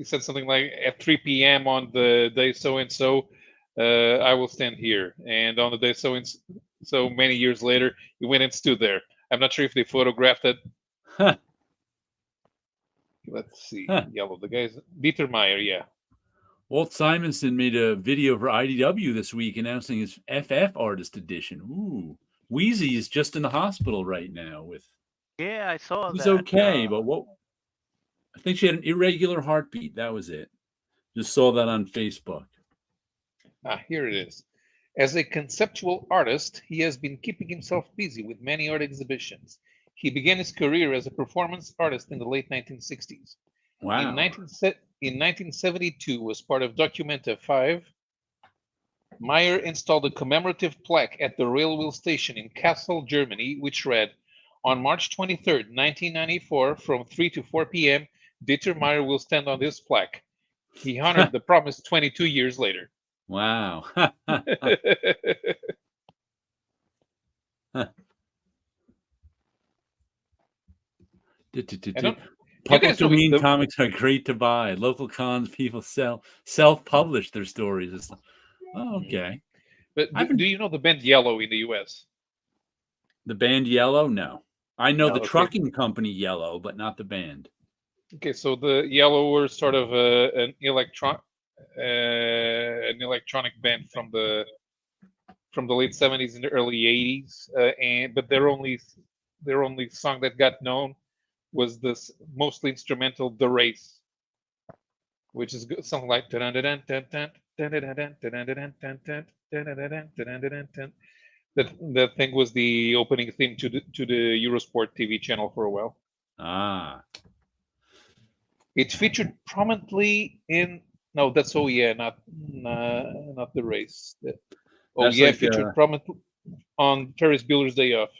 said something like at 3 p.m. on the day so and so, I will stand here, and on the day so and so many years later, he went and stood there. I'm not sure if they photographed it. Huh. Let's see. Yellow. The guy's Dieter Meyer. Yeah. Walt Simonson made a video for IDW this week announcing his FF Artist Edition. Ooh. Wheezy is just in the hospital right now with. Yeah, I saw He's that. okay, but what? I think she had an irregular heartbeat. That was it. Just saw that on Facebook. Here it is. As a conceptual artist, he has been keeping himself busy with many art exhibitions. He began his career as a performance artist in the late 1960s. Wow. In 1972, as part of Documenta 5, Meyer installed a commemorative plaque at the railway station in Kassel, Germany, which read, "On March 23rd, 1994, from 3 to 4 p.m., Dieter Meyer will stand on this plaque." He honored the promise 22 years later. Wow. Public domain comics are great to buy. Local cons, people self-publish their stories. Oh, okay. But do you know the band Yellow in the U.S.? The band Yellow? No. I know the trucking company Yellow, but not the band. Okay, so the Yellow were sort of an electronic band from the late 70s and the early 80s, but their only song that got known was this mostly instrumental "The Race," which is something like that thing was the opening theme to the Eurosport TV channel for a while. It featured prominently in not The Race. Featured prominently on Ferris Bueller's Day Off.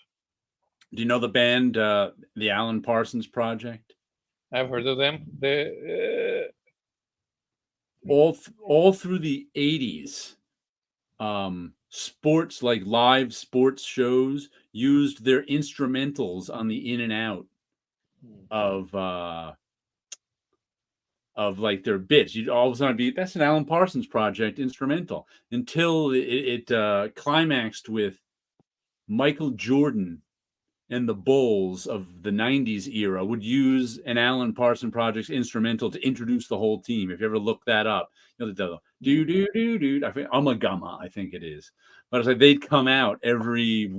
Do you know the band, the Alan Parsons Project? I've heard of them. All through the 80s, sports, like live sports shows, used their instrumentals on the in and out of like their bits. You'd all of a sudden be, that's an Alan Parsons Project instrumental, until it climaxed with Michael Jordan and the Bulls of the 90s era would use an Alan Parsons Project instrumental to introduce the whole team. If you ever look that up, you'll do I think Umagama, I think it is. But it's like they'd come out every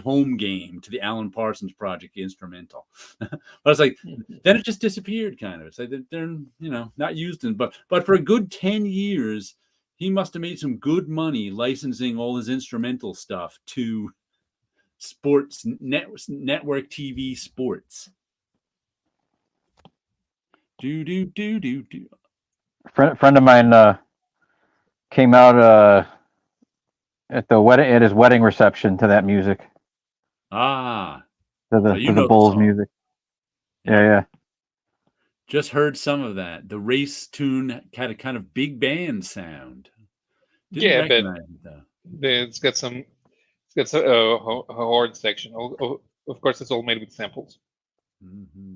home game to the Alan Parsons Project instrumental. But it's like then it just disappeared, kind of. It's like they're not used in, but for a good 10 years, he must have made some good money licensing all his instrumental stuff to sports network TV sports. Friend of mine came out at his wedding reception to that music. To the Bulls music. Yeah. Just heard some of that. The race tune had a kind of big band sound. But it's got a horn section. Of course, it's all made with samples. Mm-hmm.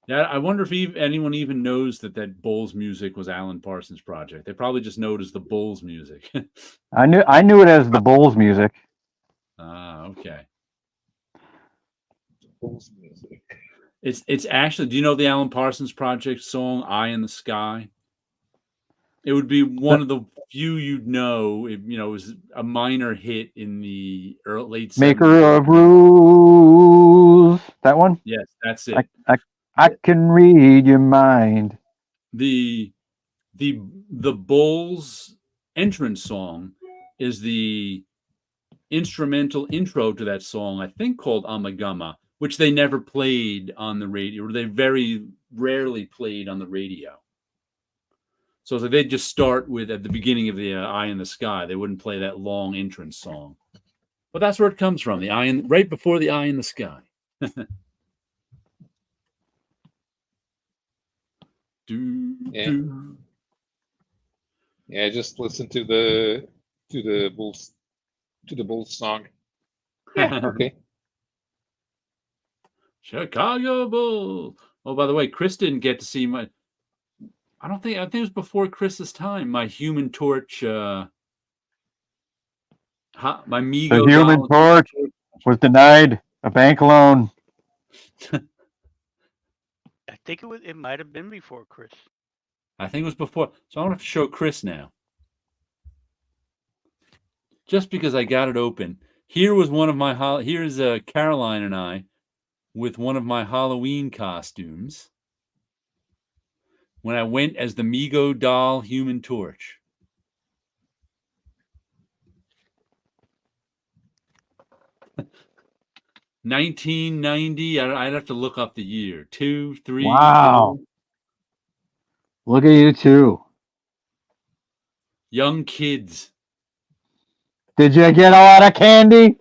Yeah, I wonder if anyone even knows that Bulls music was Alan Parsons Project. They probably just know it as the Bulls music. I knew it as the Bulls music. Okay. Bulls music. It's actually. Do you know the Alan Parsons Project song "Eye in the Sky"? It would be one of the few you'd know. It was a minor hit in the late 70s. Maker of rules. That one? Yes, that's it. I can read your mind. The Bulls entrance song is the instrumental intro to that song, I think called Amagama, which they never played on the radio, or they very rarely played on the radio. So they'd just start with, at the beginning of the Eye in the Sky, they wouldn't play that long entrance song. But that's where it comes from, right before the Eye in the Sky. Yeah, just listen to the Bulls song. Yeah, okay. Chicago Bulls. Oh, by the way, Chris didn't get to see my. I think it was before Chris's time. My Human Torch. My Mego. The Human Torch was denied a bank loan. I think it might have been before Chris. I think it was before. So I want to show Chris now. Just because I got it open. Here was one of my here's Caroline and I with one of my Halloween costumes when I went as the Mego doll Human Torch. $1990. I'd have to look up the year. 2, 3. Wow. 4. Look at you two. Young kids. Did you get a lot of candy?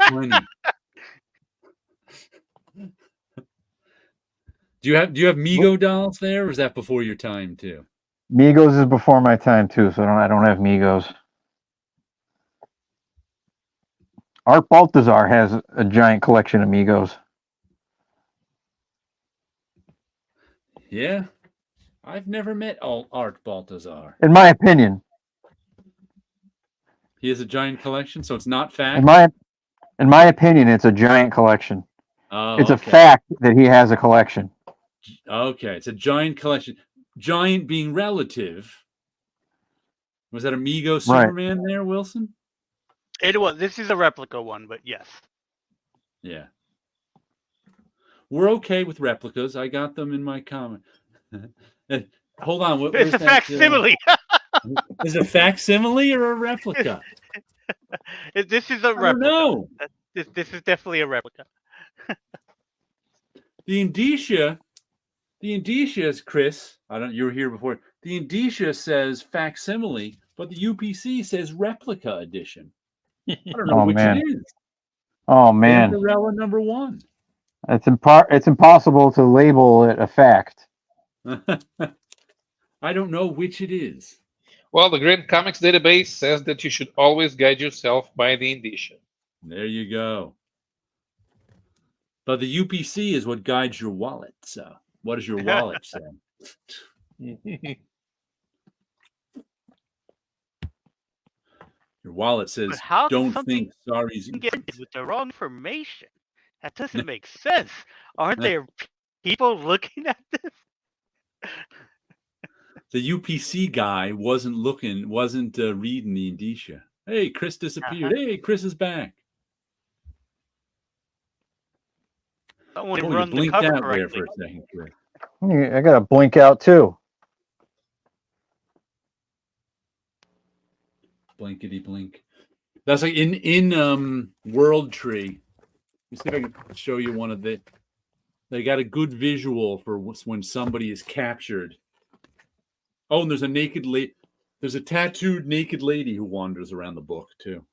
20. Do you have Mego dolls there, or is that before your time too? Migos is before my time too, so I don't have Migos. Art Baltazar has a giant collection of Migos. Yeah, I've never met Art Baltazar. In my opinion, he has a giant collection, so it's not fact. In my opinion, it's a giant collection. Oh, it's a fact that he has a collection. Okay, it's a giant collection. Giant being relative. Was that a Mego Superman there, Wilson? It was. This is a replica one, but yes. Yeah. We're okay with replicas. I got them in my comment. Hold on. It's a facsimile. Is it a facsimile or a replica? This is a replica. No. This is definitely a replica. The indicia is, Chris. You were here before. The indicia says facsimile, but the UPC says replica edition. I don't know which it is. Oh man, Vampirella #1. it's impossible to label it a fact. I don't know which it is. Well, the Grid Comics database says that you should always guide yourself by the indicia. There you go. But the UPC is what guides your wallet. So, what does your wallet say? Your wallet says, But how can "Don't something think sorry's get printed with the wrong information? That doesn't make sense. Aren't there people looking at this? The UPC guy wasn't reading the indicia. Hey, Chris disappeared. Hey, Chris is back. Someone Oh, you run the blinked cover out there correctly. for a second, Chris. I gotta blink out too. Blinkety blink. That's like in World Tree. Let me see if I can show you one of the. They got a good visual for when somebody is captured. Oh, and there's a naked lady. There's a tattooed naked lady who wanders around the book too.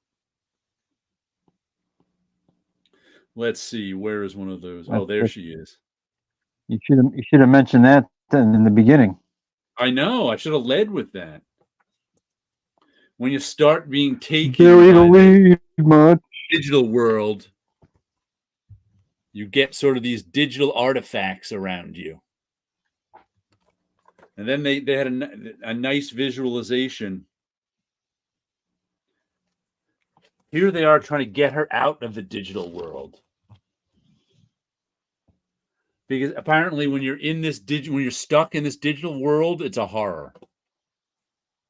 Let's see. Where is one of those? Oh, there she is. You should have mentioned that in the beginning. I know. I should have led with that. When you start being taken Carry the by lead, much. digital world, you get sort of these digital artifacts around you. And then they had a nice visualization. Here they are trying to get her out of the digital world. Because apparently when you're in this when you're stuck in this digital world, it's a horror.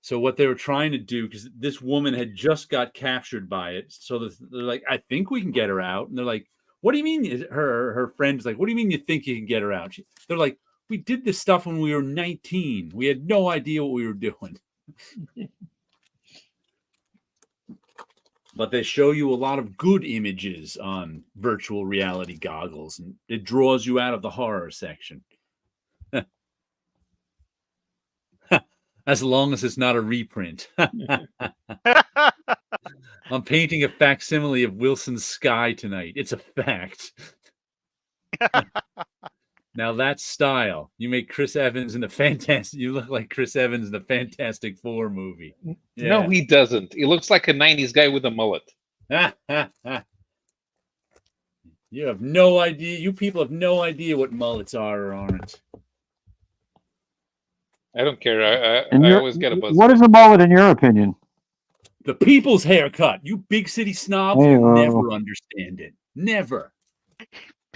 So what they were trying to do, because this woman had just got captured by it, so they're like, I think we can get her out. And they're like, what do you mean? Her friend's like, what do you mean you think you can get her out? They're like, we did this stuff when we were 19. We had no idea what we were doing. But they show you a lot of good images on virtual reality goggles, and it draws you out of the horror section. As long as it's not a reprint. I'm painting a facsimile of Wilson's sky tonight. It's a fact. Now that's style. You make Chris Evans in the Fantastic. You look like Chris Evans in the Fantastic Four movie. Yeah. No, he doesn't. He looks like a '90s guy with a mullet. You have no idea. You people have no idea what mullets are or aren't. I don't care. I always get a buzz. What is a mullet in your opinion? The people's haircut. You big city snobs will never understand it. Never.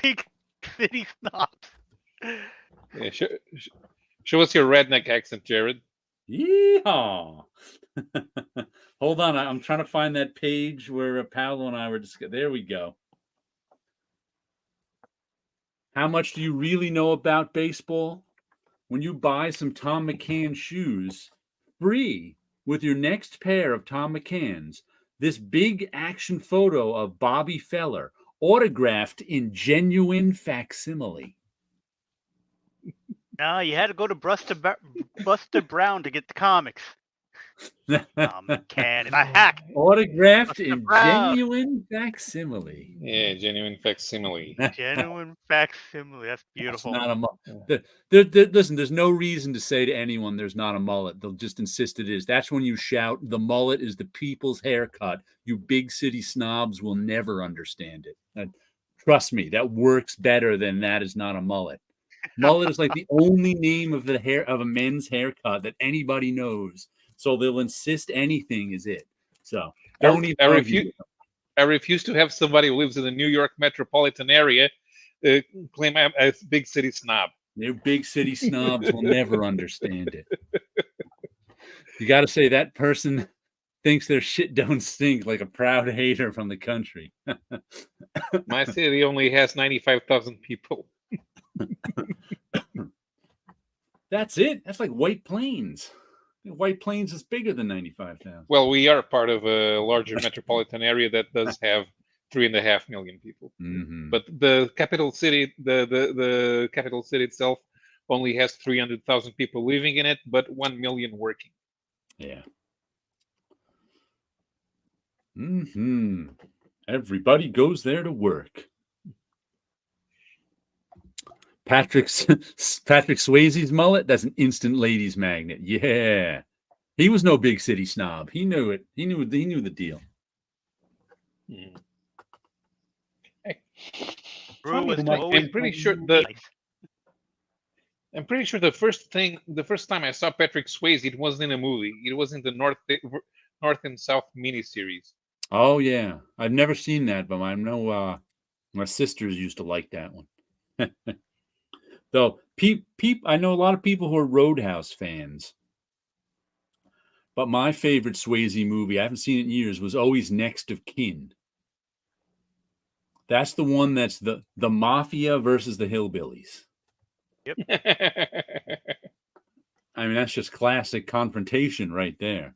Big city snobs. Yeah, show us your redneck accent, Jared. Yeehaw. Hold on. I'm trying to find that page where Paulo and I were discussing. There we go. How much do you really know about baseball? When you buy some Tom McCann shoes, free with your next pair of Tom McCanns, this big action photo of Bobby Feller, autographed in genuine facsimile. No, you had to go to Buster Brown to get the comics. McCann and I hack. Autographed in genuine facsimile. Yeah, genuine facsimile. Genuine facsimile. That's beautiful. That's not a mullet. Listen, there's no reason to say to anyone there's not a mullet. They'll just insist it is. That's when you shout, the mullet is the people's haircut. You big city snobs will never understand it. Trust me, that works better than that is not a mullet. Mullet is like the only name of the hair of a men's haircut that anybody knows. So they'll insist anything is it. So don't even I refuse to have somebody who lives in the New York metropolitan area claim I'm a big city snob. Their big city snobs will never understand it. You got to say that person thinks their shit don't stink, like a proud hater from the country. My city only has 95,000 people. That's it. That's like White Plains. White Plains is bigger than 95,000. Well, we are part of a larger metropolitan area that does have 3.5 million people. Mm-hmm. But the capital city, the capital city itself, only has 300,000 people living in it, but 1 million working. Yeah. Mm-hmm. Everybody goes there to work. Patrick Swayze's mullet, that's an instant ladies magnet. Yeah. He was no big city snob. He knew it. He knew the deal. Hmm. Drew was I'm always pretty sure nice. I'm pretty sure the first time I saw Patrick Swayze, it wasn't in a movie. It was in the North and South miniseries. Oh yeah, I've never seen that, but I know my sisters used to like that one. Though I know a lot of people who are Roadhouse fans, but my favorite Swayze movie, I haven't seen it in years, was always Next of Kin. That's the one that's the mafia versus the hillbillies. Yep. I mean, that's just classic confrontation right there.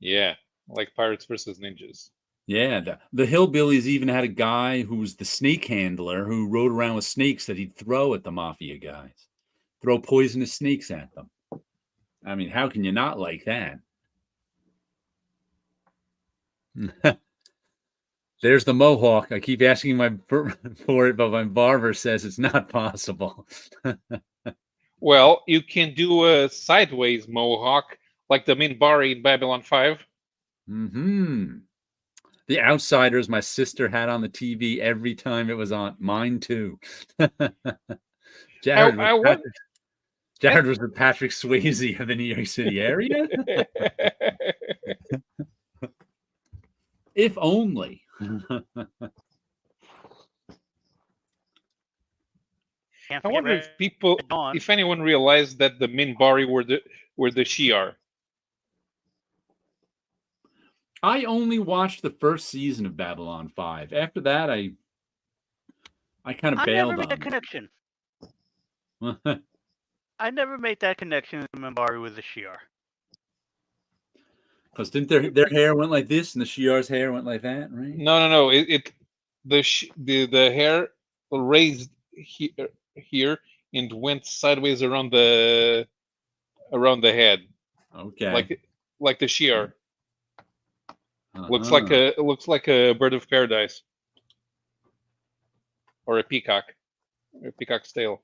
Yeah, like Pirates versus Ninjas. Yeah, the hillbillies even had a guy who was the snake handler who rode around with snakes that he'd throw at the mafia guys. Throw poisonous snakes at them. I mean, how can you not like that? There's the mohawk. I keep asking for it, but my barber says it's not possible. Well, you can do a sideways mohawk like the Minbari in Babylon 5. Mm-hmm. The Outsiders my sister had on the TV every time it was on. Mine too. Jared was the Patrick Swayze of the New York City area. If only. I wonder if anyone realized that the Minbari were the Shi'ar. I only watched the first season of Babylon 5. After that, I kind of bailed on it. I never made that connection. I never made that connection that Minbari was a Shi'ar. Because didn't their hair went like this and the Shi'ar's hair went like that, right? No. The hair raised here and went sideways around the head. Okay. Like the Shi'ar. Looks like a bird of paradise. Or a peacock. A peacock's tail.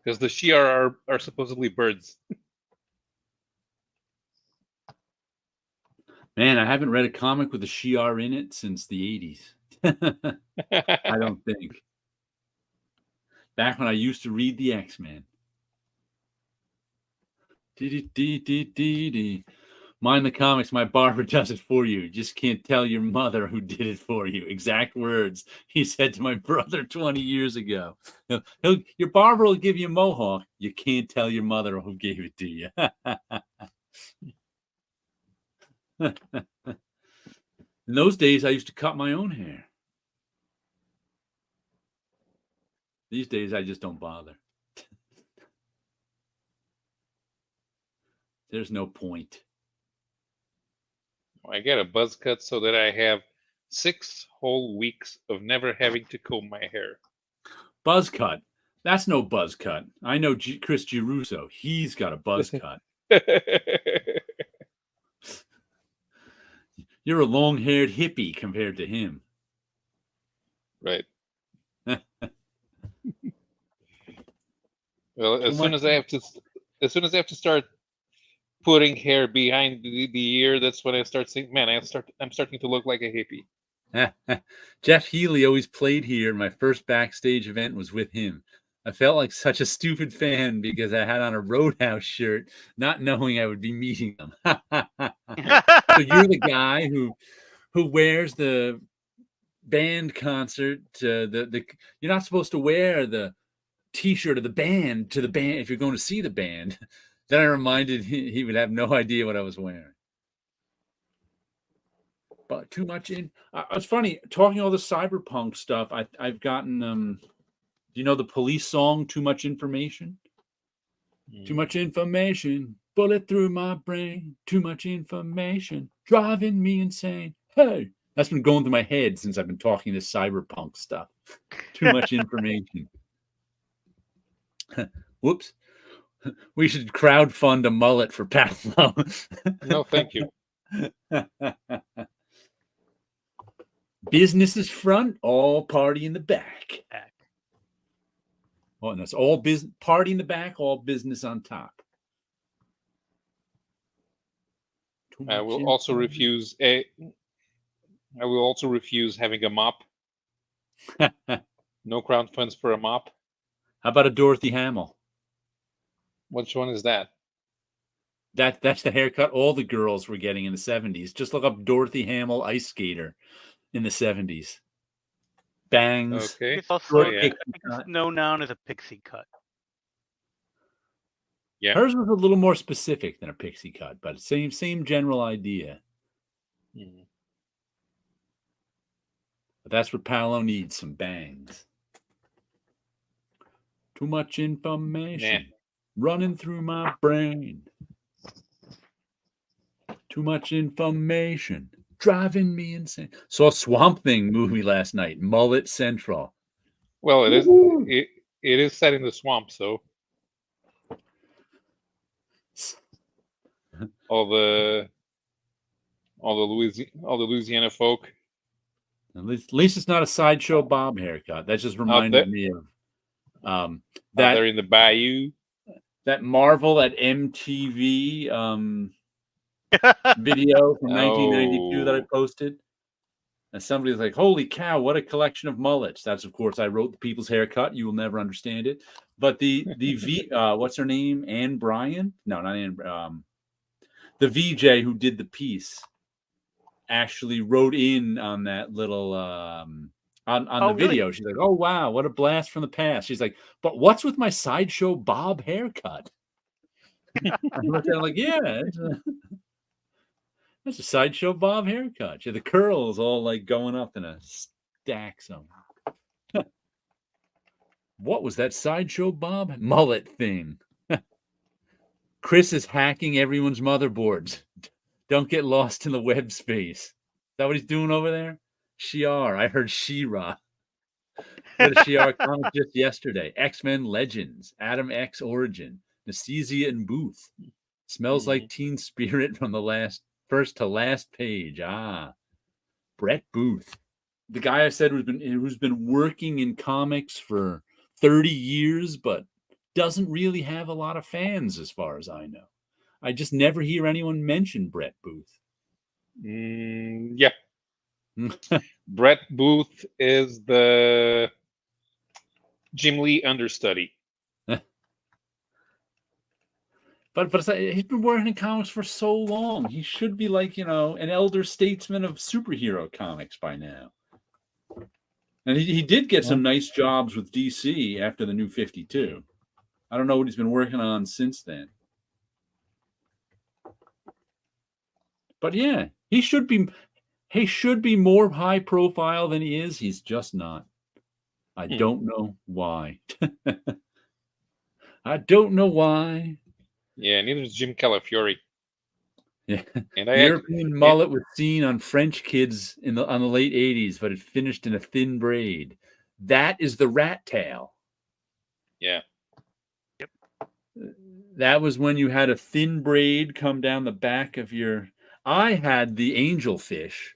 Because the Shi'ar are supposedly birds. Man, I haven't read a comic with a Shi'ar in it since the 80s. I don't think. Back when I used to read the X-Men. Mind the comics, my barber does it for you. Just can't tell your mother who did it for you. Exact words he said to my brother 20 years ago. Your barber will give you a mohawk. You can't tell your mother who gave it to you. In those days, I used to cut my own hair. These days, I just don't bother. There's no point. I get a buzz cut so that I have 6 whole weeks of never having to comb my hair. Buzz cut? That's no buzz cut. I know Chris Giruso. He's got a buzz cut. You're a long-haired hippie compared to him. Right. Well, as soon as I have to start putting hair behind the ear, that's when I start saying, man, I'm starting to look like a hippie. Jeff Healy always played here. My first backstage event was with him. I felt like such a stupid fan because I had on a Roadhouse shirt, not knowing I would be meeting him. So you're the guy who wears the band concert. You're not supposed to wear the T-shirt of the band to the band if you're going to see the band. Then I reminded he would have no idea what I was wearing. But too much in. It's funny talking all the cyberpunk stuff. I've gotten. Do you know the Police song, Too Much Information? Too much information, bullet through my brain. Too much information, driving me insane. Hey, that's been going through my head since I've been talking this cyberpunk stuff. Too much information. Whoops. We should crowdfund a mullet for Paulo. No, thank you. Business is front, all party in the back. Back. Oh, and that's all business, party in the back, all business on top. I will also refuse having a mop. No crown funds for a mop. How about a Dorothy Hamill? Which one is that? That's the haircut all the girls were getting in the 70s. Just look up Dorothy Hamill ice skater in the 70s. Bangs. Okay. It's also Short yeah. I think it's known now as a pixie cut. Yeah. Hers was a little more specific than a pixie cut, but same general idea. Mhm. But that's what Paolo needs, some bangs. Too much information running through my brain. Too much information driving me insane. Saw Swamp Thing movie last night, Mullet Central. Well, it is. It is set in the swamp, so all the Louisiana folk. At least it's not a Sideshow Bob haircut. That just reminded me of that they're in the bayou. That Marvel at MTV video from 1992 that I posted. And somebody was like, "Holy cow, what a collection of mullets!" That's, of course, I wrote the people's haircut. You will never understand it. But the what's her name? Ann Bryan? No, not Ann. The VJ who did the piece actually wrote in on that little on the video. Really? She's like, "Oh wow, what a blast from the past." She's like, "But what's with my Sideshow Bob haircut?" I looked at it like, "Yeah, that's a Sideshow Bob haircut. Yeah, the curls all like going up in a stack somewhere." What was that Sideshow Bob mullet thing? Chris is hacking everyone's motherboards. Don't get lost in the web space. Is that what he's doing over there? Shi'ar. I heard She-Ra. Read a Shi'ar comic just yesterday. X-Men Legends. Adam X Origin. Nacesia and Booth. Smells like Teen Spirit from the first to last page. Ah. Brett Booth. The guy I said who's been working in comics for 30 years, but doesn't really have a lot of fans as far as I know. I just never hear anyone mention Brett Booth. Yeah. Brett Booth is the Jim Lee understudy. But it's like, he's been working in comics for so long. He should be like, an elder statesman of superhero comics by now. And he did get some nice jobs with DC after the New 52. I don't know what he's been working on since then. But yeah, he should be more high profile than he is. He's just not. I don't know why. I don't know why. Yeah, neither is Jim Calafiore. Yeah. And the European mullet was seen on French kids on the late 80s, but it finished in a thin braid. That is the rat tail. Yeah. Yep. That was when you had a thin braid come down the back of your... I had the angelfish,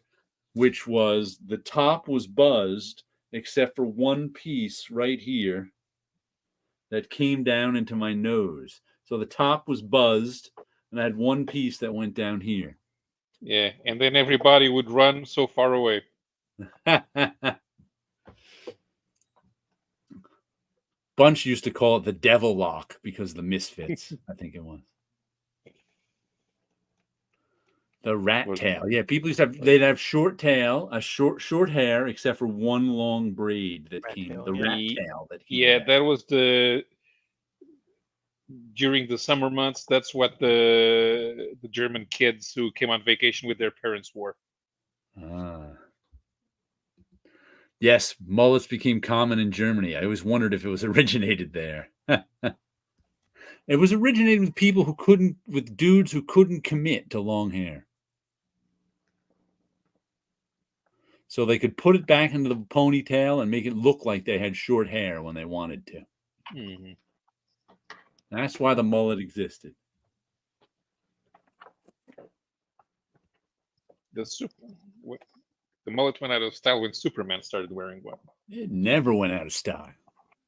which was the top was buzzed, except for one piece right here that came down into my nose. So the top was buzzed, and I had one piece that went down here. Yeah, and then everybody would run so far away. Bunch used to call it the devil lock because of the misfits, I think it was. The rat tail. Yeah, people used to they'd have short tail, a short hair, except for one long braid that rat tail that came Yeah, down. that was during the summer months. That's what the German kids who came on vacation with their parents wore. Yes, mullets became common in Germany. I always wondered if it was originated there. It was originated with dudes who couldn't commit to long hair. So they could put it back into the ponytail and make it look like they had short hair when they wanted to. Mm-hmm. That's why the mullet existed. the mullet went out of style when Superman started wearing one. It never went out of style.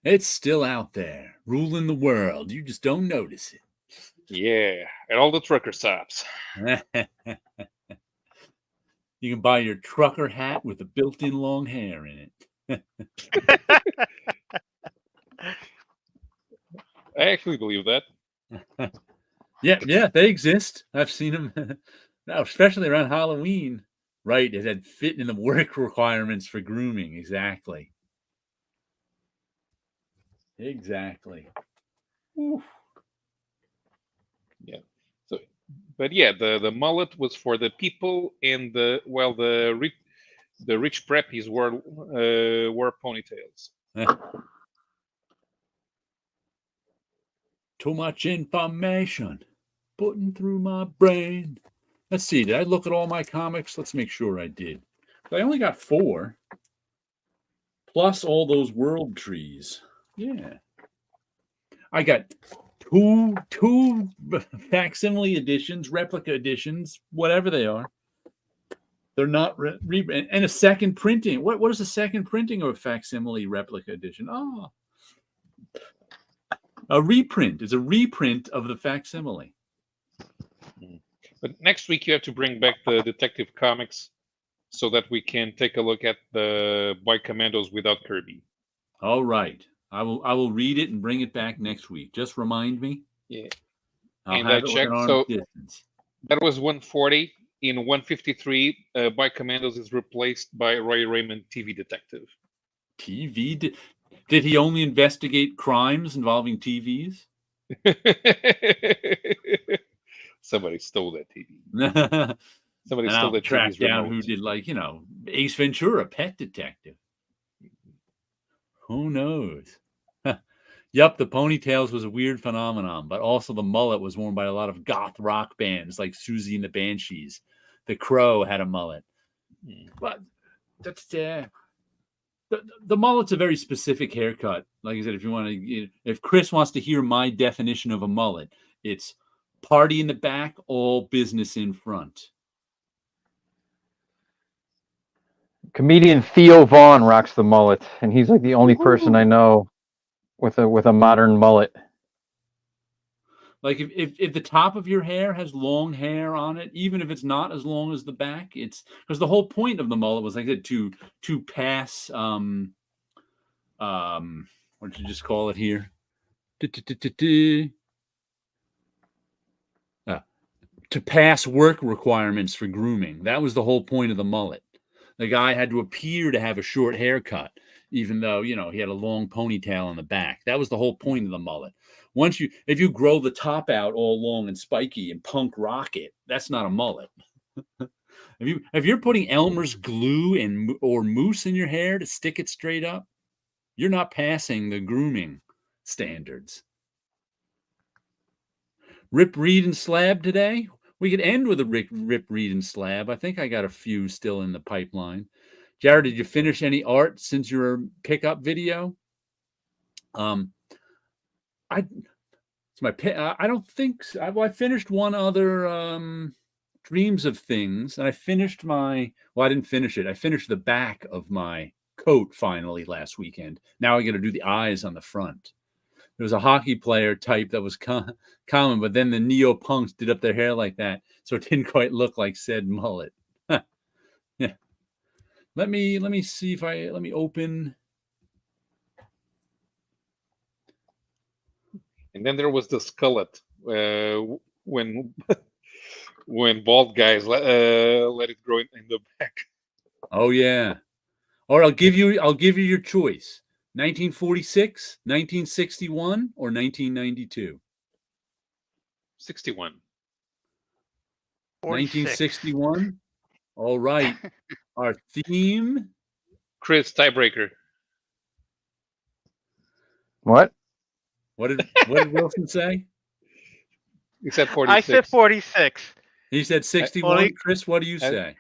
It's still out there, ruling the world. You just don't notice it. Yeah, at all the trucker stops. You can buy your trucker hat with a built-in long hair in it. I actually believe that. Yeah, they exist. I've seen them now, especially around Halloween. Right, it had fit in the work requirements for grooming. Exactly. Oof. Yeah. So, but yeah, the mullet was for the people, and the rich preppies wore ponytails. Too much information putting through my brain. Let's see. Did I look at all my comics? Let's make sure I did. I only got 4, plus all those world trees. Yeah, I got two facsimile editions, replica editions, whatever they are. They're not and a second printing. What is a second printing of a facsimile replica edition? Oh, a reprint. It's a reprint of the facsimile. But next week you have to bring back the Detective Comics so that we can take a look at the Boy Commandos without Kirby. All right. I will read it and bring it back next week. Just remind me. Yeah. I'll and have I it checked. within So arm's distance. that was 140. In 153, Boy Commandos is replaced by Roy Raymond, TV detective. TV? Did he only investigate crimes involving TVs? Somebody stole that TV. Somebody And stole I'll that track TV's down remote. who did, like, Ace Ventura, Pet Detective. Who knows? Yup, the ponytails was a weird phenomenon, but also the mullet was worn by a lot of goth rock bands like Susie and the Banshees. The Crow had a mullet. But that's the mullet's a very specific haircut. Like I said, if Chris wants to hear my definition of a mullet, it's party in the back, all business in front. Comedian Theo Vaughn rocks the mullet, and he's like the only person I know with a modern mullet. Like if the top of your hair has long hair on it, even if it's not as long as the back, it's because the whole point of the mullet was, like I said, to pass what did you just call it here? To pass work requirements for grooming. That was the whole point of the mullet. The guy had to appear to have a short haircut, even though, he had a long ponytail on the back. That was the whole point of the mullet. If you grow the top out all long and spiky and punk rock it, that's not a mullet. If you're putting Elmer's glue or mousse in your hair to stick it straight up, you're not passing the grooming standards. Rip, Read, and Slab today. We could end with a Rip, Read, and Slab. I think I got a few still in the pipeline. Jared, did you finish any art since your pickup video? I don't think so. I finished one other Dreams of Things, and I finished I didn't finish it. I finished the back of my coat finally last weekend. Now I got to do the eyes on the front. There was a hockey player type that was common, but then the neo-punks did up their hair like that, so it didn't quite look like said mullet. Yeah. Let me see if let me open. And then there was the skullet when bald guys let it grow in the back. Oh yeah. Or I'll give you your choice. 1946, 1961, or 1992? 61. 1961? All right. Our theme? Chris, tiebreaker. What? What did Wilson say? He said 46. I said 46. He said 61. Chris, what do you say?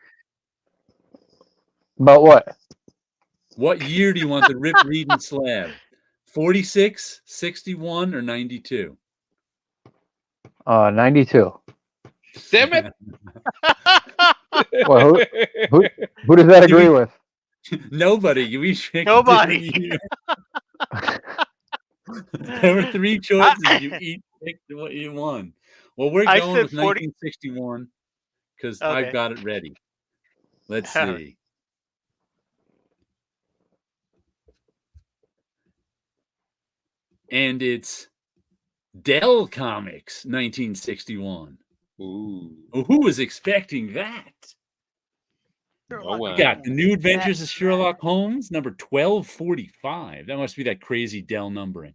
About what? What year do you want the Rip, Read, and Slab? 46, 61, or 92? 92. Damn it! Well, who does that agree with? Nobody. You each picked a Nobody. different year. There were 3 choices. You each picked what you won. Well, we're I going said with 40. 1961 because Okay. I've got it ready. Let's see. And it's Dell Comics, 1961. Ooh. Oh, who was expecting that? No We one. got The New Adventures of Sherlock Holmes, number 1245. That must be that crazy Dell numbering.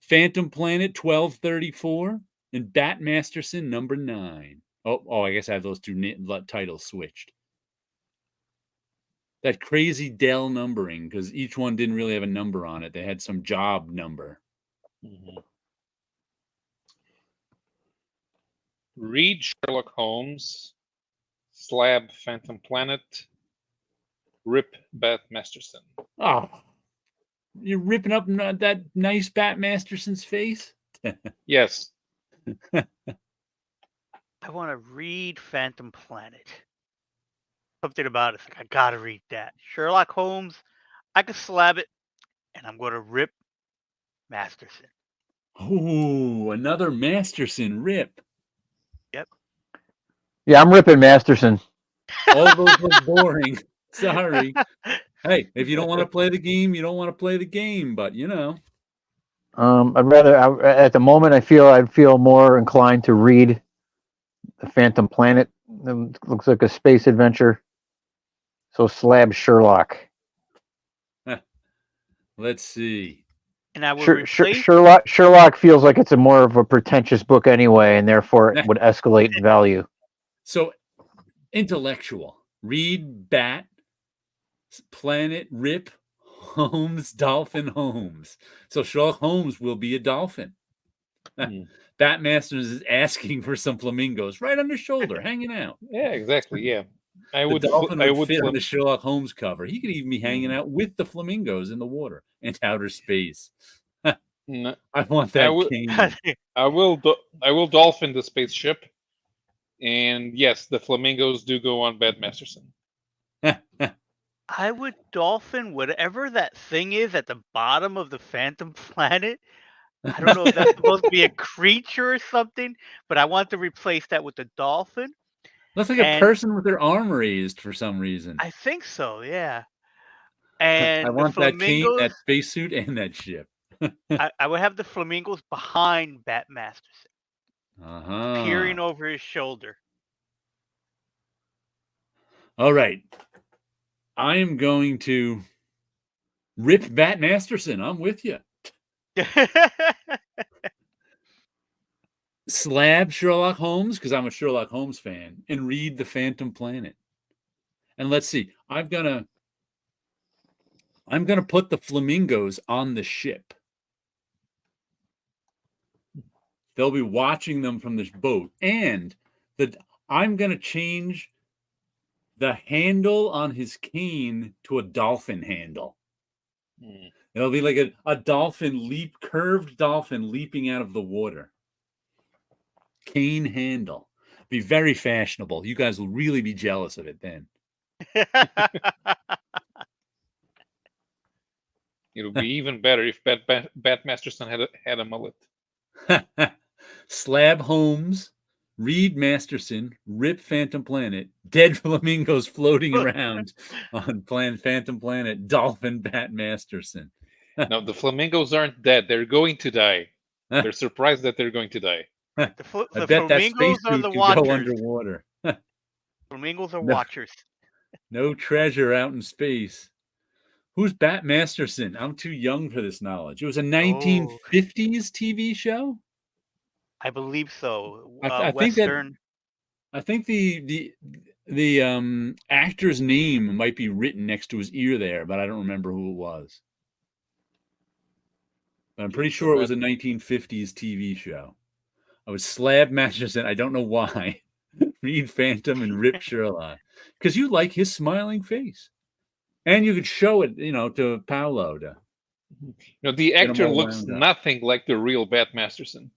Phantom Planet, 1234. And Bat Masterson, number 9. Oh, I guess I have those 2 titles switched. That crazy Dell numbering, because each one didn't really have a number on it. They had some job number. Mhm. Read Sherlock Holmes, slab Phantom Planet, rip Bat Masterson. Oh, you're ripping up that nice Bat Masterson's face? Yes. I want to read Phantom Planet. Something about it's like I gotta read that. Sherlock Holmes, I could slab it, and I'm gonna rip Masterson. Oh, another Masterson rip. Yep. Yeah, I'm ripping Masterson. All those were boring. Sorry. Hey, if you don't want to play the game, you don't want to play the game. But you know, I'd rather. At the moment, I'd feel more inclined to read the Phantom Planet. It looks like a space adventure. So slab Sherlock. let's see. And I would replace. Sherlock feels like it's a more of a pretentious book anyway, and therefore it would escalate in value. So intellectual. Read Bat Planet Rip Holmes Dolphin Holmes. So Sherlock Holmes will be a dolphin. Bat Masters is asking for some flamingos right on his shoulder, hanging out. Yeah, exactly. Yeah. The dolphin would fit on the Sherlock Holmes cover. He could even be hanging out with the flamingos in the water and outer space. No, I want that cane. I will dolphin the spaceship. And yes, the flamingos do go on Bat Masterson. I would dolphin whatever that thing is at the bottom of the Phantom Planet. I don't know if that's supposed to be a creature or something, but I want to replace that with the dolphin. Looks like a person with their arm raised for some reason. I think so, yeah. And I want the that cane, flamingos, that spacesuit, and that ship. I would have the flamingos behind Bat Masterson, Uh-huh. peering over his shoulder. All right. I am going to rip Bat Masterson. I'm with you. Slab Sherlock Holmes, because I'm a Sherlock Holmes fan, and read The Phantom Planet. And let's see. I'm gonna put the flamingos on the ship. They'll be watching them from this boat. And I'm gonna change the handle on his cane to a dolphin handle. It'll be like a dolphin curved dolphin leaping out of the water. Cane handle. Be very fashionable. You guys will really be jealous of it then. It would be even better if Bat Masterson had a mullet. Slab Holmes, read Masterson, rip Phantom Planet, dead flamingos floating around on Phantom Planet, dolphin Bat Masterson. No, the flamingos aren't dead. They're going to die. They're surprised that they're going to die. I bet that spacesuit can go underwater. Flamingos are watchers. No treasure out in space. Who's Bat Masterson? I'm too young for this knowledge. It was a 1950s TV show? I believe so. I Western. think the actor's name might be written next to his ear there, but I don't remember who it was. But I'm pretty sure it was a 1950s TV show. I was slab Masterson. I don't know why. Read Phantom and rip Sherlock. Because you like his smiling face. And you could show it, to Paulo. The actor looks nothing like the real Bat Masterson.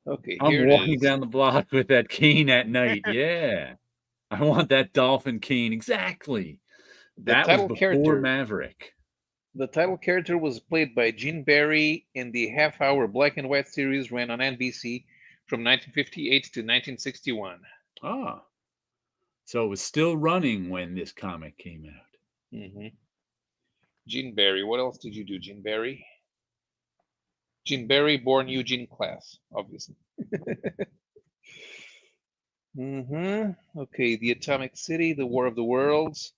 Okay, I'm here walking it is. down the block with that cane at night. Yeah. I want that dolphin cane. Exactly. The That was title before character. Maverick. The title character was played by Gene Barry, and the half-hour black and white series ran on NBC from 1958 to 1961. Ah. So it was still running when this comic came out. Mm-hmm. Gene Barry. What else did you do, Gene Barry? Gene Barry, born Eugene Class, obviously. Mm-hmm. Okay, The Atomic City, The War of the Worlds,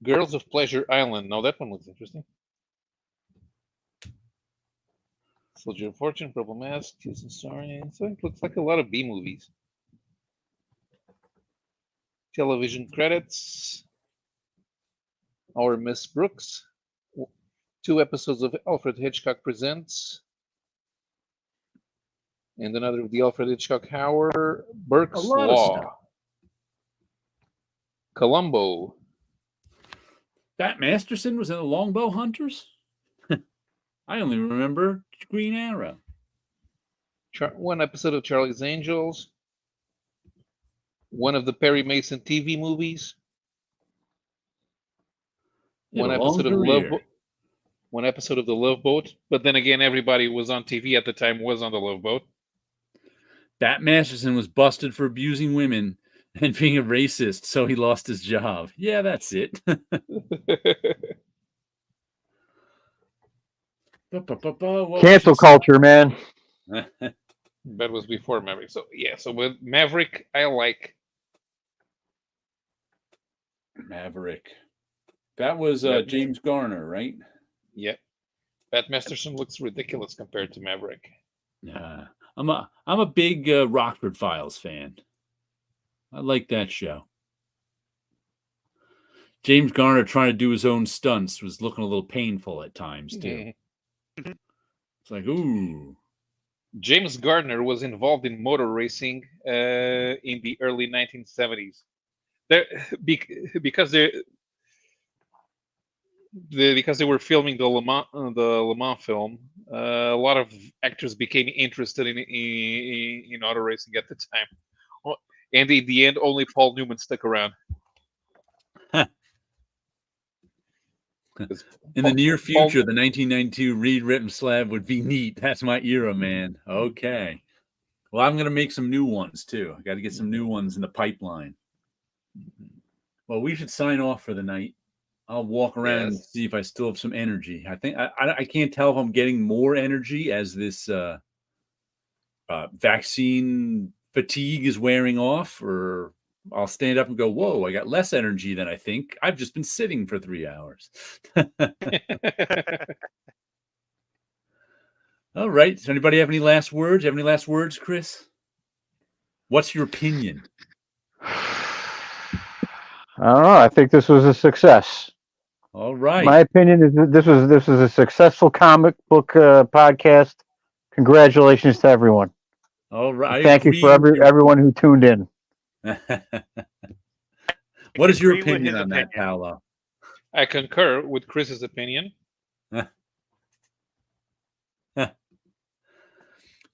Girls of Pleasure Island. Now that one looks interesting. Soldier of Fortune, Purple Mask, Houston Story. So it looks like a lot of B movies. Television credits. Our Miss Brooks. 2 episodes of Alfred Hitchcock Presents. And another of the Alfred Hitchcock Hour. Burke's A lot of Law. stuff. Columbo. Pat Masterson was in the Longbow Hunters? I only remember Green Arrow. 1 episode of Charlie's Angels. 1 of the Perry Mason TV movies. One episode of One episode of The Love Boat. But then again, everybody who was on TV at the time was on The Love Boat. Pat Masterson was busted for abusing women and being a racist, so he lost his job. Yeah, that's it. Cancel culture, man. That was before Maverick. So yeah, so with Maverick, I like Maverick. That was James Garner, right? Yeah. Pat Masterson looks ridiculous compared to Maverick. I'm a big Rockford Files fan. I like that show. James Garner trying to do his own stunts was looking a little painful at times too. It's like, ooh. James Gardner was involved in motor racing in the early 1970s. Because they were filming the Le Mans film, a lot of actors became interested in auto racing at the time. And in the end, only Paul Newman stuck around. In the near future, the 1992 Reed Ripton slab would be neat. That's my era, man. Okay. Well, I'm going to make some new ones, too. I got to get some new ones in the pipeline. Well, we should sign off for the night. I'll walk around and see if I still have some energy. I think I can't tell if I'm getting more energy as this vaccine fatigue is wearing off, or I'll stand up and go, whoa, I got less energy than I think. I've just been sitting for 3 hours. All right. Does anybody have any last words? Have any last words, Chris? What's your opinion? I don't know. I think this was a success. All right. My opinion is that this was a successful comic book podcast. Congratulations to everyone. All right. Thank you for everyone who tuned in. What is your opinion on that, Paulo? I concur with Chris's opinion.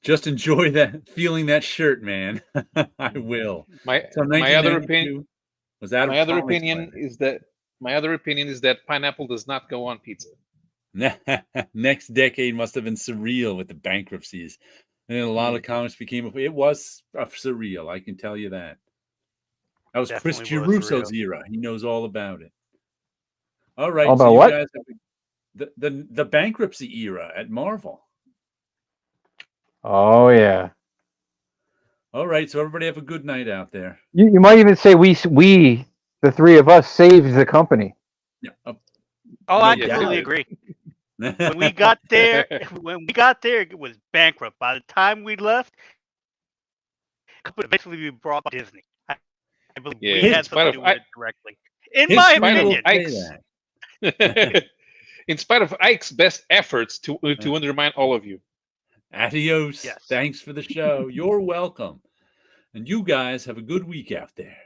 Just enjoy that, feeling that shirt, man. I will. My other opinion is that pineapple does not go on pizza. Next decade must have been surreal with the bankruptcies, and a lot of comics became. It was surreal. I can tell you that. That was Chris Giarruso's era. He knows all about it. All right. About what? Guys the bankruptcy era at Marvel. Oh yeah. All right. So everybody have a good night out there. You might even say we the three of us saved the company. Yeah. I completely agree. When we got there, it was bankrupt. By the time we left, eventually we brought Disney. I believe we had something to do with it directly. In my opinion. In spite of Ike's best efforts to undermine all of you. Adios. Yes. Thanks for the show. You're welcome. And you guys have a good week out there.